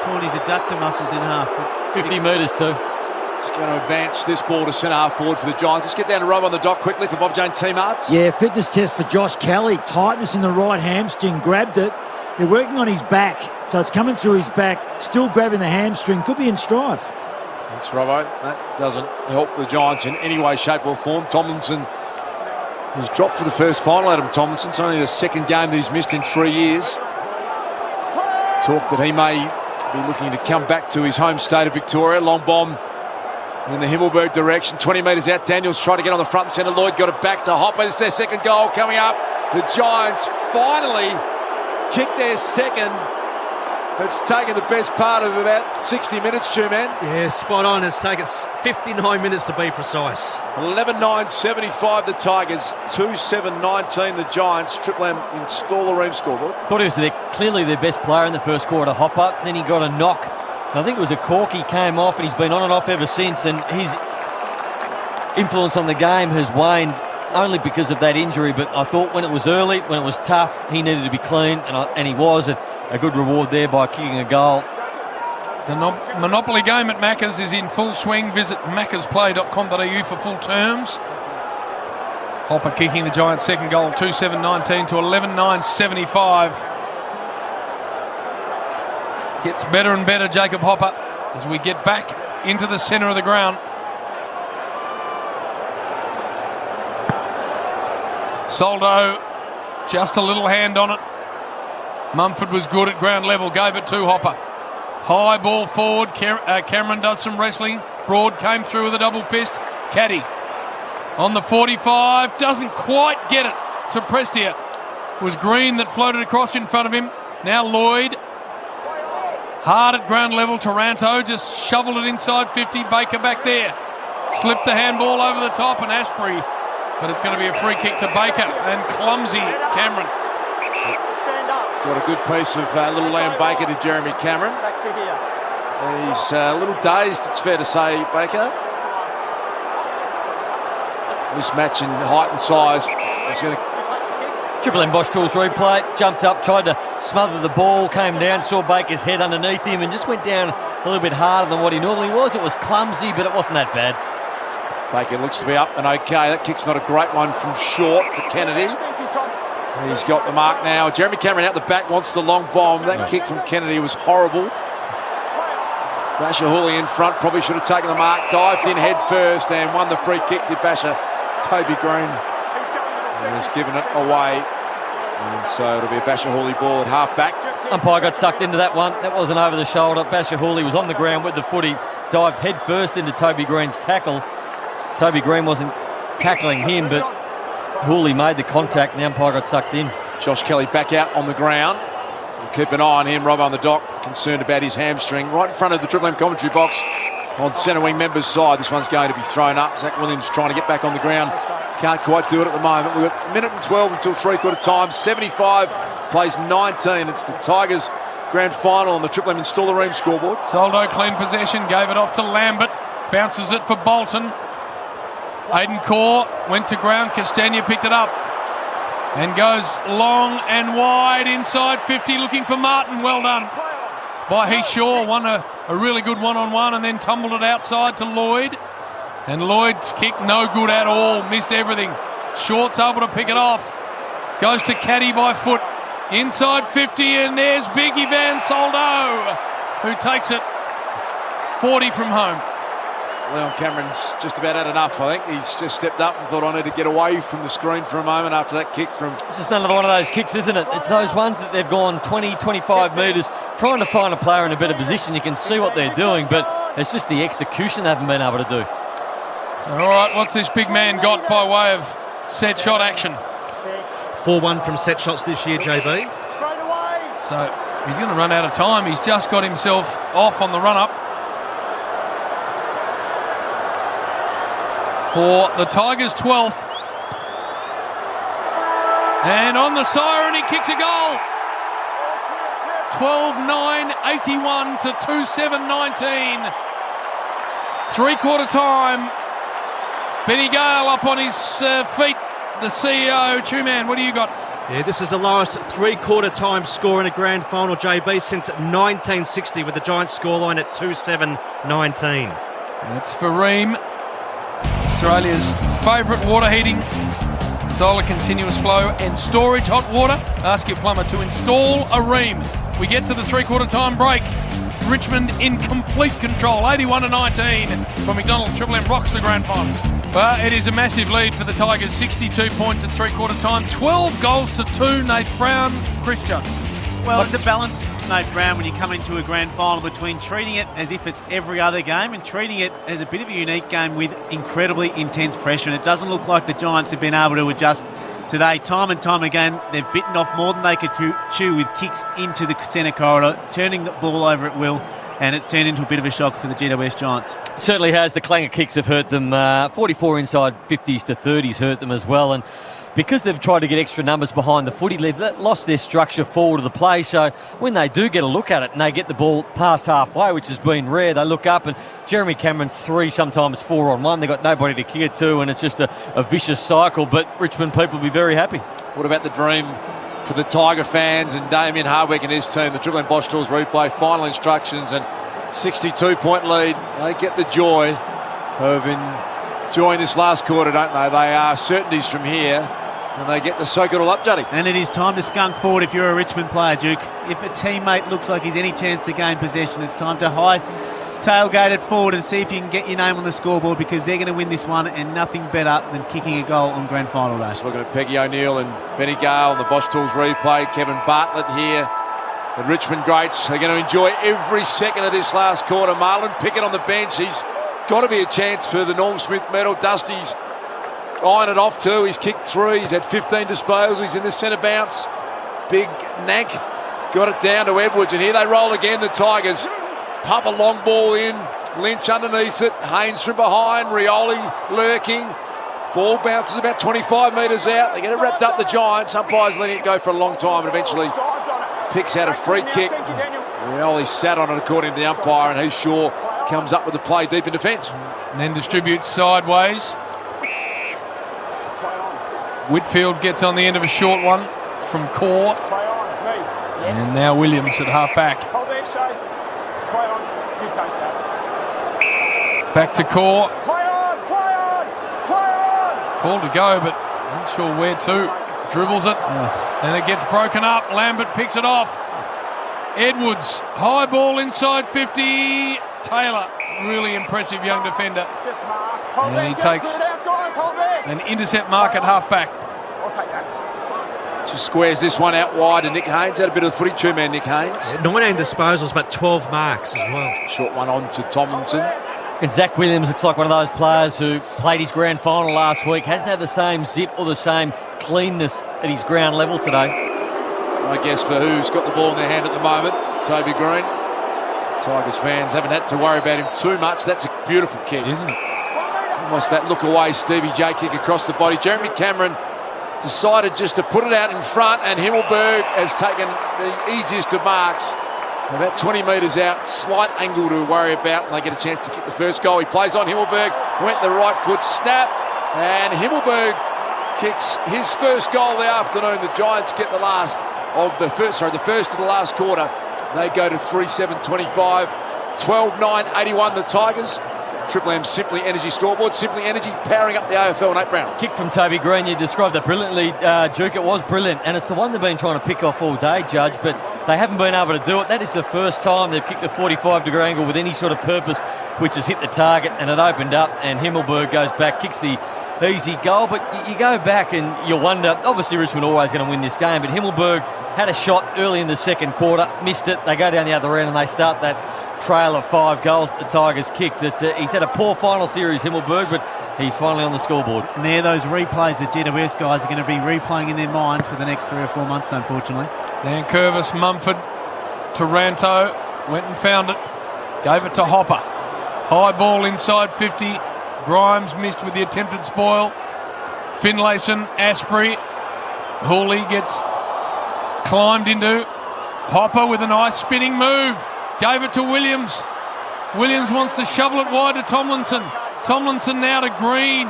torn his adductor muscles in half. But 50 metres too. He's going to advance this ball to centre half forward for the Giants. Let's get down to Rob on the dock quickly for Bob Jane Team Arts. Yeah, fitness test for Josh Kelly. Tightness in the right hamstring. Grabbed it. They're working on his back. So it's coming through his back. Still grabbing the hamstring. Could be in strife. Thanks, Robbo. That doesn't help the Giants in any way, shape or form. Tomlinson was dropped for the first final, Adam Tomlinson. It's only the second game that he's missed in 3 years. Talk that he may be looking to come back to his home state of Victoria. Long bomb in the Himmelberg direction. 20 metres out. Daniels trying to get on the front and centre. Lloyd got it back to Hopper. It's their second goal coming up. The Giants finally kicked their second. It's taken the best part of about 60 minutes, two-man. Yeah, spot on. It's taken 59 minutes to be precise. 11-9-75 the Tigers, 2-7-19 the Giants. Triple M install the room scoreboard. Thought he was clearly their best player in the first quarter, Hopper. Then he got a knock. I think it was a corky, came off, and he's been on and off ever since. And his influence on the game has waned only because of that injury. But I thought when it was early, when it was tough, he needed to be clean, and he was. A good reward there by kicking a goal. The Monopoly game at Macca's is in full swing. Visit maccasplay.com.au for full terms. Hopper kicking the Giants' second goal, 2-7-19 to 11-9-75. Gets better and better, Jacob Hopper, as we get back into the centre of the ground. Soldo, just a little hand on it. Mumford was good at ground level, gave it to Hopper. High ball forward, Cameron does some wrestling. Broad came through with a double fist. Caddy on the 45, doesn't quite get it to Prestia. It was Green that floated across in front of him. Now Lloyd. Hard at ground level, Taranto just shoveled it inside 50. Baker back there. Slipped the handball over the top and Asprey. But it's going to be a free kick to Baker and clumsy Cameron. Got a good piece of little Liam Baker to Jeremy Cameron. He's a little dazed, it's fair to say, Baker. Mismatch in height and size. He's going to... Triple M Bosch Tools replay. Jumped up, tried to smother the ball, came down, saw Baker's head underneath him and just went down a little bit harder than what he normally was. It was clumsy, but it wasn't that bad. Baker looks to be up and okay. That kick's not a great one from short to Kennedy. He's got the mark now. Jeremy Cameron out the back wants the long bomb. That kick from Kennedy was horrible. Basher Hooley in front, probably should have taken the mark. Dived in head first and won the free kick. Did Basher. Toby Green has given it away. And so it'll be a Basher Hooley ball at half back. Umpire got sucked into that one. That wasn't over the shoulder. Basher Hooley was on the ground with the footy. Dived head first into Toby Green's tackle. Toby Green wasn't tackling him, but Hooley made the contact and the umpire got sucked in. Josh Kelly back out on the ground. We'll keep an eye on him. Rob on the dock, concerned about his hamstring. Right in front of the Triple M commentary box on centre wing members' side. This one's going to be thrown up. Zach Williams trying to get back on the ground. Can't quite do it at the moment. We've got a minute and 12 until three-quarter time. 75 plays 19. It's the Tigers' grand final on the Triple M Installer Room scoreboard. Soldo clean possession, gave it off to Lambert. Bounces it for Bolton. Aidan Corr went to ground. Castagna picked it up and goes long and wide inside 50, looking for Martin. Well done by Heath Shaw. Won a really good one-on-one and then tumbled it outside to Lloyd. And Lloyd's kick no good at all. Missed everything. Short's able to pick it off. Goes to Caddy by foot. Inside 50 and there's Big Ivan Soldo who takes it 40 from home. Leon Cameron's just about had enough, I think. He's just stepped up and thought, I need to get away from the screen for a moment after that kick from... It's just another one of those kicks, isn't it? It's those ones that they've gone 20, 25 metres trying to find a player in a better position. You can see what they're doing, but it's just the execution they haven't been able to do. So, all right, what's this big man got by way of set shot action? 4-1 from set shots this year, JB. So he's going to run out of time. He's just got himself off on the run-up. For the Tigers' 12th. And on the siren, he kicks a goal. 12-9, 81 to 2-7-19. Three-quarter time. Benny Gale up on his feet. The CEO, Two-Man, what do you got? Yeah, this is the lowest three-quarter time score in a grand final, JB, since 1960, with the Giants scoreline at 2-7-19. That's for Ream, Australia's favourite water heating, solar continuous flow and storage hot water. Ask your plumber to install a Ream. We get to the three-quarter time break. Richmond in complete control, 81-19 for McDonald's. Triple M rocks the grand final. Well, it is a massive lead for the Tigers, 62 points at three-quarter time, 12 goals to 2. Nate Brown, Chris Judd. Well, it's a balance, Nate Brown, when you come into a grand final between treating it as if it's every other game and treating it as a bit of a unique game with incredibly intense pressure. And it doesn't look like the Giants have been able to adjust today. Time and time again, they've bitten off more than they could chew with kicks into the centre corridor, turning the ball over at will, and it's turned into a bit of a shock for the GWS Giants. Certainly has. The clanger kicks have hurt them. 44 inside 50s to 30s hurt them as well. And because they've tried to get extra numbers behind the footy, they've lost their structure forward of the play. So when they do get a look at it and they get the ball past halfway, which has been rare, they look up and Jeremy Cameron's 3, sometimes 4 on 1. They've got nobody to kick it to, and it's just a vicious cycle. But Richmond people will be very happy. What about the dream for the Tiger fans and Damien Hardwick and his team? The Triple M Bosch Tools replay, final instructions, and 62-point lead. They get the joy of enjoying this last quarter, don't they? They are certainties from here, and they get to soak it all up, Juddy. And it is time to skunk forward if you're a Richmond player, Duke. If a teammate looks like he's any chance to gain possession, it's time to tailgate it forward and see if you can get your name on the scoreboard, because they're going to win this one, and nothing better than kicking a goal on grand final day. Just looking at Peggy O'Neill and Benny Gale on the Bosch Tools replay. Kevin Bartlett here. The Richmond greats are going to enjoy every second of this last quarter. Marlon Pickett on the bench. He's got to be a chance for the Norm Smith medal. Dusty's eyeing it off too. He's kicked 3. He's had 15 disposals. He's in the centre bounce. Big Nank got it down to Edwards, and here they roll again, the Tigers. Pump a long ball in. Lynch underneath it. Haynes from behind. Rioli lurking. Ball bounces about 25 metres out. They get it wrapped up, the Giants. Umpires letting it go for a long time, and eventually picks out a free kick. Rioli sat on it according to the umpire, and he's sure comes up with the play deep in defence. And then distributes sideways. Whitfield gets on the end of a short one from Core. And now Williams at half back. Back to Core. Called to go, but not sure where to. Dribbles it, and it gets broken up. Lambert picks it off. Edwards, high ball inside 50. Taylor, really impressive young defender. And he takes an intercept mark at half-back. Just squares this one out wide, and Nick Haynes had a bit of the footy, two-man Nick Haynes. 19 disposals, but 12 marks as well. Short one on to Tomlinson. And Zach Williams looks like one of those players who played his grand final last week. Hasn't had the same zip or the same cleanness at his ground level today. I guess for who's got the ball in their hand at the moment, Toby Green. Tigers fans haven't had to worry about him too much. That's a beautiful kick, isn't it? Almost that look away Stevie J kick across the body. Jeremy Cameron decided just to put it out in front, and Himmelberg has taken the easiest of marks. About 20 metres out, slight angle to worry about, and they get a chance to kick the first goal. He plays on Himmelberg, went the right foot, snap, and Himmelberg kicks his first goal of the afternoon. The Giants get the first of the last quarter. They go to 3-7-25, 12-9, 81 the Tigers. Triple M Simply Energy scoreboard. Simply Energy powering up the AFL. Nate Brown. Kick from Toby Green. You described that brilliantly, Duke. It was brilliant, and it's the one they've been trying to pick off all day, Judge, but they haven't been able to do it. That is the first time they've kicked a 45-degree angle with any sort of purpose, which has hit the target, and it opened up, and Himmelberg goes back, kicks the easy goal. But you go back and you wonder, obviously Richmond always going to win this game, but Himmelberg had a shot early in the second quarter, missed it. They go down the other end and they start that trail of 5 goals that the Tigers kicked. He's had a poor final series, Himmelberg, but he's finally on the scoreboard. And they're those replays that GWS guys are going to be replaying in their mind for the next 3 or 4 months, unfortunately. Then Curvis, Mumford, Taranto, went and found it, gave it to Hopper. High ball inside 50. Grimes missed with the attempted spoil. Finlayson, Asprey. Hooley gets climbed into. Hopper with a nice spinning move. Gave it to Williams. Williams wants to shovel it wide to Tomlinson. Tomlinson now to Green.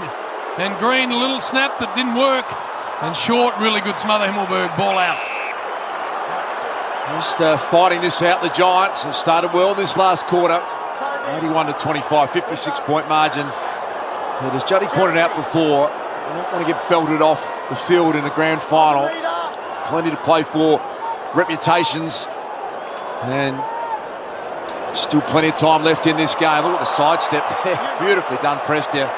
And Green, a little snap that didn't work. And Short, really good smother, Himmelberg, ball out. Just fighting this out, the Giants have started well this last quarter. 81-25, 56-point margin. But as Juddy pointed out before, I don't want to get belted off the field in a grand final. Plenty to play for, reputations, and still plenty of time left in this game. Look at the sidestep there. Beautifully done, Prestia.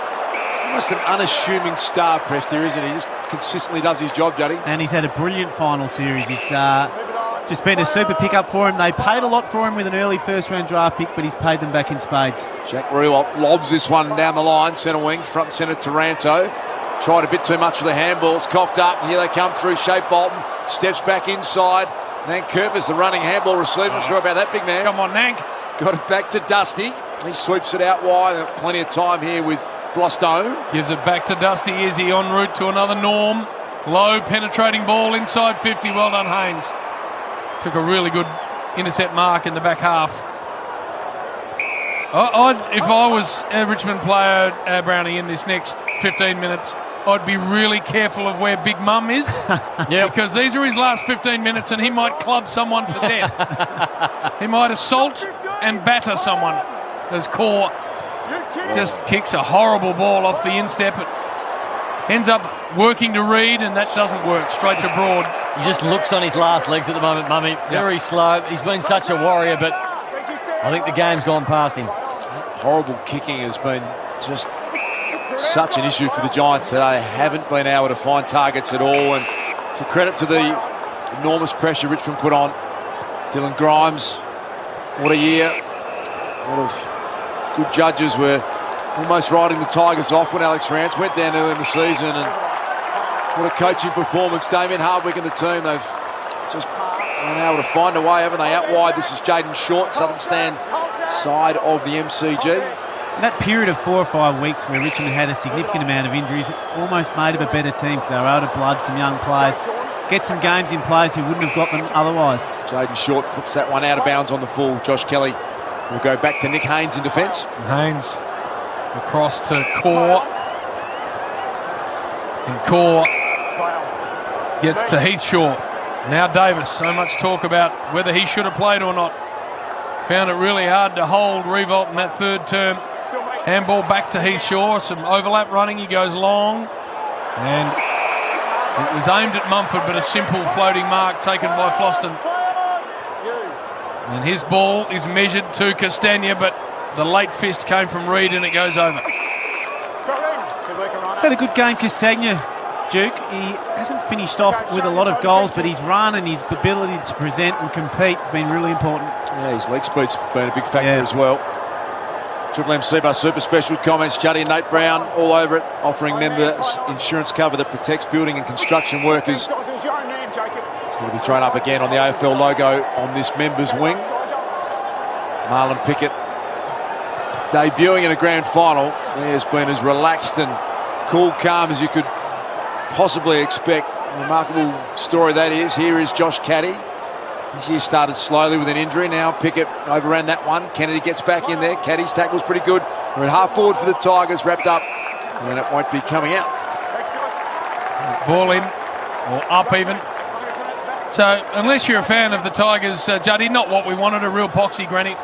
Almost an unassuming star, Prestia, isn't he? Just consistently does his job, Juddy. And he's had a brilliant final series. He's just been a super pickup for him. They paid a lot for him with an early first-round draft pick, but he's paid them back in spades. Jack Rewalt lobs this one down the line, centre wing, front centre Taranto. Tried a bit too much with the handball. It's coughed up. Here they come through. Shape Bolton steps back inside. Nankervis, the running handball receiver. Not sure about that, big man. Come on, Nank. Got it back to Dusty. He sweeps it out wide. Plenty of time here with Flostone. Gives it back to Dusty Izzy en route to another Norm. Low penetrating ball inside 50. Well done, Haynes. Took a really good intercept mark in the back half. If I was a Richmond player, Brownie, in this next 15 minutes, I'd be really careful of where Big Mum is. Yeah, because these are his last 15 minutes and he might club someone to death. He might assault and batter someone as Core just kicks a horrible ball off the instep. It ends up working to Reed, and that doesn't work. Straight to Broad. He just looks on his last legs at the moment, Mummy. Very slow. He's been such a warrior, but I think the game's gone past him. Horrible kicking has been just such an issue for the Giants today. They haven't been able to find targets at all, and it's a credit to the enormous pressure Richmond put on. Dylan Grimes, what a year. A lot of good judges were almost writing the Tigers off when Alex Rance went down early in the season, and what a coaching performance. Damien Hardwick and the team, they've just been able to find a way, haven't they? Out wide, this is Jaden Short, Southern Stand side of the MCG. In that period of 4 or 5 weeks where Richmond had a significant amount of injuries, it's almost made them a better team because they were able to blood some young players, get some games in players who wouldn't have got them otherwise. Jaden Short puts that one out of bounds on the full. Josh Kelly will go back to Nick Haynes in defence. Haynes across to Core. And Core gets to Heathshaw. Now Davis. So much talk about whether he should have played or not. Found it really hard to hold Revolt in that third term. Handball back to Heathshaw. Some overlap running. He goes long. And it was aimed at Mumford, but a simple floating mark taken by Floston. And his ball is measured to Castagna, but the late fist came from Reed and it goes over. Had a good game, Castagna, Duke. He hasn't finished off with a lot of goals, but his run and his ability to present and compete has been really important. Yeah, his leg speed's been a big factor as well. Triple M Super Special comments. Juddy and Nate Brown all over it, offering members insurance cover that protects building and construction workers. It's going to be thrown up again on the AFL logo on this members wing. Marlon Pickett debuting in a grand final. He has been as relaxed and cool, calm as you could possibly expect. A remarkable story that is. Here is Josh Caddy. This year started slowly with an injury. Now Pickett overran that one. Kennedy gets back in there. Caddy's tackle's pretty good. We're at half forward for the Tigers, wrapped up, and it won't be coming out. Ball in, or up even. So, unless you're a fan of the Tigers, Juddy, not what we wanted, a real poxy granny.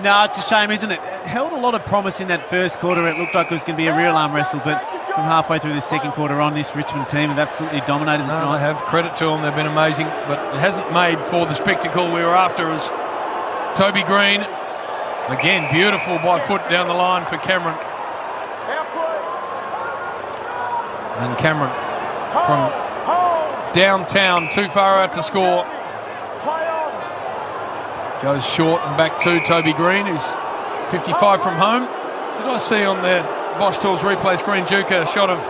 No, it's a shame, isn't it? It held a lot of promise in that first quarter. It looked like it was going to be a real arm wrestle, but from halfway through the second quarter on, this Richmond team have absolutely dominated the night. They have. Credit to them. They've been amazing, but it hasn't made for the spectacle we were after as Toby Green, again, beautiful by foot down the line for Cameron. And Cameron from downtown, too far out to score. Goes short and back to Toby Green, who's 55 from home. Did I see on the Bosch Tools replay screen, Duke, a shot of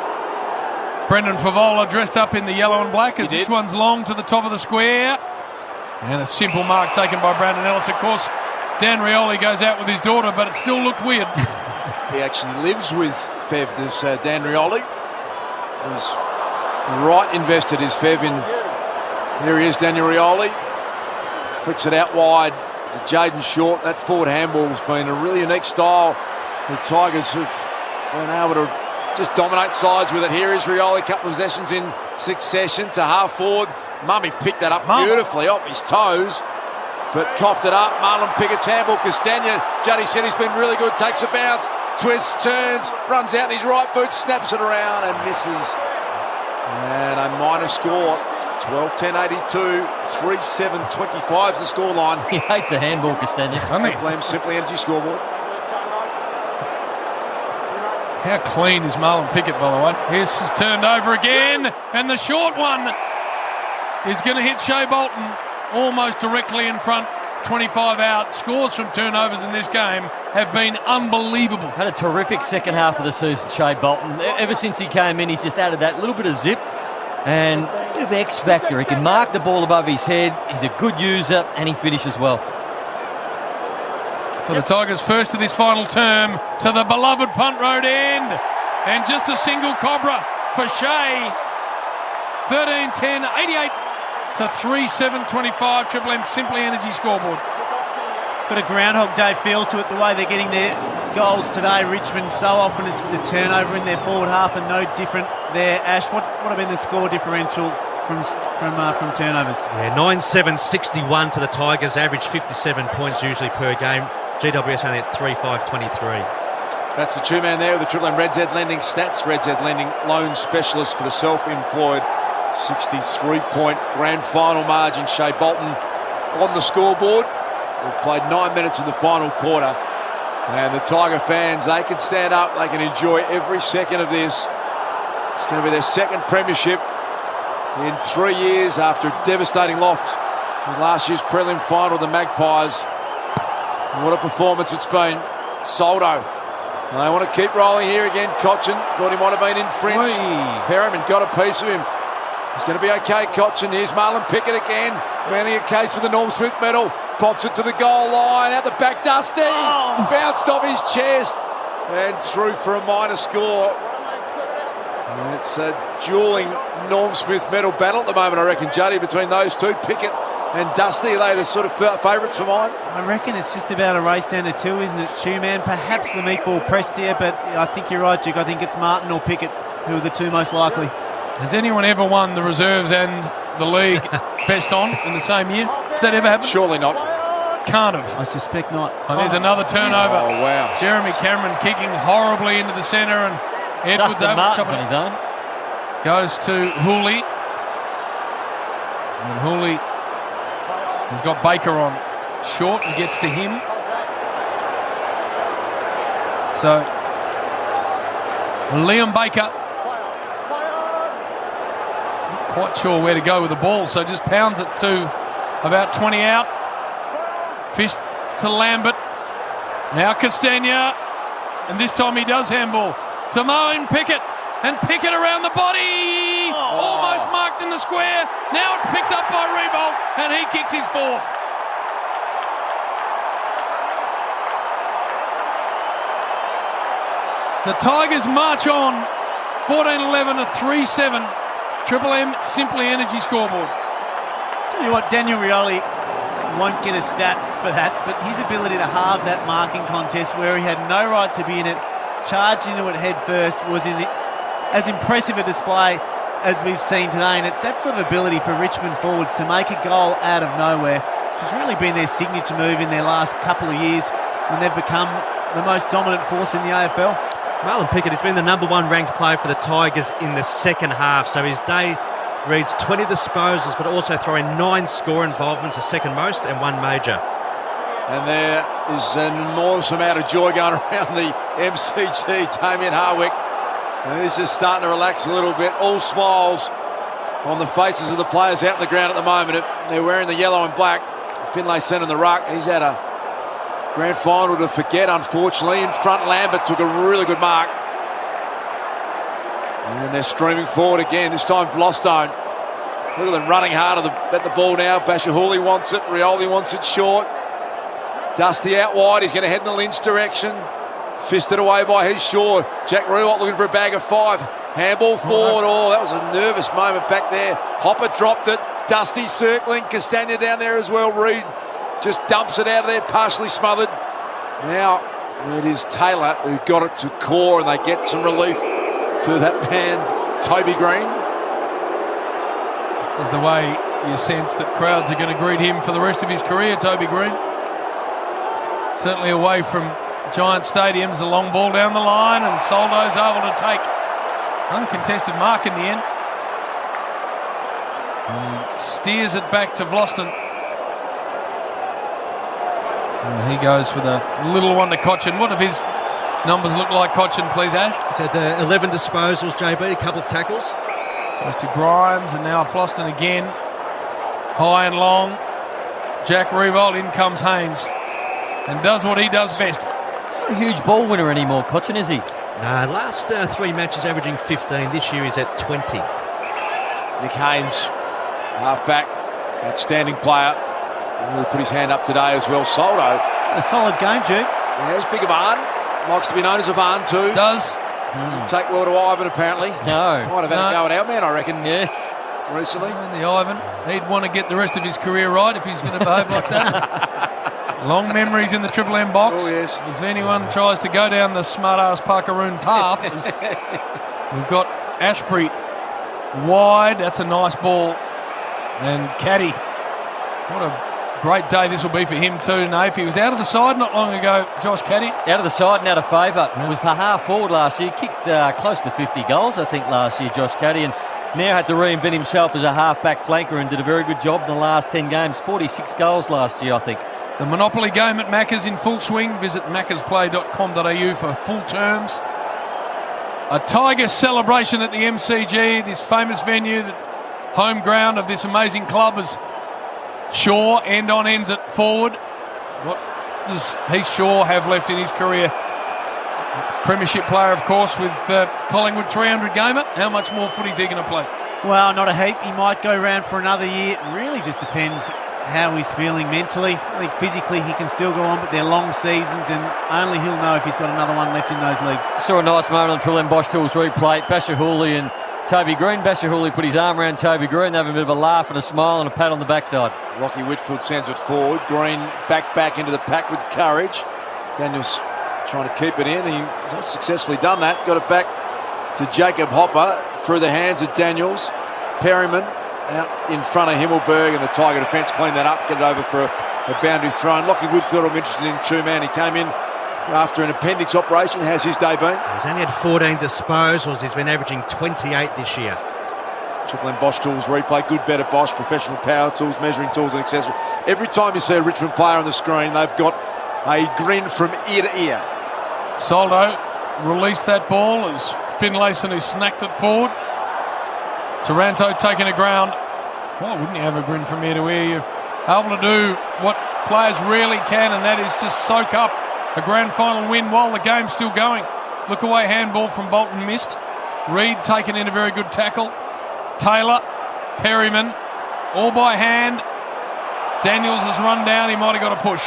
Brendan Favola dressed up in the yellow and black as this one's long to the top of the square. And a simple mark taken by Brandon Ellis. Of course, Dan Rioli goes out with his daughter, but it still looked weird. He actually lives with Fev, this Dan Rioli. He's right invested, is Fev, in... Here he is, Daniel Rioli. Flicks it out wide to Jaden Short. That forward handball's been a really unique style. The Tigers have been able to just dominate sides with it. Here is Rioli, couple of possessions in succession to half forward. Mummy picked that up beautifully off his toes, but coughed it up. Marlon Pickett's handball. Castagna, Juddy said he's been really good, takes a bounce, twists, turns, runs out in his right boot, snaps it around and misses. And a minor score. 12-10-82, 3-7-25 is the scoreline. He hates a handball, Castagna. Triple M Simply Energy scoreboard. How clean is Marlon Pickett, by the way? This is turned over again, and the short one is going to hit Shea Bolton almost directly in front, 25 out. Scores from turnovers in this game have been unbelievable. Had a terrific second half of the season, Shea Bolton. Ever since he came in, he's just added that little bit of zip and a bit of X factor. He can mark the ball above his head. He's a good user, and he finishes well. For the Tigers, first of this final term to the beloved punt road end. And just a single Cobra for Shea. 13-10, 88 to 3-7-25. Triple M Simply Energy scoreboard. Got a Groundhog Day feel to it, the way they're getting their goals today. Richmond, so often it's the turnover in their forward half, and no different there. Ash, what have been the score differential from turnovers? Yeah, 9-7-61 to the Tigers, average 57 points usually per game. GWS only at 3-5-23. That's the two-man there with the Triple M Red Z Lending stats. Red Z Lending loan specialist for the self-employed. 63-point grand final margin. Shea Bolton on the scoreboard. We've played 9 minutes in the final quarter. And the Tiger fans, they can stand up. They can enjoy every second of this. It's going to be their second premiership in 3 years after a devastating loss in last year's prelim final, the Magpies. What a performance it's been. Soldo. And they want to keep rolling here again. Cochin thought he might have been in fringe. Perriman got a piece of him. He's going to be okay, Cochin. Here's Marlon Pickett again. Mounting a case for the Norm Smith medal. Pops it to the goal line. Out the back, Dusty. Bounced off his chest. And through for a minor score. And it's a dueling Norm Smith medal battle at the moment, I reckon, Juddy, between those two. Pickett and Dusty, are they the sort of favourites for mine? I reckon it's just about a race down to two, isn't it, Two-man? Perhaps the meatball pressed here, but I think you're right, Duke. I think it's Martin or Pickett who are the two most likely. Has anyone ever won the reserves and the league best on in the same year? Has that ever happened? Surely not. Can't have. I suspect not. Oh, there's another turnover. Oh, wow. Jeremy Cameron kicking horribly into the centre, and Edwards Dustin over Martin's on his own. goes to Hooley. And Hooley has got Baker on short and gets to him. So Liam Baker, not quite sure where to go with the ball, so just pounds it to about 20 out. Fist to Lambert. Now Castagna, and this time he does handball to Marlon Pickett, and Pickett around the body, almost marked in the square. Now it's picked up by Revolt, and he kicks his fourth. The Tigers march on, 14-11 to 3-7. Triple M Simply Energy scoreboard. Tell you what, Daniel Rioli won't get a stat for that, but his ability to halve that marking contest where he had no right to be in it, charged into it head first, was in as impressive a display as we've seen today. And it's that sort of ability for Richmond forwards to make a goal out of nowhere, which has really been their signature move in their last couple of years when they've become the most dominant force in the AFL. Marlon Pickett has been the number one ranked player for the Tigers in the second half, so his day reads 20 disposals, but also throwing 9 score involvements, the second most, and 1 major. And there is an enormous amount of joy going around the MCG. Damien Harwick, and he's just starting to relax a little bit. All smiles on the faces of the players out in the ground at the moment. They're wearing the yellow and black. Finlay sent in the ruck. He's had a grand final to forget, unfortunately. In front, Lambert took a really good mark. And they're streaming forward again, this time Vlostone. Look at them running hard at the ball now. Bashahuli wants it, Rioli wants it short. Dusty out wide, he's going to head in the Lynch direction. Fisted away by his Shaw. Jack Rewalt looking for a bag of 5. Handball forward. Oh, that was a nervous moment back there. Hopper dropped it. Dusty circling. Castagna down there as well. Reed just dumps it out of there, partially smothered. Now it is Taylor who got it to core, and they get some relief to that man, Toby Green. This is the way you sense that crowds are going to greet him for the rest of his career, Toby Green. Certainly away from Giant stadiums, a long ball down the line, and Soldo's able to take uncontested mark in the end. He steers it back to Vlosten. And he goes for the little one to Cochin. What have his numbers look like, Cochin, please, Ash? He's had 11 disposals, JB, a couple of tackles. Goes to Grimes, and now Vlosten again. High and long. Jack Revolt, in comes Haynes. And does what he does best. Not a huge ball winner anymore, Cochin, is he? No, last 3 matches averaging 15. This year he's at 20. Nick Haynes, half-back, outstanding player. Really put his hand up today as well. Soldo. A solid game, Duke. Yeah, as big a Arn. Likes to be known as a Arn too. Does. Doesn't take well to Ivan, apparently. No. Might have had a go at our man, I reckon. Yes. Recently. And the Ivan, he'd want to get the rest of his career right if he's going to behave like that. Long memories in the Triple M box. Oh, yes. If anyone tries to go down the smart-ass Parkeroon path, we've got Asprey wide. That's a nice ball. And Caddy. What a great day this will be for him too, Nath. He was out of the side not long ago, Josh Caddy. Out of the side and out of favour. Yeah. Was the half forward last year. Kicked close to 50 goals, I think, last year, Josh Caddy. And now had to reinvent himself as a half-back flanker and did a very good job in the last 10 games. 46 goals last year, I think. The Monopoly game at Macca's in full swing. Visit maccasplay.com.au for full terms. A Tiger celebration at the MCG, this famous venue, the home ground of this amazing club, as Shaw end-on ends it forward. What does Heath Shaw have left in his career? Premiership player, of course, with Collingwood 300 gamer. How much more footy is he going to play? Well, not a heap. He might go round for another year. It really just depends how he's feeling mentally. I think physically he can still go on, but they're long seasons, and only he'll know if he's got another one left in those leagues. Saw a nice moment on Triple M Bosch Tools replay. Basher Hooley and Toby Green. Basher Hooley put his arm around Toby Green, having a bit of a laugh and a smile and a pat on the backside. Lachie Whitfield sends it forward. Green back into the pack with courage. Daniels trying to keep it in. He has successfully done that. Got it back to Jacob Hopper through the hands of Daniels. Perryman out in front of Himmelberg, and the Tiger defence cleaned that up, get it over for a boundary thrown. Lachie Whitfield, I'm interested in two-man. He came in after an appendix operation. How's his day been? He's only had 14 disposals. He's been averaging 28 this year. Triple M Bosch Tools replay. Good, better Bosch. Professional power tools, measuring tools and accessories. Every time you see a Richmond player on the screen, they've got a grin from ear to ear. Soldo released that ball as Finlayson, who snacked it forward. Taranto taking a ground. Why wouldn't you have a grin from ear to ear? You're able to do what players rarely can, and that is just soak up a grand final win while the game's still going. Look away handball from Bolton missed. Reed taken in a very good tackle. Taylor, Perryman, all by hand. Daniels has run down. He might have got a push.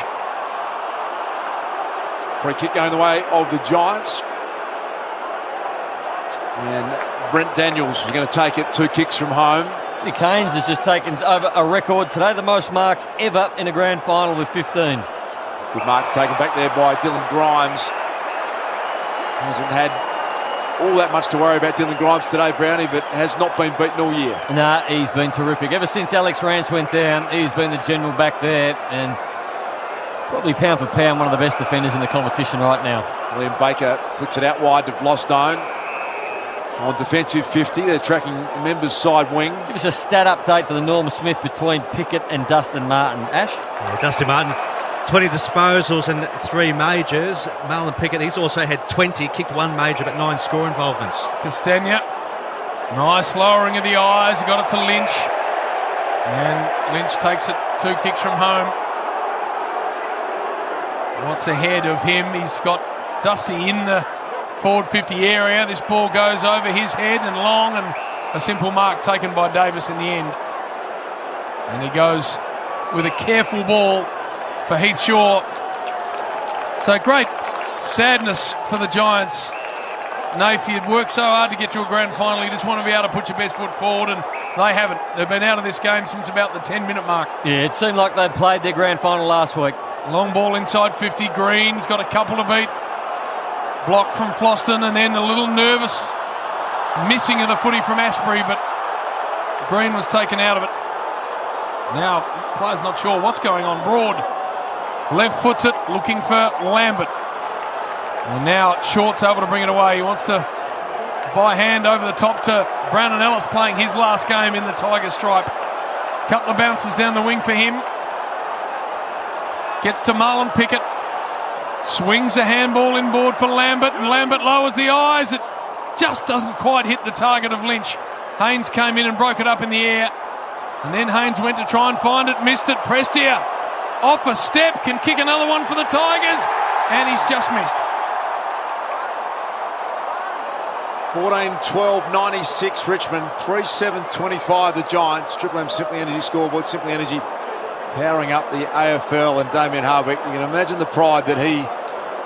Free kick going the way of the Giants. And Brent Daniels is going to take it. 2 kicks from home. Nick Haynes has just taken over a record today, the most marks ever in a grand final with 15. Good mark taken back there by Dylan Grimes. Hasn't had all that much to worry about Dylan Grimes today, Brownie, but has not been beaten all year. Nah, he's been terrific. Ever since Alex Rance went down, he's been the general back there, and probably pound for pound one of the best defenders in the competition right now. Liam Baker flicks it out wide to Vlostone. On defensive 50, they're tracking members side wing. Give us a stat update for the Norm Smith between Pickett and Dustin Martin. Ash? Yeah, Dustin Martin, 20 disposals and 3 majors. Marlon Pickett, he's also had 20, kicked 1 major but 9 score involvements. Castagna, nice lowering of the eyes. He got it to Lynch. And Lynch takes it 2 kicks from home. What's ahead of him? He's got Dusty in the forward 50 area. This ball goes over his head and long, and a simple mark taken by Davis in the end. And he goes with a careful ball for Heath Shaw. So great sadness for the Giants Nath, you'd worked so hard to get to a grand final, you just want to be able to put your best foot forward, and they haven't. They've been out of this game since about the 10-minute mark. Yeah, it seemed like they played their grand final last week. Long ball inside 50. Green's got a couple to beat. Block from Floston, and then a little nervous missing of the footy from Asprey, but Green was taken out of it. Now, player's not sure what's going on. Broad left foots it, looking for Lambert. And now Short's able to bring it away. He wants to by hand over the top to Brandon Ellis, playing his last game in the Tiger stripe. Couple of bounces down the wing for him. Gets to Marlon Pickett. Swings a handball inboard for Lambert, and Lambert lowers the eyes. It just doesn't quite hit the target of Lynch. Haynes came in and broke it up in the air. And then Haynes went to try and find it, missed it. Prestia off a step, can kick another one for the Tigers, and he's just missed. 14-12-96 Richmond, 3-7-25 the Giants. Triple M Simply Energy scoreboard. Simply Energy powering up the AFL, and Damien Hardwick. You can imagine the pride that he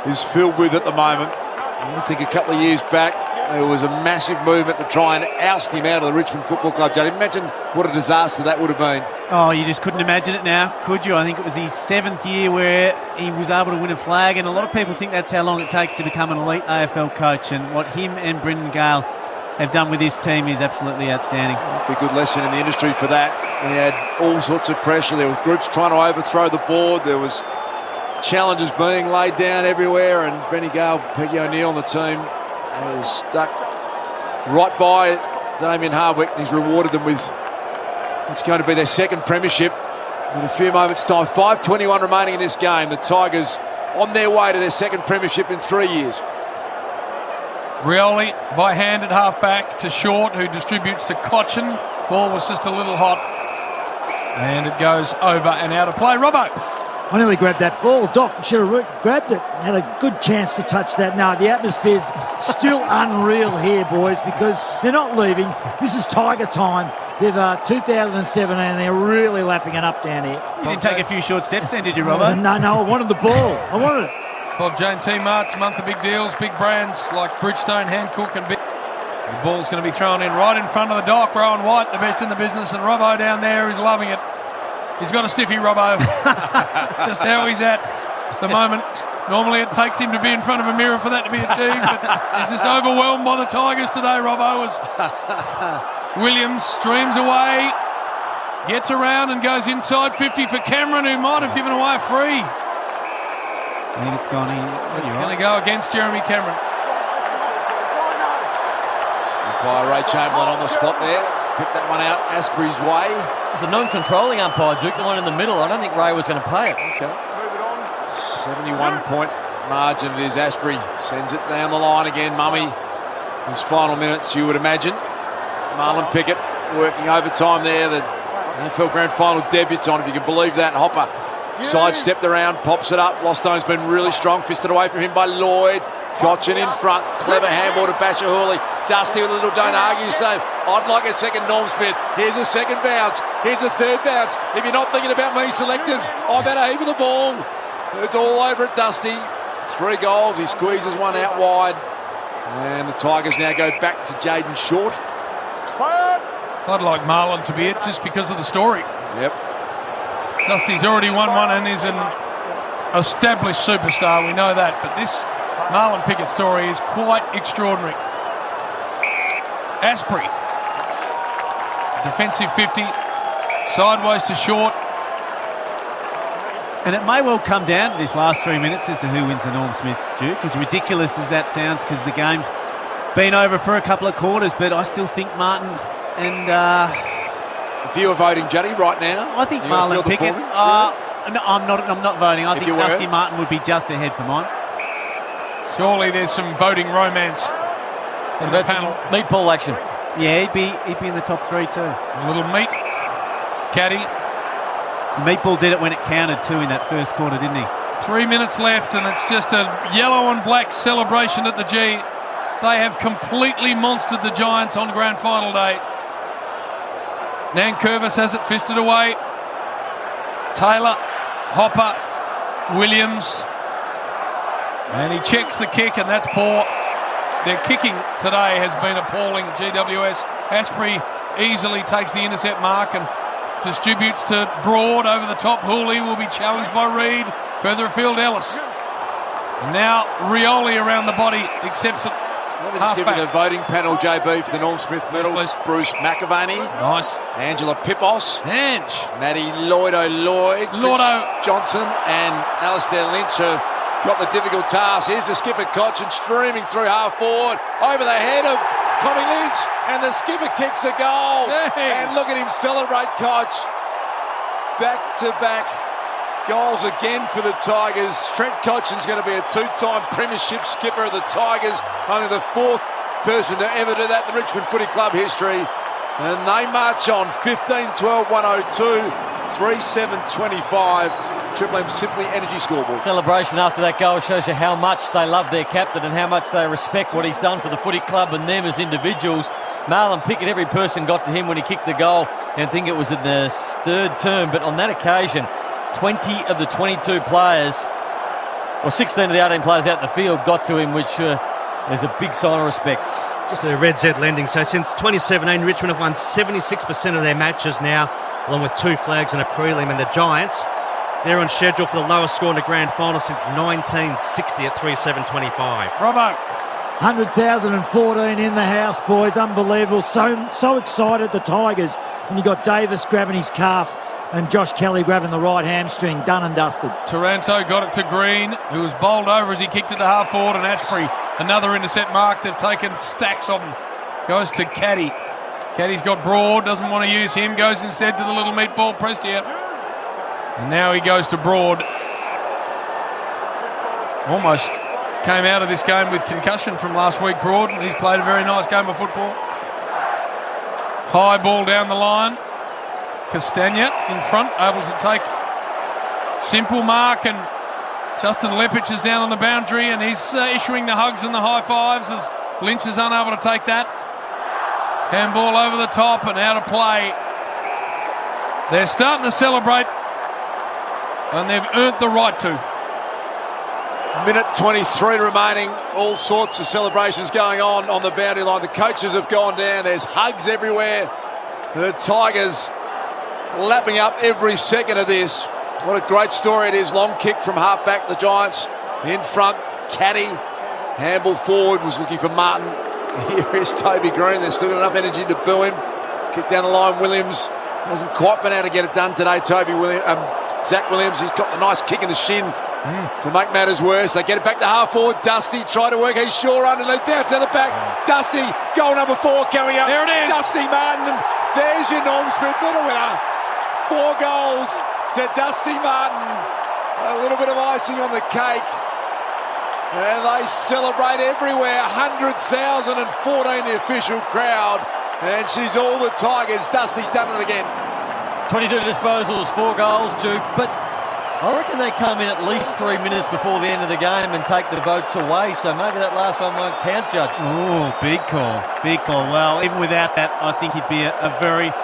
is filled with at the moment. I think a couple of years back there was a massive movement to try and oust him out of the Richmond Football Club. Jade, imagine what a disaster that would have been. Oh, you just couldn't imagine it now, could you? I think it was his 7th year where he was able to win a flag, and a lot of people think that's how long it takes to become an elite AFL coach, and what him and Brendan Gale have done with this team is absolutely outstanding. Be a good lesson in the industry for that. He had all sorts of pressure. There were groups trying to overthrow the board. There was challenges being laid down everywhere, and Benny Gale, Peggy O'Neill and the team has stuck right by Damien Hardwick, and he's rewarded them with what's going to be their second premiership in a few moments' time. 5:21 remaining in this game. The Tigers on their way to their second premiership in 3 years. Rioli by hand at half-back to Short, who distributes to Cochin. Ball was just a little hot, and it goes over and out of play. Robbo. I nearly grabbed that ball. Doc should have grabbed it. Had a good chance to touch that. No, the atmosphere's still unreal here, boys, because they're not leaving. This is Tiger time. They've 2017, and they're really lapping it up down here. You didn't take a few short steps then, did you, Robbo? No, I wanted the ball. I wanted it. Bob Jane T-Mart's month of big deals, big brands like Bridgestone, Hancock and Big. The ball's going to be thrown in right in front of the dock. Rowan White, the best in the business, and Robbo down there is loving it. He's got a stiffy, Robbo. Just how he's at the moment. Normally it takes him to be in front of a mirror for that to be achieved, but he's just overwhelmed by the Tigers today, Robbo. As Williams streams away, gets around and goes inside 50 for Cameron, who might have given away a free. I think it's gone in. It's going to go against Jeremy Cameron. Umpire Ray Chamberlain on the spot there. Picked that one out Asprey's way. It's a non-controlling umpire, Duke, the one in the middle. I don't think Ray was going to pay it. Okay. 71-point margin it is. Asprey sends it down the line again. Mummy, his final minutes, you would imagine. Marlon Pickett working overtime there. The AFL Grand Final debutant, if you can believe that. Hopper sidestepped around, pops it up. Lostone's been really strong, fisted away from him by Lloyd. Cochin in front, clever handball to Basher Hurley. Dusty with a little don't argue save. I'd like a second Norm Smith. Here's a second bounce. Here's a third bounce. If you're not thinking about me, selectors, I've had a heap of the ball. It's all over at Dusty. 3 goals. He squeezes one out wide. And the Tigers now go back to Jaden Short. I'd like Marlon to be it just because of the story. Yep. Dusty's already won one and is an established superstar. We know that. But this Marlon Pickett story is quite extraordinary. Asprey. Defensive 50. Sideways to Short. And it may well come down to this last 3 minutes as to who wins the Norm Smith, Duke, as ridiculous as that sounds, because the game's been over for a couple of quarters, but I still think Martin and... if you were voting, Juddy, right now... I think Marlon Pickett... No, I'm not voting. I think Dusty Martin would be just ahead for mine. Surely there's some voting romance in the panel. Meatball action. Yeah, he'd be in the top 3 too. A little meat. Caddy. Meatball did it when it counted too in that first quarter, didn't he? 3 minutes left, and it's just a yellow and black celebration at the G. They have completely monstered the Giants on grand final day. Nankervis has it fisted away. Taylor, Hopper, Williams. And he checks the kick, and that's poor. Their kicking today has been appalling. GWS. Asprey easily takes the intercept mark and distributes to Broad over the top. Hooley will be challenged by Reid. Further afield, Ellis. And now Rioli around the body accepts it. Let me just give you the voting panel, JB, for the Norm Smith medal. Please. Bruce McAvaney. Nice. Angela Pipos. Ange. Maddie Lloyd. Chris Johnson and Alistair Lynch have got the difficult task. Here's the skipper, Cochin, streaming through half forward. Over the head of Tommy Lynch. And the skipper kicks a goal. Jeez. And look at him celebrate, Koch. Back-to-back goals again for the Tigers. Trent Cochin's going to be a two-time premiership skipper of the Tigers. Only the fourth person to ever do that in the Richmond Footy Club history. And they march on 15-12-102, 3-7-25. Triple M Simply Energy scoreboard. Celebration after that goal shows you how much they love their captain and how much they respect what he's done for the footy club and them as individuals. Marlon Pickett, every person got to him when he kicked the goal, and I think it was in the third term, but on that occasion 20 of the 22 players, or 16 of the 18 players out in the field got to him, which is a big sign of respect. Just a Red Z lending. So since 2017, Richmond have won 76% of their matches now, along with 2 flags and a prelim. And the Giants, they're on schedule for the lowest score in the grand final since 1960 at 3-7-25. Robbo. 100,014 in the house, boys. Unbelievable. So excited, the Tigers. And you got Davis grabbing his calf and Josh Kelly grabbing the right hamstring. Done and dusted. Taranto got it to Green, who was bowled over as he kicked it to half forward, and Asprey, another intercept mark. They've taken stacks of them. Goes to Caddy. Caddy's got Broad, doesn't want to use him, goes instead to the little meatball Prestia. And now he goes to Broad. Almost came out of this game with concussion from last week, Broad. He's played a very nice game of football. High ball down the line. Castagna in front, able to take simple mark, and Justin Lepich is down on the boundary, and he's issuing the hugs and the high fives as Lynch is unable to take that. Handball over the top and out of play. They're starting to celebrate, and they've earned the right to. Minute 23 remaining. All sorts of celebrations going on the boundary line. The coaches have gone down. There's hugs everywhere. The Tigers lapping up every second of this. What a great story it is. Long kick from half back. The Giants in front. Caddy. Handball forward, was looking for Martin. Here is Toby Green. They've still got enough energy to boo him. Kick down the line. Williams hasn't quite been able to get it done today. Zach Williams, he's got the nice kick in the shin to make matters worse. They get it back to half forward. Dusty try to work. He's sure underneath. Bounce out the back. Dusty, goal number 4 coming up. There it is. Dusty Martin. And there's your Norm Smith medal winner. 4 goals to Dusty Martin. A little bit of icing on the cake. And they celebrate everywhere. 100,014, the official crowd. And she's all the Tigers. Dusty's done it again. 22 disposals, 4 goals, Duke, but I reckon they come in at least 3 minutes before the end of the game and take the votes away, so maybe that last one won't count, Judge. Oh, big call, big call. Well, even without that, I think he'd be a very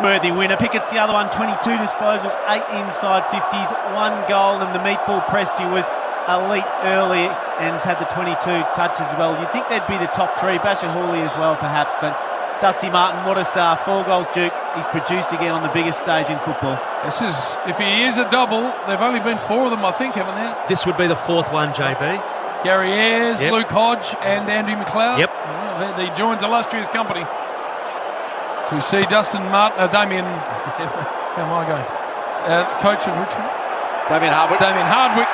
worthy winner. Pickett's the other one, 22 disposals, 8 inside 50s, 1 goal, and the meatball Presti was elite early and has had the 22 touches as well. You'd think they'd be the top 3, Basher Hooley as well perhaps, but Dusty Martin, what a star. 4 goals, Duke. He's produced again on the biggest stage in football. This is, if he is a double, they've only been 4 of them, I think, haven't they? This would be the 4th one, JB. Gary Ayres, Yep. Luke Hodge and Andrew McLeod. Yep. He joins illustrious company. So we see Dustin Martin, Damien, how am I going? Coach of Richmond. Damien Hardwick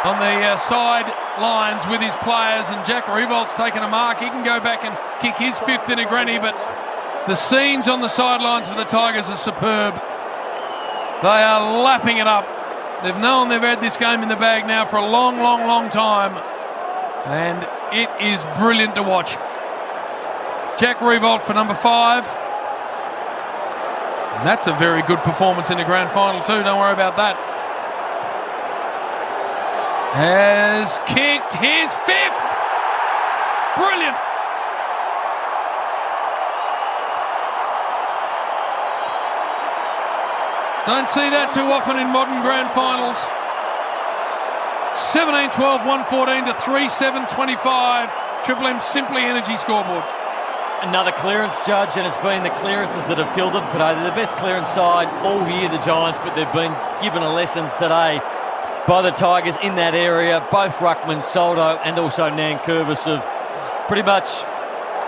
on the side lines with his players, and Jack Revolt's taken a mark. He can go back and kick his 5th in a granny, but the scenes on the sidelines for the Tigers are superb. They are lapping it up. They've known they've had this game in the bag now for a long, long, long time, and it is brilliant to watch. Jack Revolt for number 5. And that's a very good performance in the grand final too, don't worry about that. Has kicked his 5th. Brilliant. Don't see that too often in modern grand finals. 17-12, 114 to 3-7-25. Triple M Simply Energy scoreboard. Another clearance, Judge, and it's been the clearances that have killed them today. They're the best clearance side all year, the Giants, but they've been given a lesson today by the Tigers in that area. Both Ruckman, Soldo and also Nankervis have pretty much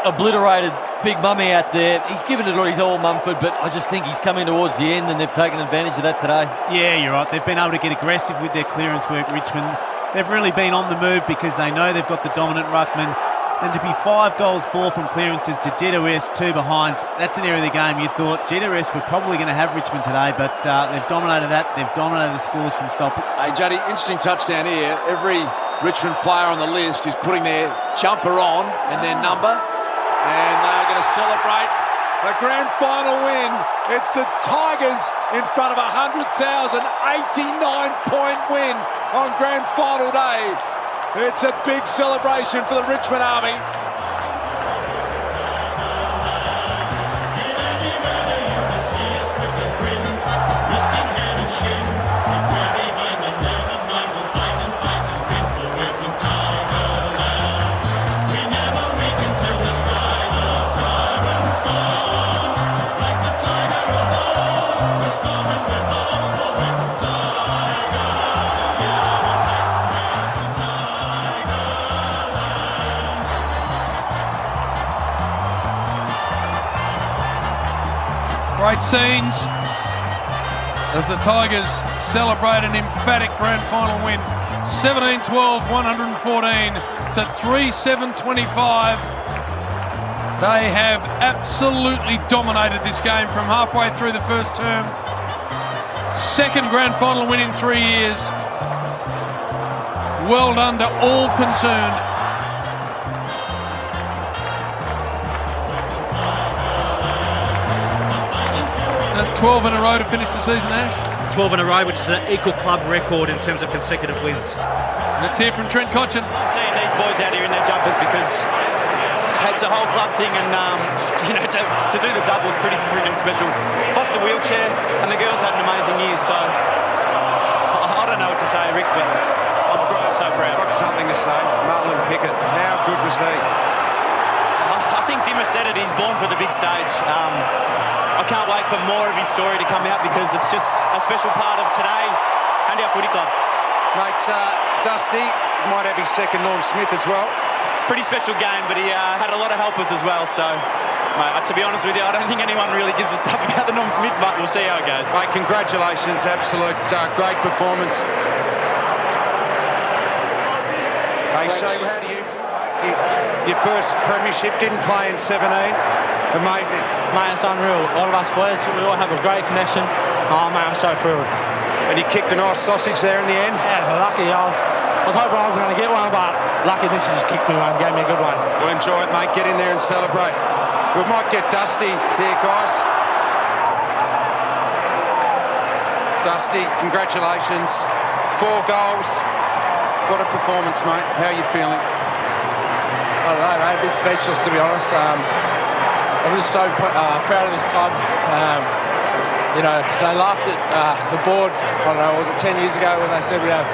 obliterated Big Mummy out there. He's given it his all, Mumford, but I just think he's coming towards the end and they've taken advantage of that today. Yeah, you're right. They've been able to get aggressive with their clearance work, Richmond. They've really been on the move because they know they've got the dominant Ruckman. And to be 5 goals, 4 from clearances to GWS, 2 behinds, that's an area of the game you thought GWS were probably going to have Richmond today, but they've dominated that. They've dominated the scores from stoppage. Hey, Juddy, interesting touchdown here. Every Richmond player on the list is putting their jumper on and their number, and they are going to celebrate the grand final win. It's the Tigers in front of 100,000, 89-point win on grand final day. It's a big celebration for the Richmond Army. Great scenes as the Tigers celebrate an emphatic grand final win. 17-12, 114 to 3-7-25. They have absolutely dominated this game from halfway through the first term. Second grand final win in 3 years. Well done to all concerned. That's 12 in a row to finish the season, Ash. 12 in a row, which is an equal club record in terms of consecutive wins. Let's hear from Trent Cotchin. I'm seeing these boys out here in their jumpers because it's a whole club thing, and to do the double is pretty freaking special. Plus the wheelchair, and the girls had an amazing year, so I don't know what to say, Rick, but I'm so proud. I've got something to say. Marlon Pickett, how good was he? I think Dimmer said it, he's born for the big stage. I can't wait for more of his story to come out because it's just a special part of today and our footy club. Mate, Dusty might have his second Norm Smith as well. Pretty special game, but he had a lot of helpers as well, so mate, to be honest with you, I don't think anyone really gives a stuff about the Norm Smith, but we'll see how it goes. Mate, congratulations, absolute great performance. Hey, Shane, how do you... Your first premiership, didn't play in 17. Amazing. Mate, it's unreal. All of us boys, we all have a great connection. Oh, mate, I'm so thrilled. And you kicked a nice sausage there in the end? Yeah, lucky. I was hoping I wasn't going to get one, but lucky this just kicked me one, gave me a good one. Well, enjoy it, mate. Get in there and celebrate. We might get Dusty here, guys. Dusty, congratulations. 4 goals. What a performance, mate. How are you feeling? I don't know, mate. A bit speechless, to be honest. I'm just so proud of this club. They laughed at the board, I don't know, was it 10 years ago when they said we'd have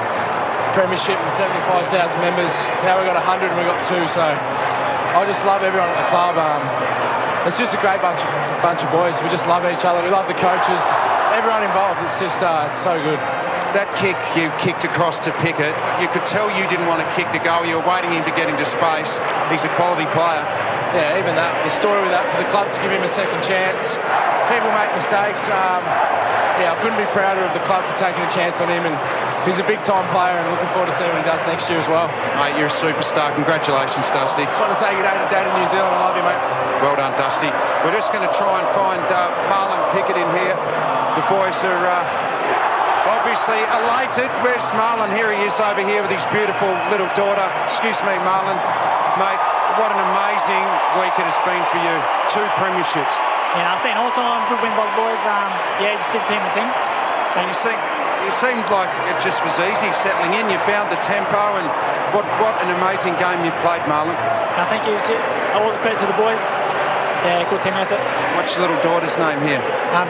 premiership and 75,000 members. Now we've got 100 and we've got 2, so I just love everyone at the club. It's just a great bunch of boys. We just love each other. We love the coaches, everyone involved. It's just it's so good. That kick you kicked across to Pickett, you could tell you didn't want to kick the goal. You were waiting him to get into space. He's a quality player. Yeah, even that. The story with that for the club to give him a second chance. People make mistakes. I couldn't be prouder of the club for taking a chance on him, and he's a big-time player and looking forward to seeing what he does next year as well. Mate, you're a superstar. Congratulations, Dusty. Just want to say good day to Dad in New Zealand. I love you, mate. Well done, Dusty. We're just going to try and find Marlon Pickett in here. The boys are... obviously elated. Where's Marlon? Here he is over here with his beautiful little daughter. Excuse me, Marlon. Mate, what an amazing week it has been for you. 2 premierships. Yeah, it's been awesome. Good win by the boys. Just did team the thing. And it seemed like it just was easy settling in. You found the tempo, and what an amazing game you've played, Marlon. I think it's all the credit to the boys. Yeah, good team effort. What's your little daughter's name here?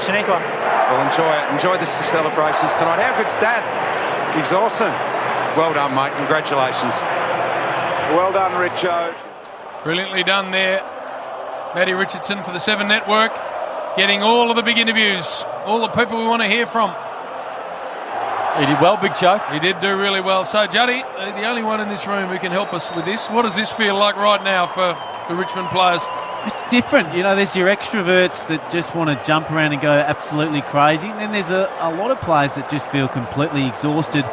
Shaniqua. Well, enjoy it. Enjoy the celebrations tonight. How good's Dad? He's awesome. Well done, mate. Congratulations. Well done, Richo. Brilliantly done there. Matty Richardson for the 7 Network, getting all of the big interviews, all the people we want to hear from. He did well, Big Joe. He did do really well. So, Juddy, the only one in this room who can help us with this, what does this feel like right now for the Richmond players? It's different. You know, there's your extroverts that just want to jump around and go absolutely crazy. And then there's a lot of players that just feel completely exhausted,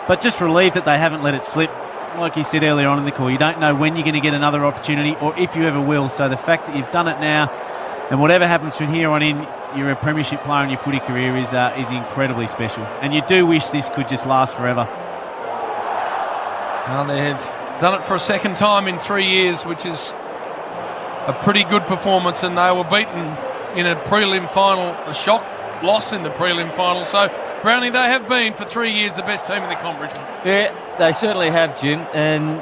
but just relieved that they haven't let it slip. Like you said earlier on in the call, you don't know when you're going to get another opportunity or if you ever will. So the fact that you've done it now and whatever happens from here on in, you're a premiership player in your footy career is incredibly special. And you do wish this could just last forever. Well, they have done it for a second time in 3 years, which is a pretty good performance, and they were beaten in a prelim final, a shock loss in the prelim final. So, Brownie, they have been for 3 years the best team in the comp, Richmond. Yeah, they certainly have, Jim. And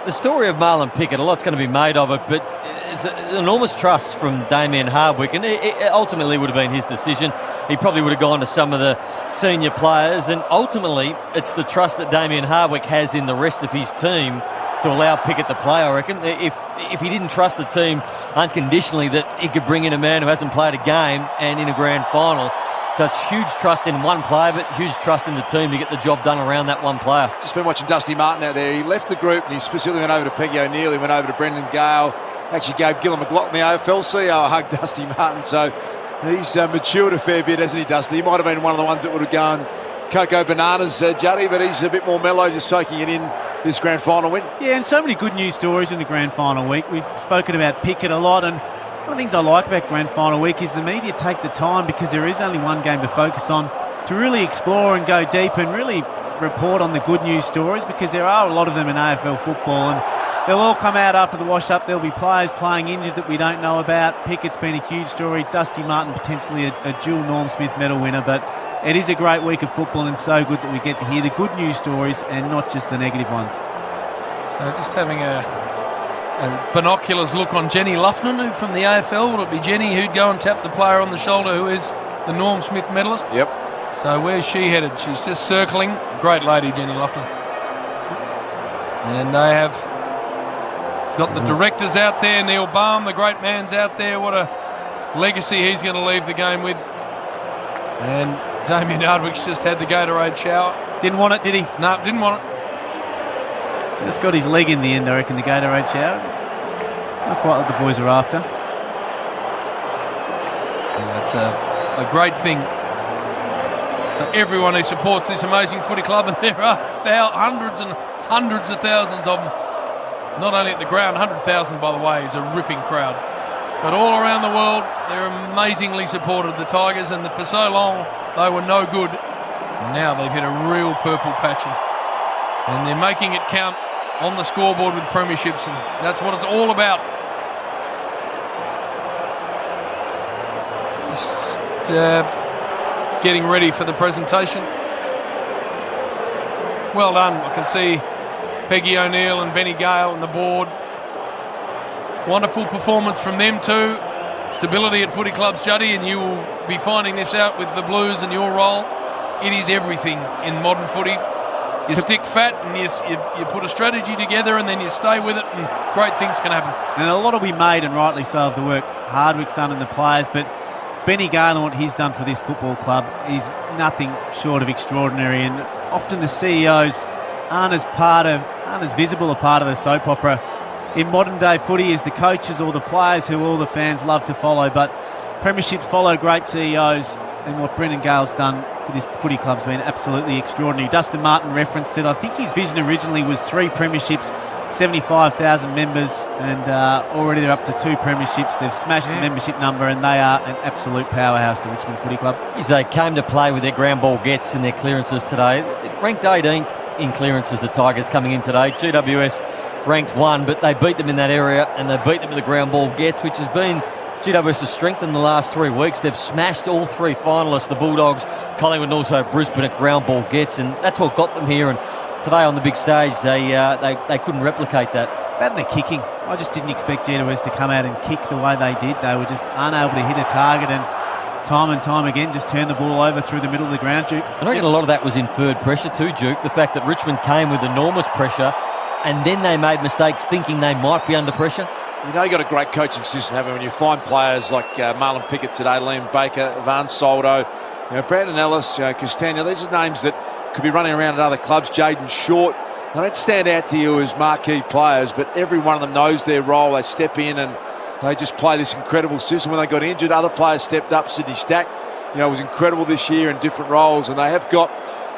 the story of Marlon Pickett, a lot's going to be made of it, but it's an enormous trust from Damien Hardwick, and it ultimately would have been his decision. He probably would have gone to some of the senior players, and ultimately it's the trust that Damien Hardwick has in the rest of his team to allow Pickett to play, I reckon. If he didn't trust the team unconditionally that he could bring in a man who hasn't played a game and in a grand final. So it's huge trust in one player, but huge trust in the team to get the job done around that one player. Just been watching Dusty Martin out there. He left the group and he specifically went over to Peggy O'Neill. He went over to Brendan Gale. Actually gave Gillon McLaughlin, the AFL CEO, a hug, Dusty Martin. So he's matured a fair bit, hasn't he, Dusty? He might have been one of the ones that would have gone Cocoa Bananas, Juddy, but he's a bit more mellow, just soaking it in this grand final win. Yeah, and so many good news stories in the grand final week. We've spoken about Pickett a lot, and one of the things I like about grand final week is the media take the time, because there is only one game to focus on, to really explore and go deep and really report on the good news stories, because there are a lot of them in AFL football, and they'll all come out after the wash-up. There'll be players playing injured that we don't know about. Pickett's been a huge story. Dusty Martin potentially a dual Norm Smith medal winner, but it is a great week of football, and so good that we get to hear the good news stories and not just the negative ones. So just having a binoculars look on Jenny Luffman, who from the AFL. Would it be Jenny who'd go and tap the player on the shoulder who is the Norm Smith medalist? Yep. So where's she headed? She's just circling. Great lady, Jenny Luffman. And they have got the directors out there. Neil Baum, the great man's out there. What a legacy he's going to leave the game with. And Damien Hardwick's just had the Gatorade shower. Didn't want it, did he? No, didn't want it. Just got his leg in the end, I reckon, the Gatorade shower. Not quite what the boys are after. Yeah, it's a great thing for everyone who supports this amazing footy club, and there are hundreds and hundreds of thousands of them. Not only at the ground, 100,000, by the way, is a ripping crowd. But all around the world, they're amazingly supported, the Tigers, and for so long they were no good. And now they've hit a real purple patch. And they're making it count on the scoreboard with premierships, and that's what it's all about. Just getting ready for the presentation. Well done. I can see Peggy O'Neill and Benny Gale on the board. Wonderful performance from them too. Stability at footy clubs, Juddy, and you will be finding this out with the Blues and your role. It is everything in modern footy. You stick fat and you put a strategy together and then you stay with it, and great things can happen. And a lot will be made, and rightly so, of the work Hardwick's done and the players, but Benny Gale and what he's done for this football club is nothing short of extraordinary, and often the CEOs aren't as visible a part of the soap opera in modern day footy as the coaches or the players who all the fans love to follow. But premierships follow great CEOs, and what Brendan Gale's done for this footy club's been absolutely extraordinary. Dustin Martin referenced it. I think his vision originally was 3 premierships, 75,000 members, and already they're up to 2 premierships. They've smashed the membership number, and they are an absolute powerhouse, the Richmond Footy Club. As they came to play with their ground ball gets and their clearances today, ranked 18th in clearances, the Tigers coming in today. GWS ranked 1, but they beat them in that area, and they beat them with the ground ball gets, which has been GWS' strength in the last 3 weeks. They've smashed all 3 finalists, the Bulldogs, Collingwood and also Brisbane at ground ball gets, and that's what got them here. And today on the big stage, they couldn't replicate that. That and the kicking. I just didn't expect GWS to come out and kick the way they did. They were just unable to hit a target, and time again just turn the ball over through the middle of the ground, Duke. I reckon a lot of that was inferred pressure too, Duke. The fact that Richmond came with enormous pressure and then they made mistakes thinking they might be under pressure. you know you got a great coaching system, haven't you? When you find players like Marlon Pickett today, Liam Baker, Van Soldo, Brandon Ellis, Castagna, these are names that could be running around at other clubs. Jaden Short, they don't stand out to you as marquee players, but every one of them knows their role. They step in and they just play this incredible system. When they got injured, other players stepped up. Sydney Stack, was incredible this year in different roles, and they have got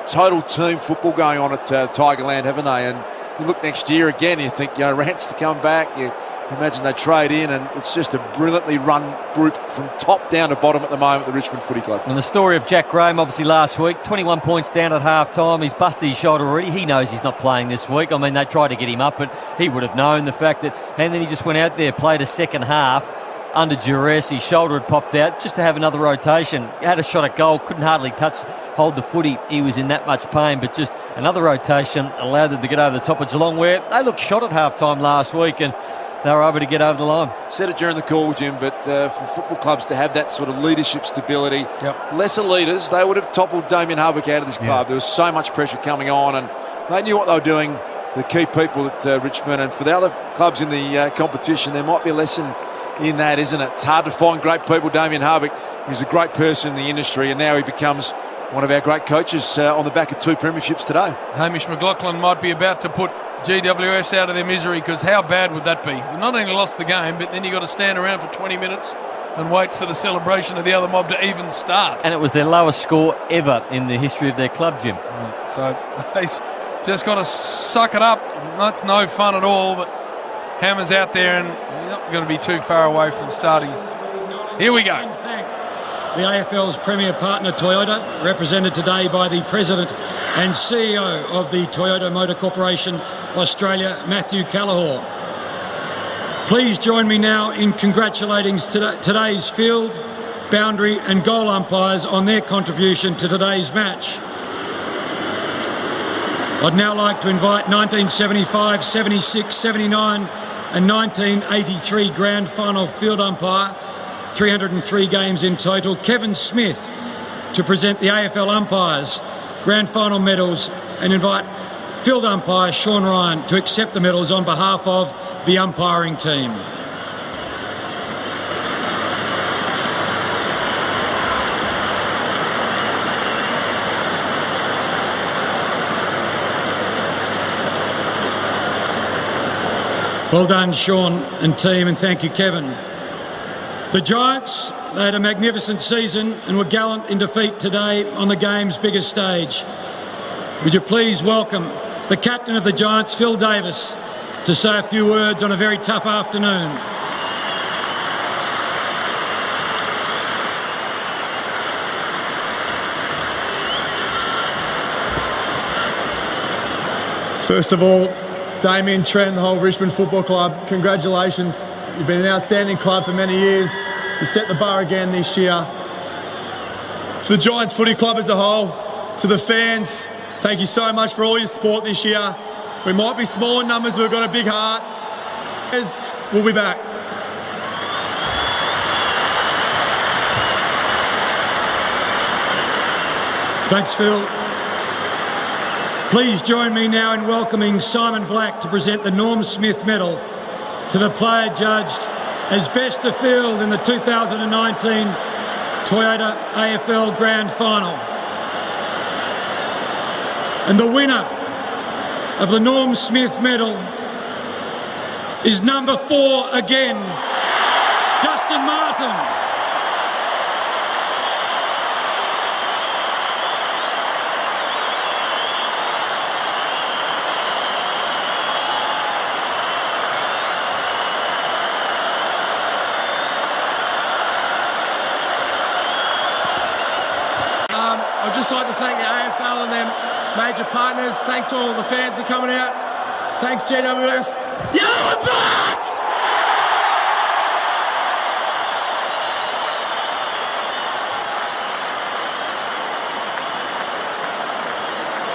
total team football going on at Tigerland, haven't they? And you look next year again, you think, Rance to come back, you imagine they trade in, and it's just a brilliantly run group from top down to bottom at the moment, the Richmond Footy Club. And the story of Jack Graham, obviously last week, 21 points down at half-time. He's busted his shoulder already. He knows he's not playing this week. I mean, they tried to get him up, but he would have known the fact that... And then he just went out there, played a second half under duress. His shoulder had popped out just to have another rotation. Had a shot at goal, couldn't hardly hold the footy. He was in that much pain, but just another rotation allowed them to get over the top of Geelong, where they looked shot at half-time last week, and they were able to get over the line. Said it during the call, Jim, but for football clubs to have that sort of leadership stability, lesser leaders, they would have toppled Damien Hubbock out of this club. There was so much pressure coming on, and they knew what they were doing, the key people at Richmond. And for the other clubs in the competition, there might be a lesson in that, isn't it? It's hard to find great people. Damien Hubbock, he's a great person in the industry, and now he becomes one of our great coaches on the back of 2 premierships today. Hamish McLaughlin might be about to put GWS out of their misery, because how bad would that be? You not only lost the game, but then you've got to stand around for 20 minutes and wait for the celebration of the other mob to even start. And it was their lowest score ever in the history of their club, Jim. So they just got to suck it up. That's no fun at all, but Hammer's out there and you're not going to be too far away from starting. Here we go. The AFL's premier partner Toyota, represented today by the President and CEO of the Toyota Motor Corporation Australia, Matthew Callahor. Please join me now in congratulating today's field, boundary and goal umpires on their contribution to today's match. I'd now like to invite 1975, 76, 79 and 1983 grand final field umpire, 303 games in total, Kevin Smith, to present the AFL umpires grand final medals, and invite field umpire Sean Ryan to accept the medals on behalf of the umpiring team. Well done, Sean and team, and thank you, Kevin. The Giants, they had a magnificent season and were gallant in defeat today on the game's biggest stage. Would you please welcome the captain of the Giants, Phil Davis, to say a few words on a very tough afternoon. First of all, Damien, Trent, the whole Richmond Football Club, congratulations. You've been an outstanding club for many years. You set the bar again this year. To the Giants Footy Club as a whole, to the fans, thank you so much for all your support this year. We might be small in numbers, but we've got a big heart. We'll be back. Thanks, Phil. Please join me now in welcoming Simon Black to present the Norm Smith Medal to the player judged as best of field in the 2019 Toyota AFL Grand Final. And the winner of the Norm Smith Medal is number 4 again, Dustin Martin. I'd just like to thank the AFL and their major partners. Thanks to all the fans for coming out. Thanks, GWS. Yeah, we're back!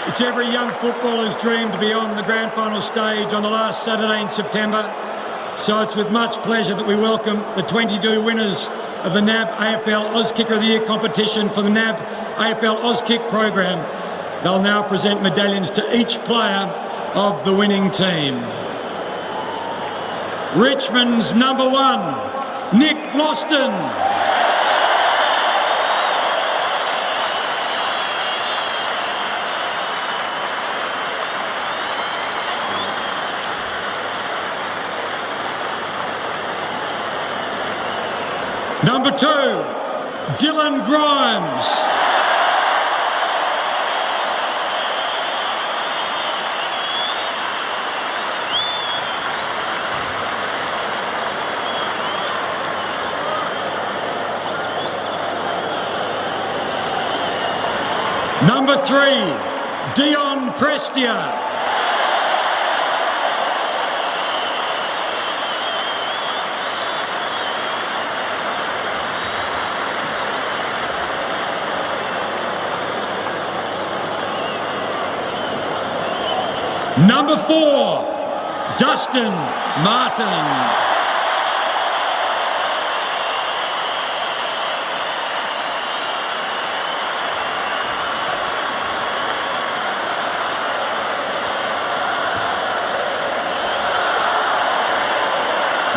It's every young footballer's dream to be on the grand final stage on the last Saturday in September. So it's with much pleasure that we welcome the 22 winners of the NAB AFL Auskicker of the Year competition for the NAB AFL Auskick program. They'll now present medallions to each player of the winning team. Richmond's number 1, Nick Floston. Number 2, Dylan Grimes. Number 3, Dion Prestia. Number 4, Dustin Martin.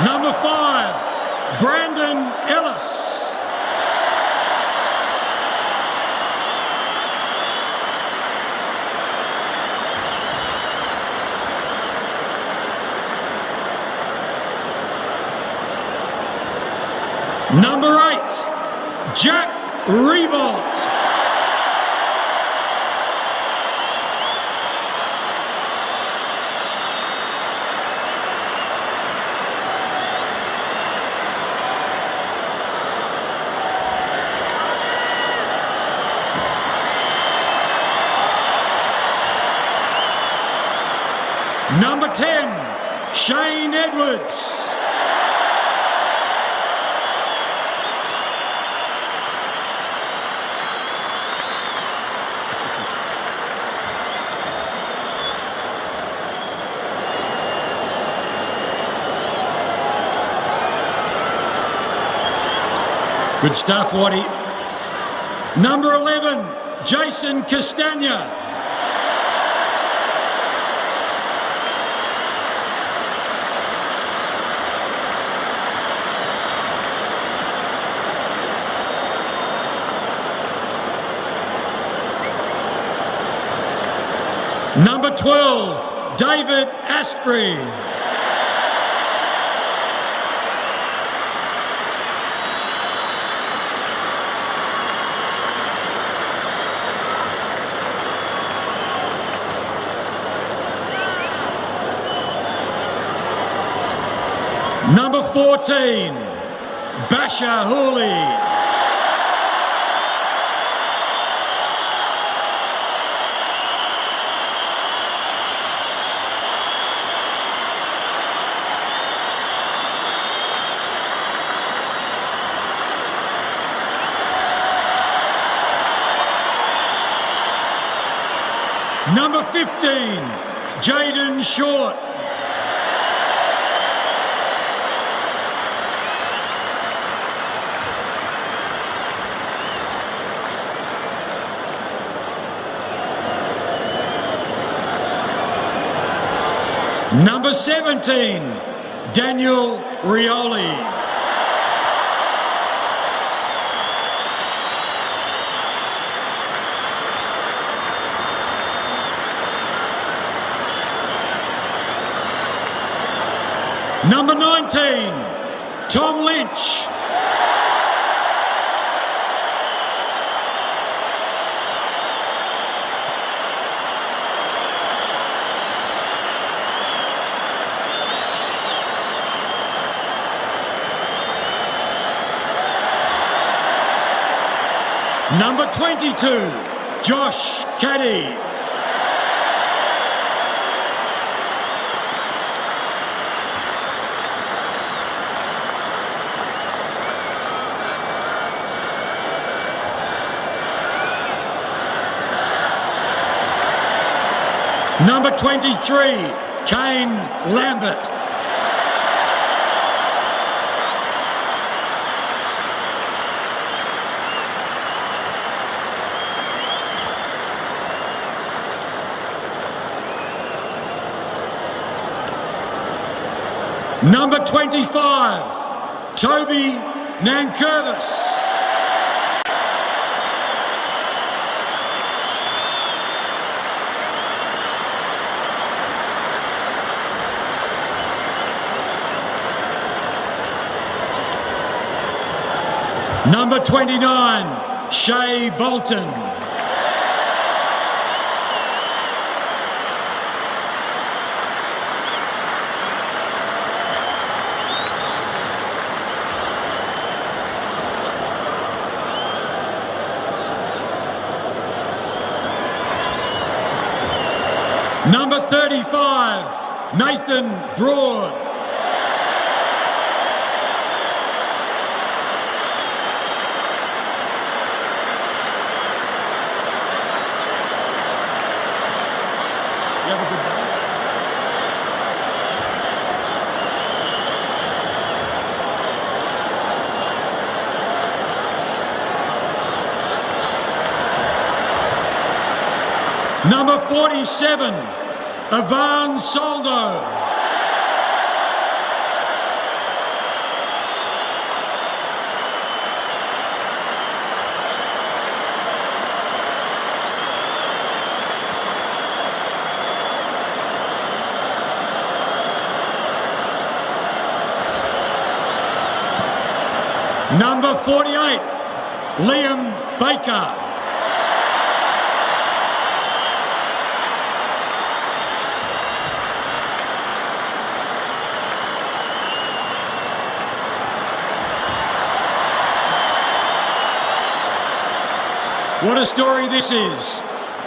Number 5, Brandon Ellis. Number 8, Jack Revolt. Number 10, Shane Edwards. Good stuff, Waddy. Number 11, Jason Castagna. Number 12, David Asprey. Number 14, Basha Hooley. Number 15, Jaden Short. Number 17, Daniel Rioli. Number 19, Tom Lynch. Number 22, Josh Caddy. Number 23, Kane Lambert. Number 25, Toby Nankervis. Number 29, Shea Bolton. Number 35, Nathan Broad. Number 47, Ivan Soldo. Number 48, Liam Baker. What a story this is.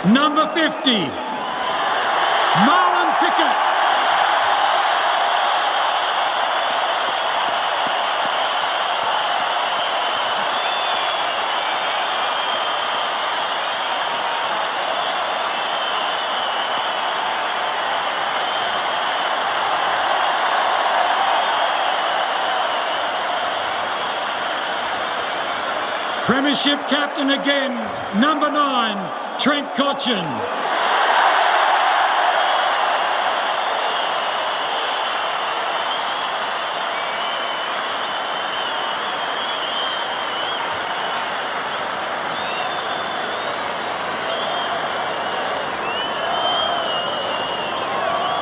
Number 50, Marlon Pickett. Premiership captain again, number 9, Trent Cotchin.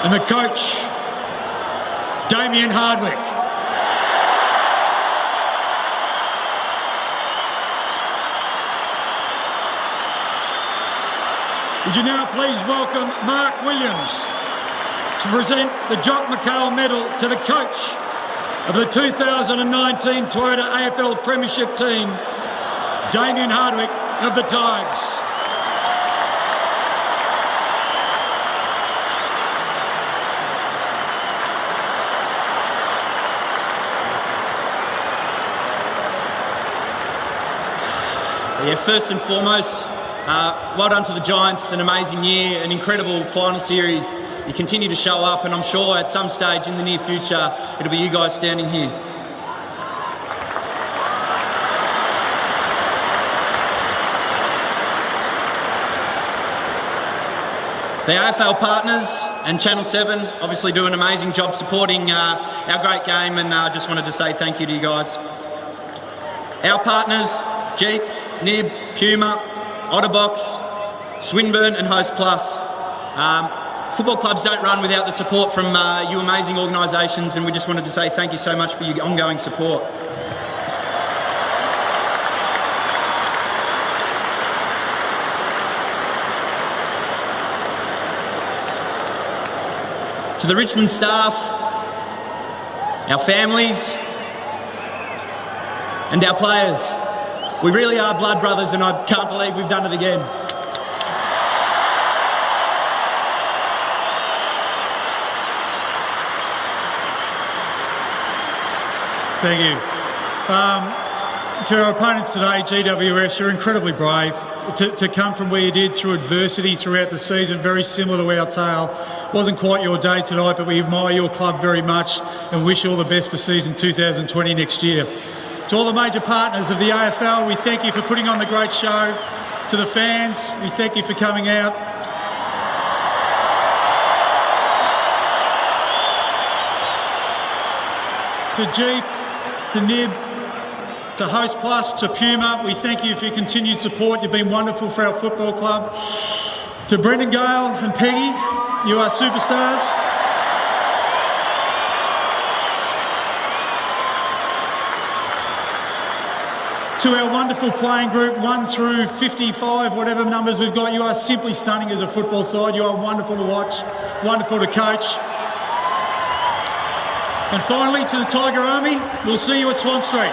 And the coach, Damien Hardwick. Would you now please welcome Mark Williams to present the Jock McHale Medal to the coach of the 2019 Toyota AFL Premiership team, Damien Hardwick of the Tigers. Yeah, first and foremost, well done to the Giants, an amazing year, an incredible final series. You continue to show up, and I'm sure at some stage in the near future, it'll be you guys standing here. The AFL partners and Channel 7 obviously do an amazing job supporting our great game, and I just wanted to say thank you to you guys. Our partners, Jeep, Nib, Puma, Otterbox, Swinburne and Host Plus. Football clubs don't run without the support from you amazing organisations, and we just wanted to say thank you so much for your ongoing support. To the Richmond staff, our families and our players, we really are blood brothers, and I can't believe we've done it again. Thank you. To our opponents today, GWS, you're incredibly brave. To come from where you did through adversity throughout the season, very similar to our tale. Wasn't quite your day tonight, but we admire your club very much and wish you all the best for season 2020 next year. To all the major partners of the AFL, we thank you for putting on the great show. To the fans, we thank you for coming out. to Jeep, to Nib, to Host Plus, to Puma, we thank you for your continued support. You've been wonderful for our football club. To Brendan Gale and Peggy, you are superstars. To our wonderful playing group, 1 through 55, whatever numbers we've got, you are simply stunning as a football side. You are wonderful to watch, wonderful to coach. And finally, to the Tiger Army, we'll see you at Swan Street.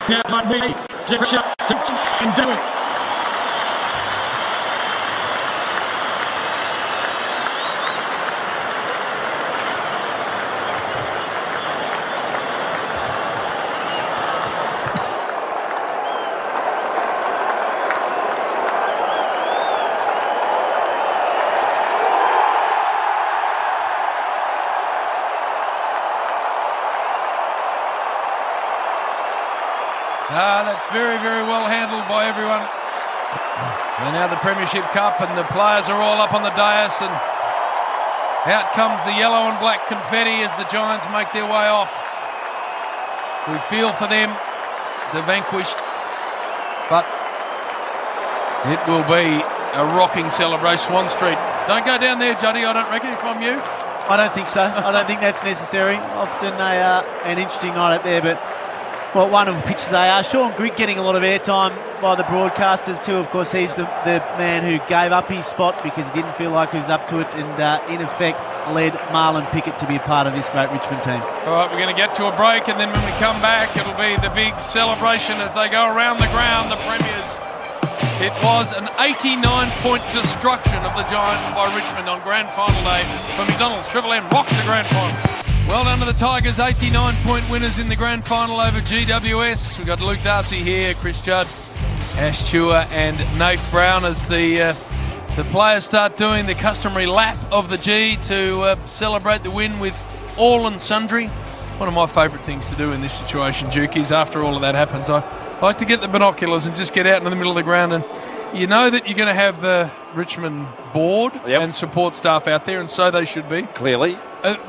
Now, do it. That's very, very well handled by everyone. And now the Premiership Cup, and the players are all up on the dais, and out comes the yellow and black confetti as the Giants make their way off. We feel for them, the vanquished, but it will be a rocking celebration. Swan Street. Don't go down there, Juddy, I don't reckon, if I'm you. I don't think so. I don't think that's necessary. Often an interesting night out there, but what wonderful pitches they are. Sean Grigg getting a lot of airtime by the broadcasters too. Of course, he's the man who gave up his spot because he didn't feel like he was up to it, and in effect led Marlon Pickett to be a part of this great Richmond team. All right, we're going to get to a break, and then when we come back, it'll be the big celebration as they go around the ground, the Premiers. It was an 89-point destruction of the Giants by Richmond on grand final day for McDonald's. Triple M rocks the grand final. Well done to the Tigers, 89-point winners in the grand final over GWS. We've got Luke Darcy here, Chris Judd, Ash Chua and Nath Brown as the players start doing the customary lap of the G to celebrate the win with all and sundry. One of my favourite things to do in this situation, Duke, is after all of that happens, I like to get the binoculars and just get out in the middle of the ground, and you know that you're going to have the Richmond board and support staff out there, and so they should be. Clearly.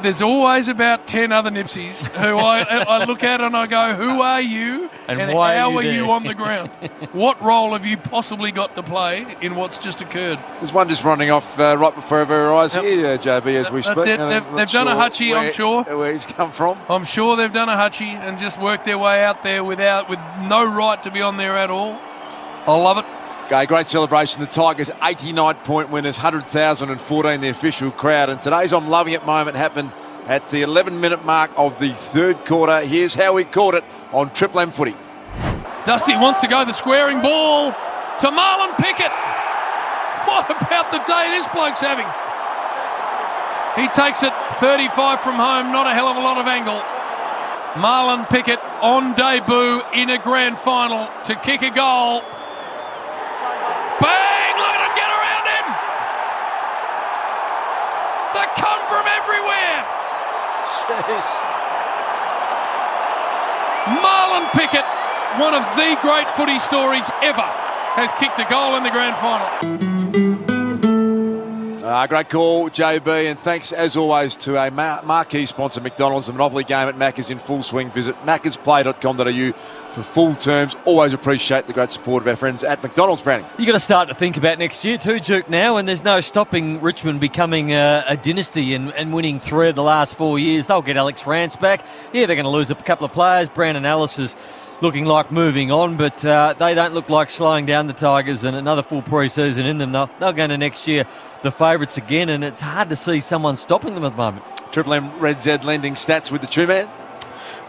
There's always about 10 other Nipsies who I look at and I go, who are you and why how are you on the ground? What role have you possibly got to play in what's just occurred? There's one just running off right before our eyes here, JB, as we speak. It. They've done a hutchie, I'm sure. Where he's come from. I'm sure they've done a hutchie and just worked their way out there with no right to be on there at all. I love it. Okay, great celebration. The Tigers, 89-point winners, 100,014 the official crowd. And today's I'm Loving It moment happened at the 11-minute mark of the third quarter. Here's how we caught it on Triple M Footy. Dusty wants to go the squaring ball to Marlon Pickett. What about the day this bloke's having? He takes it 35 from home, not a hell of a lot of angle. Marlon Pickett on debut in a grand final to kick a goal. Bang! Look at him get around him! They come from everywhere! Jeez. Marlon Pickett, one of the great footy stories ever, has kicked a goal in the grand final. Great call, JB, and thanks as always to a marquee sponsor, McDonald's. The Monopoly game at Macca's in full swing. Visit maccasplay.com.au for full terms. Always appreciate the great support of our friends at McDonald's, Browning. You've got to start to think about next year too, Duke, now, and there's no stopping Richmond becoming a dynasty and winning 3 of the last 4 years. They'll get Alex Rance back. Yeah, they're going to lose a couple of players. Brandon Ellis is looking like moving on, but they don't look like slowing down the Tigers, and another full pre-season in them. They'll go into next year the favourites again, and it's hard to see someone stopping them at the moment. Triple M Red Z lending stats with the two-man.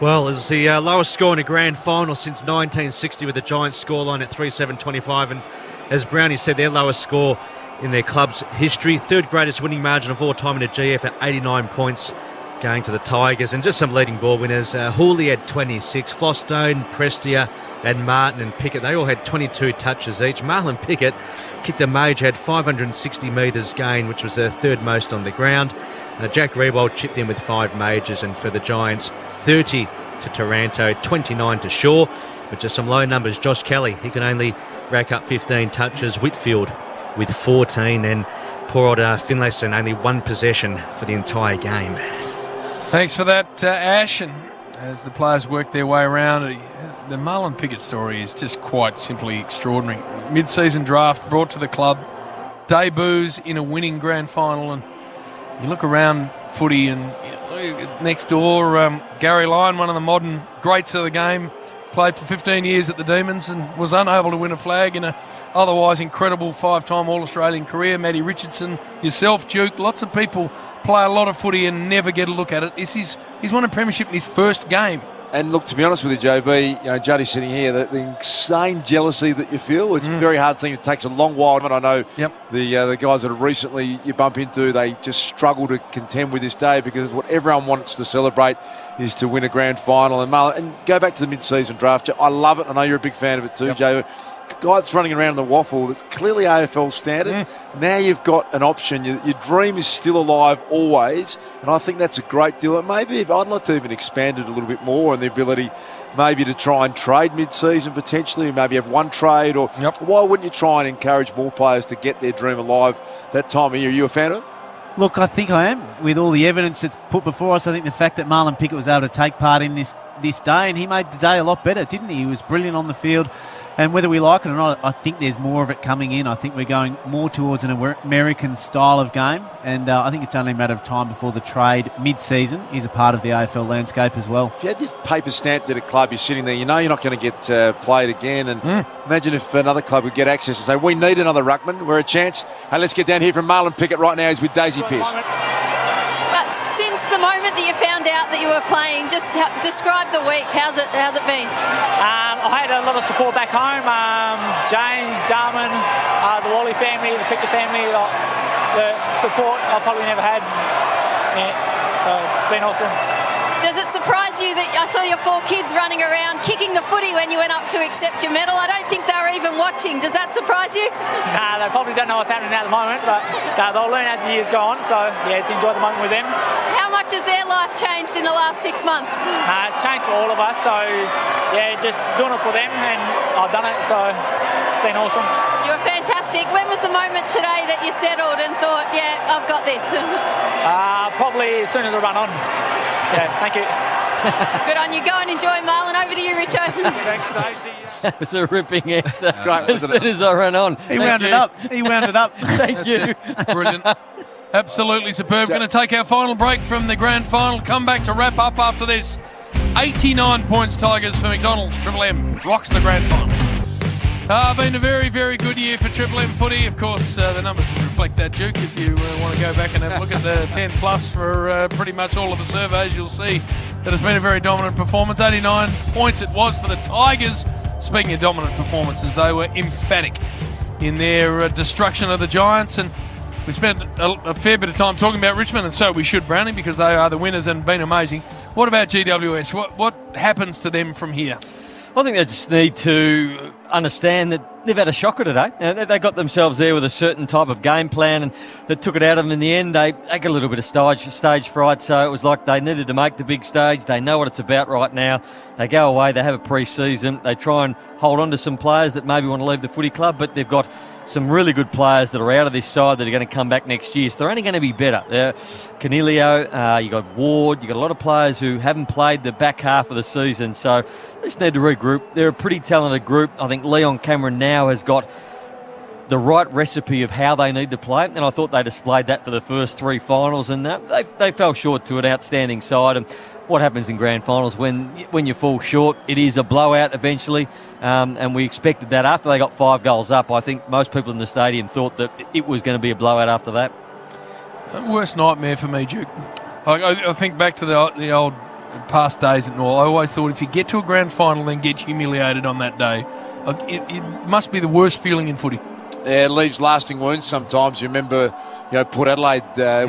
Well, it's the lowest score in a grand final since 1960 with the Giants scoreline at 3-7-25, and as Brownie said, their lowest score in their club's history. Third greatest winning margin of all time in a GF at 89 points going to the Tigers, and just some leading ball winners. Hawley had 26, Flostone, Prestia and Martin and Pickett, they all had 22 touches each. Marlon Pickett kicked a major, had 560 metres gain, which was the third most on the ground. Jack Rewald chipped in with 5 majors, and for the Giants, 30 to Taranto, 29 to Shaw. But just some low numbers. Josh Kelly, he can only rack up 15 touches. Whitfield with 14, and poor old Finlayson, only one possession for the entire game. Thanks for that, Ash. And as the players work their way around, the Marlon Pickett story is just quite simply extraordinary. Mid-season draft brought to the club, debuts in a winning grand final, and you look around footy and next door, Gary Lyon, one of the modern greats of the game, played for 15 years at the Demons and was unable to win a flag in a otherwise incredible 5-time All-Australian career. Matty Richardson, yourself, Duke, lots of people play a lot of footy and never get a look at it. He's won a premiership in his first game. And look, to be honest with you, JB, Juddy's sitting here, the insane jealousy that you feel, it's a very hard thing. It takes a long while. But I know the guys that have recently you bump into, they just struggle to contend with this day because what everyone wants to celebrate is to win a grand final. And go back to the mid-season draft. I love it. I know you're a big fan of it too, JB. Guy that's running around the waffle, that's clearly AFL standard. Now you've got an option. Your dream is still alive always, and I think that's a great deal. And maybe I'd like to even expand it a little bit more and the ability maybe to try and trade mid-season potentially, maybe have one trade, or why wouldn't you try and encourage more players to get their dream alive that time of year? Are you a fan of it? Look, I think I am. With all the evidence that's put before us, I think the fact that Marlon Pickett was able to take part in this day, and he made the day a lot better, didn't he? He was brilliant on the field. And whether we like it or not, I think there's more of it coming in. I think we're going more towards an American style of game. And I think it's only a matter of time before the trade mid-season is a part of the AFL landscape as well. If you had this paper stamped at a club, you're sitting there, you know you're not going to get played again. And imagine if another club would get access and say, we need another ruckman. We're a chance. Hey, let's get down here from Marlon Pickett right now. He's with Daisy Pearce. But since the moment that you found out that you were playing, just describe the week. How's it been? I had a lot of support back home. James, Jarman, the Wally family, the Pickett family, the support I probably never had. Yeah, so it's been awesome. Does it surprise you that I saw your 4 kids running around kicking the footy when you went up to accept your medal? I don't think they were even watching. Does that surprise you? Nah, they probably don't know what's happening at the moment, but they'll learn as the years go on. So, yeah, just enjoy the moment with them. How much has their life changed in the last 6 months? It's changed for all of us. So, yeah, just doing it for them, and I've done it. So, it's been awesome. You were fantastic. When was the moment today that you settled and thought, yeah, I've got this? Probably as soon as I run on. Yeah, thank you. Good on you. Go and enjoy, Marlon. Over to you, Richo. Thanks, Stacey. That was a ripping answer. That's great, as soon as I ran on. He wound it up. Thank you. Brilliant. Absolutely superb. Going to take our final break from the grand final. Come back to wrap up after this. 89 points, Tigers for McDonald's. Triple M rocks the grand final. Been a very, very good year for Triple M footy. Of course, the numbers would reflect that, Duke. If you want to go back and have a look at the 10 plus for pretty much all of the surveys, you'll see that it's been a very dominant performance. 89 points it was for the Tigers. Speaking of dominant performances, they were emphatic in their destruction of the Giants. And we spent a fair bit of time talking about Richmond, and so we should, Brownie, because they are the winners and been amazing. What about GWS? What happens to them from here? I think they just need to understand that they've had a shocker today. They got themselves there with a certain type of game plan, and that took it out of them in the end. They got a little bit of stage fright, so it was like they needed to make the big stage. They know what it's about right now. They go away, they have a pre-season. They try and hold on to some players that maybe want to leave the footy club, but they've got some really good players that are out of this side that are going to come back next year. So they're only going to be better. Canelio, you got Ward, you got a lot of players who haven't played the back half of the season. So they just need to regroup. They're a pretty talented group. I think Leon Cameron now has got the right recipe of how they need to play, and I thought they displayed that for the first 3 finals, and they fell short to an outstanding side. And what happens in grand finals when you fall short, it is a blowout eventually, and we expected that. After they got 5 goals up, I think most people in the stadium thought that it was going to be a blowout after that. Worst nightmare for me, Duke. I think back to the old past days at Norwell. I always thought if you get to a grand final then get humiliated on that day, it must be the worst feeling in footy. Yeah, it leaves lasting wounds sometimes. You remember, Port Adelaide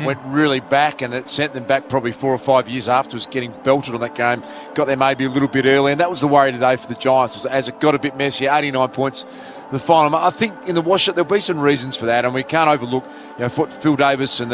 went really back, and it sent them back probably 4 or 5 years afterwards, getting belted on that game. Got there maybe a little bit early, and that was the worry today for the Giants. As it got a bit messy, 89 points, the final. I think in the wash-up there'll be some reasons for that, and we can't overlook, Phil Davis and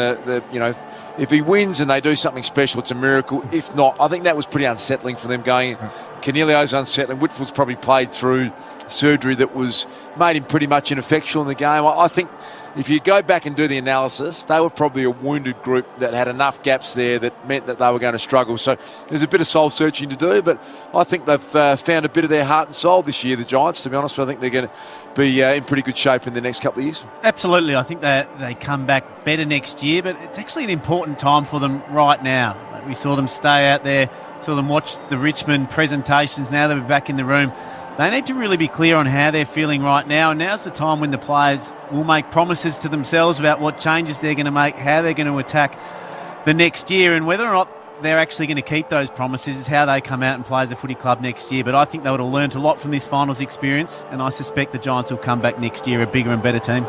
if he wins and they do something special, it's a miracle. If not, I think that was pretty unsettling for them going Cornelio's unsettling. Whitfield's probably played through surgery that was made him pretty much ineffectual in the game. I think if you go back and do the analysis, they were probably a wounded group that had enough gaps there that meant that they were going to struggle. So there's a bit of soul searching to do, but I think they've found a bit of their heart and soul this year, the Giants, to be honest. I think they're going to be in pretty good shape in the next couple of years. Absolutely. I think they come back better next year, but it's actually an important time for them right now. We saw them stay out there, saw them watch the Richmond presentations. Now they'll be back in the room. They need to really be clear on how they're feeling right now, and now's the time when the players will make promises to themselves about what changes they're going to make, how they're going to attack the next year, and whether or not they're actually going to keep those promises is how they come out and play as a footy club next year. But I think they would have learned a lot from this finals experience, and I suspect the Giants will come back next year a bigger and better team.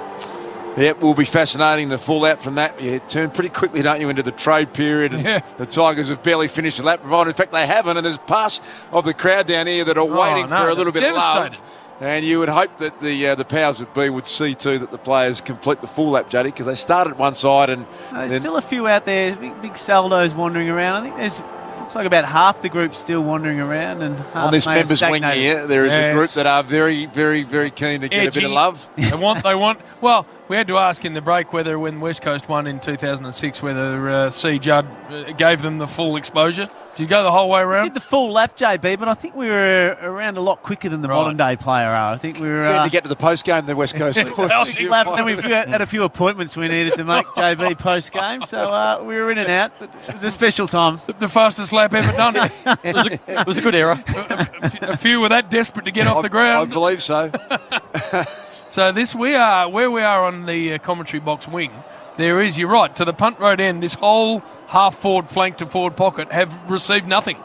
Yep, will be fascinating, the fallout from that. You turn pretty quickly, don't you, into the trade period, and the Tigers have barely finished the lap provided. In fact, they haven't, and there's parts of the crowd down here that are waiting for a little bit of love. And you would hope that the powers that be would see to that the players complete the full lap, Juddy, because they start at one side and there's still a few out there, big saldos wandering around. I think there's looks like about half the group still wandering around, and on this members wing here, there is a group that are very, very, very keen to get a bit of love. They want. Well, we had to ask in the break whether, when West Coast won in 2006, whether C. Judd gave them the full exposure. Did you go the whole way around? We did the full lap, JB, but I think we were around a lot quicker than the modern day player are. I think we were to get to the post game, the West Coast. Then we had a few appointments we needed to make, JB, post game, so we were in and out. But it was a special time. The fastest lap ever done. It was a good era. A few were that desperate to get off the ground. I believe so. So where we are on the commentary box wing. There is, you're right, to the punt road end, this whole half-forward flank to forward pocket have received nothing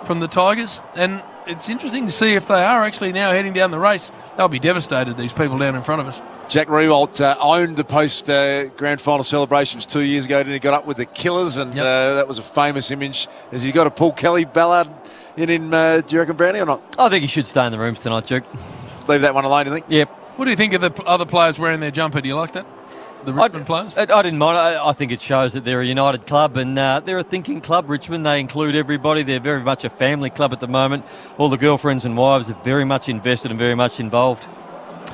from the Tigers. And it's interesting to see if they are actually now heading down the race. They'll be devastated, these people down in front of us. Jack Riewoldt owned the post-grand final celebrations 2 years ago, didn't he? Got up with the Killers, and that was a famous image. Has he got a Paul Kelly ballad in him, do you reckon, Brownie, or not? I think he should stay in the rooms tonight, Duke. Leave that one alone, you think? Yep. What do you think of the other players wearing their jumper? Do you like that? The Richmond players? I didn't mind. I think it shows that they're a united club, and they're a thinking club, Richmond. They include everybody. They're very much a family club at the moment. All the girlfriends and wives are very much invested and very much involved.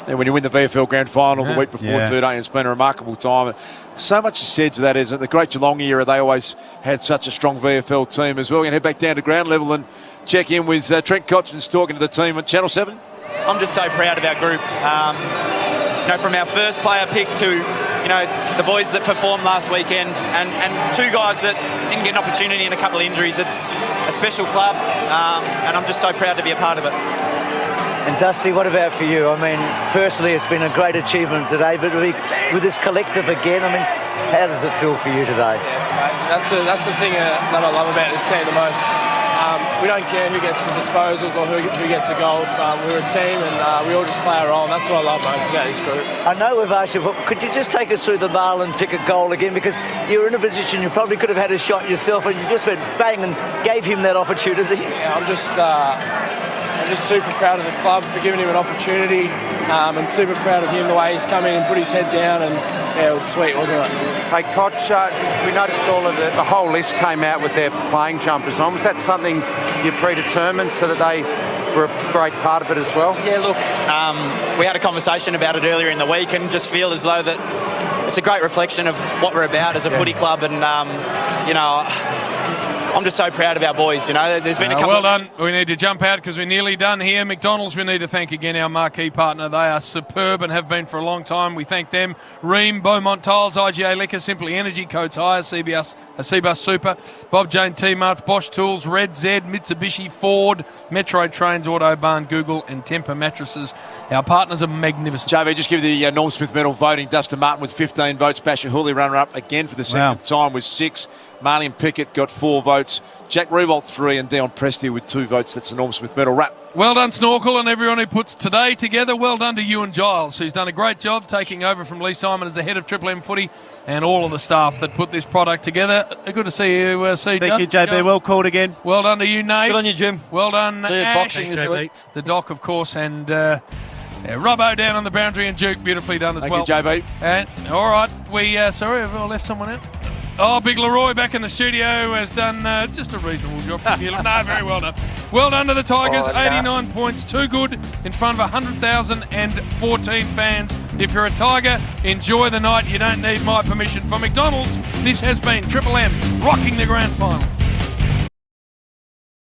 And when you win the VFL Grand Final the week before too, don't you? It's been a remarkable time. So much is said to that, isn't it? The Great Geelong era, they always had such a strong VFL team as well. We're going to head back down to ground level and check in with Trent Cotchins talking to the team at Channel 7. I'm just so proud of our group. From our first player pick to, the boys that performed last weekend and two guys that didn't get an opportunity and a couple of injuries. It's a special club, and I'm just so proud to be a part of it. And Dusty, what about for you? I mean, personally, it's been a great achievement today, but with this collective again, I mean, how does it feel for you today? Yeah, it's amazing. That's the thing that I love about this team the most. We don't care who gets the disposals or who gets the goals. We're a team and we all just play a role, and that's what I love most about this group. I know we've asked you, but could you just take us through the Marlon Pickett goal again? Because you were in a position you probably could have had a shot yourself, and you just went bang and gave him that opportunity. Yeah, I'm just super proud of the club for giving him an opportunity. I'm super proud of him, the way he's come in and put his head down, and it was sweet, wasn't it? Hey, Koch, we noticed all of the whole list came out with their playing jumpers on. Was that something you predetermined so that they were a great part of it as well? Yeah, look, we had a conversation about it earlier in the week and just feel as though that it's a great reflection of what we're about as a footy club, and, I'm just so proud of our boys. There's been a couple. Well done. We need to jump out because we're nearly done here. McDonald's, we need to thank again our marquee partner. They are superb and have been for a long time. We thank them. Ream, Beaumont Tiles, IGA Liquor, Simply Energy, Coates Hire, CBus Super, Bob Jane T-Marts, Bosch Tools, Red Z, Mitsubishi, Ford, Metro Trains, Autobarn, Google and Tempur Mattresses. Our partners are magnificent. JB, just give the Norm Smith medal voting. Dustin Martin with 15 votes. Basher Hooley runner-up again for the second time with 6. Marlon Pickett got 4 votes. Jack Riewoldt 3 and Dion Prestia with 2 votes. That's the Norm Smith medal wrap. Well done, Snorkel, and everyone who puts today together. Well done to Ewan Giles, who's done a great job taking over from Lee Simon as the head of Triple M Footy, and all of the staff that put this product together. Good to see you, Thank you, JB. Well called again. Well done to you, Nate. Good on you, Jim. Well done, see you Ash. boxing this week. The Doc, of course, and Robbo down on the boundary, and Duke, beautifully done as well. Thank you, JB. And all right, sorry, have I left someone out? Oh, Big Leroy back in the studio has done just a reasonable job. No, very well done. Well done to the Tigers. Oh, no. 89 points. Too good in front of 100,014 fans. If you're a Tiger, enjoy the night. You don't need my permission. For McDonald's, this has been Triple M rocking the grand final.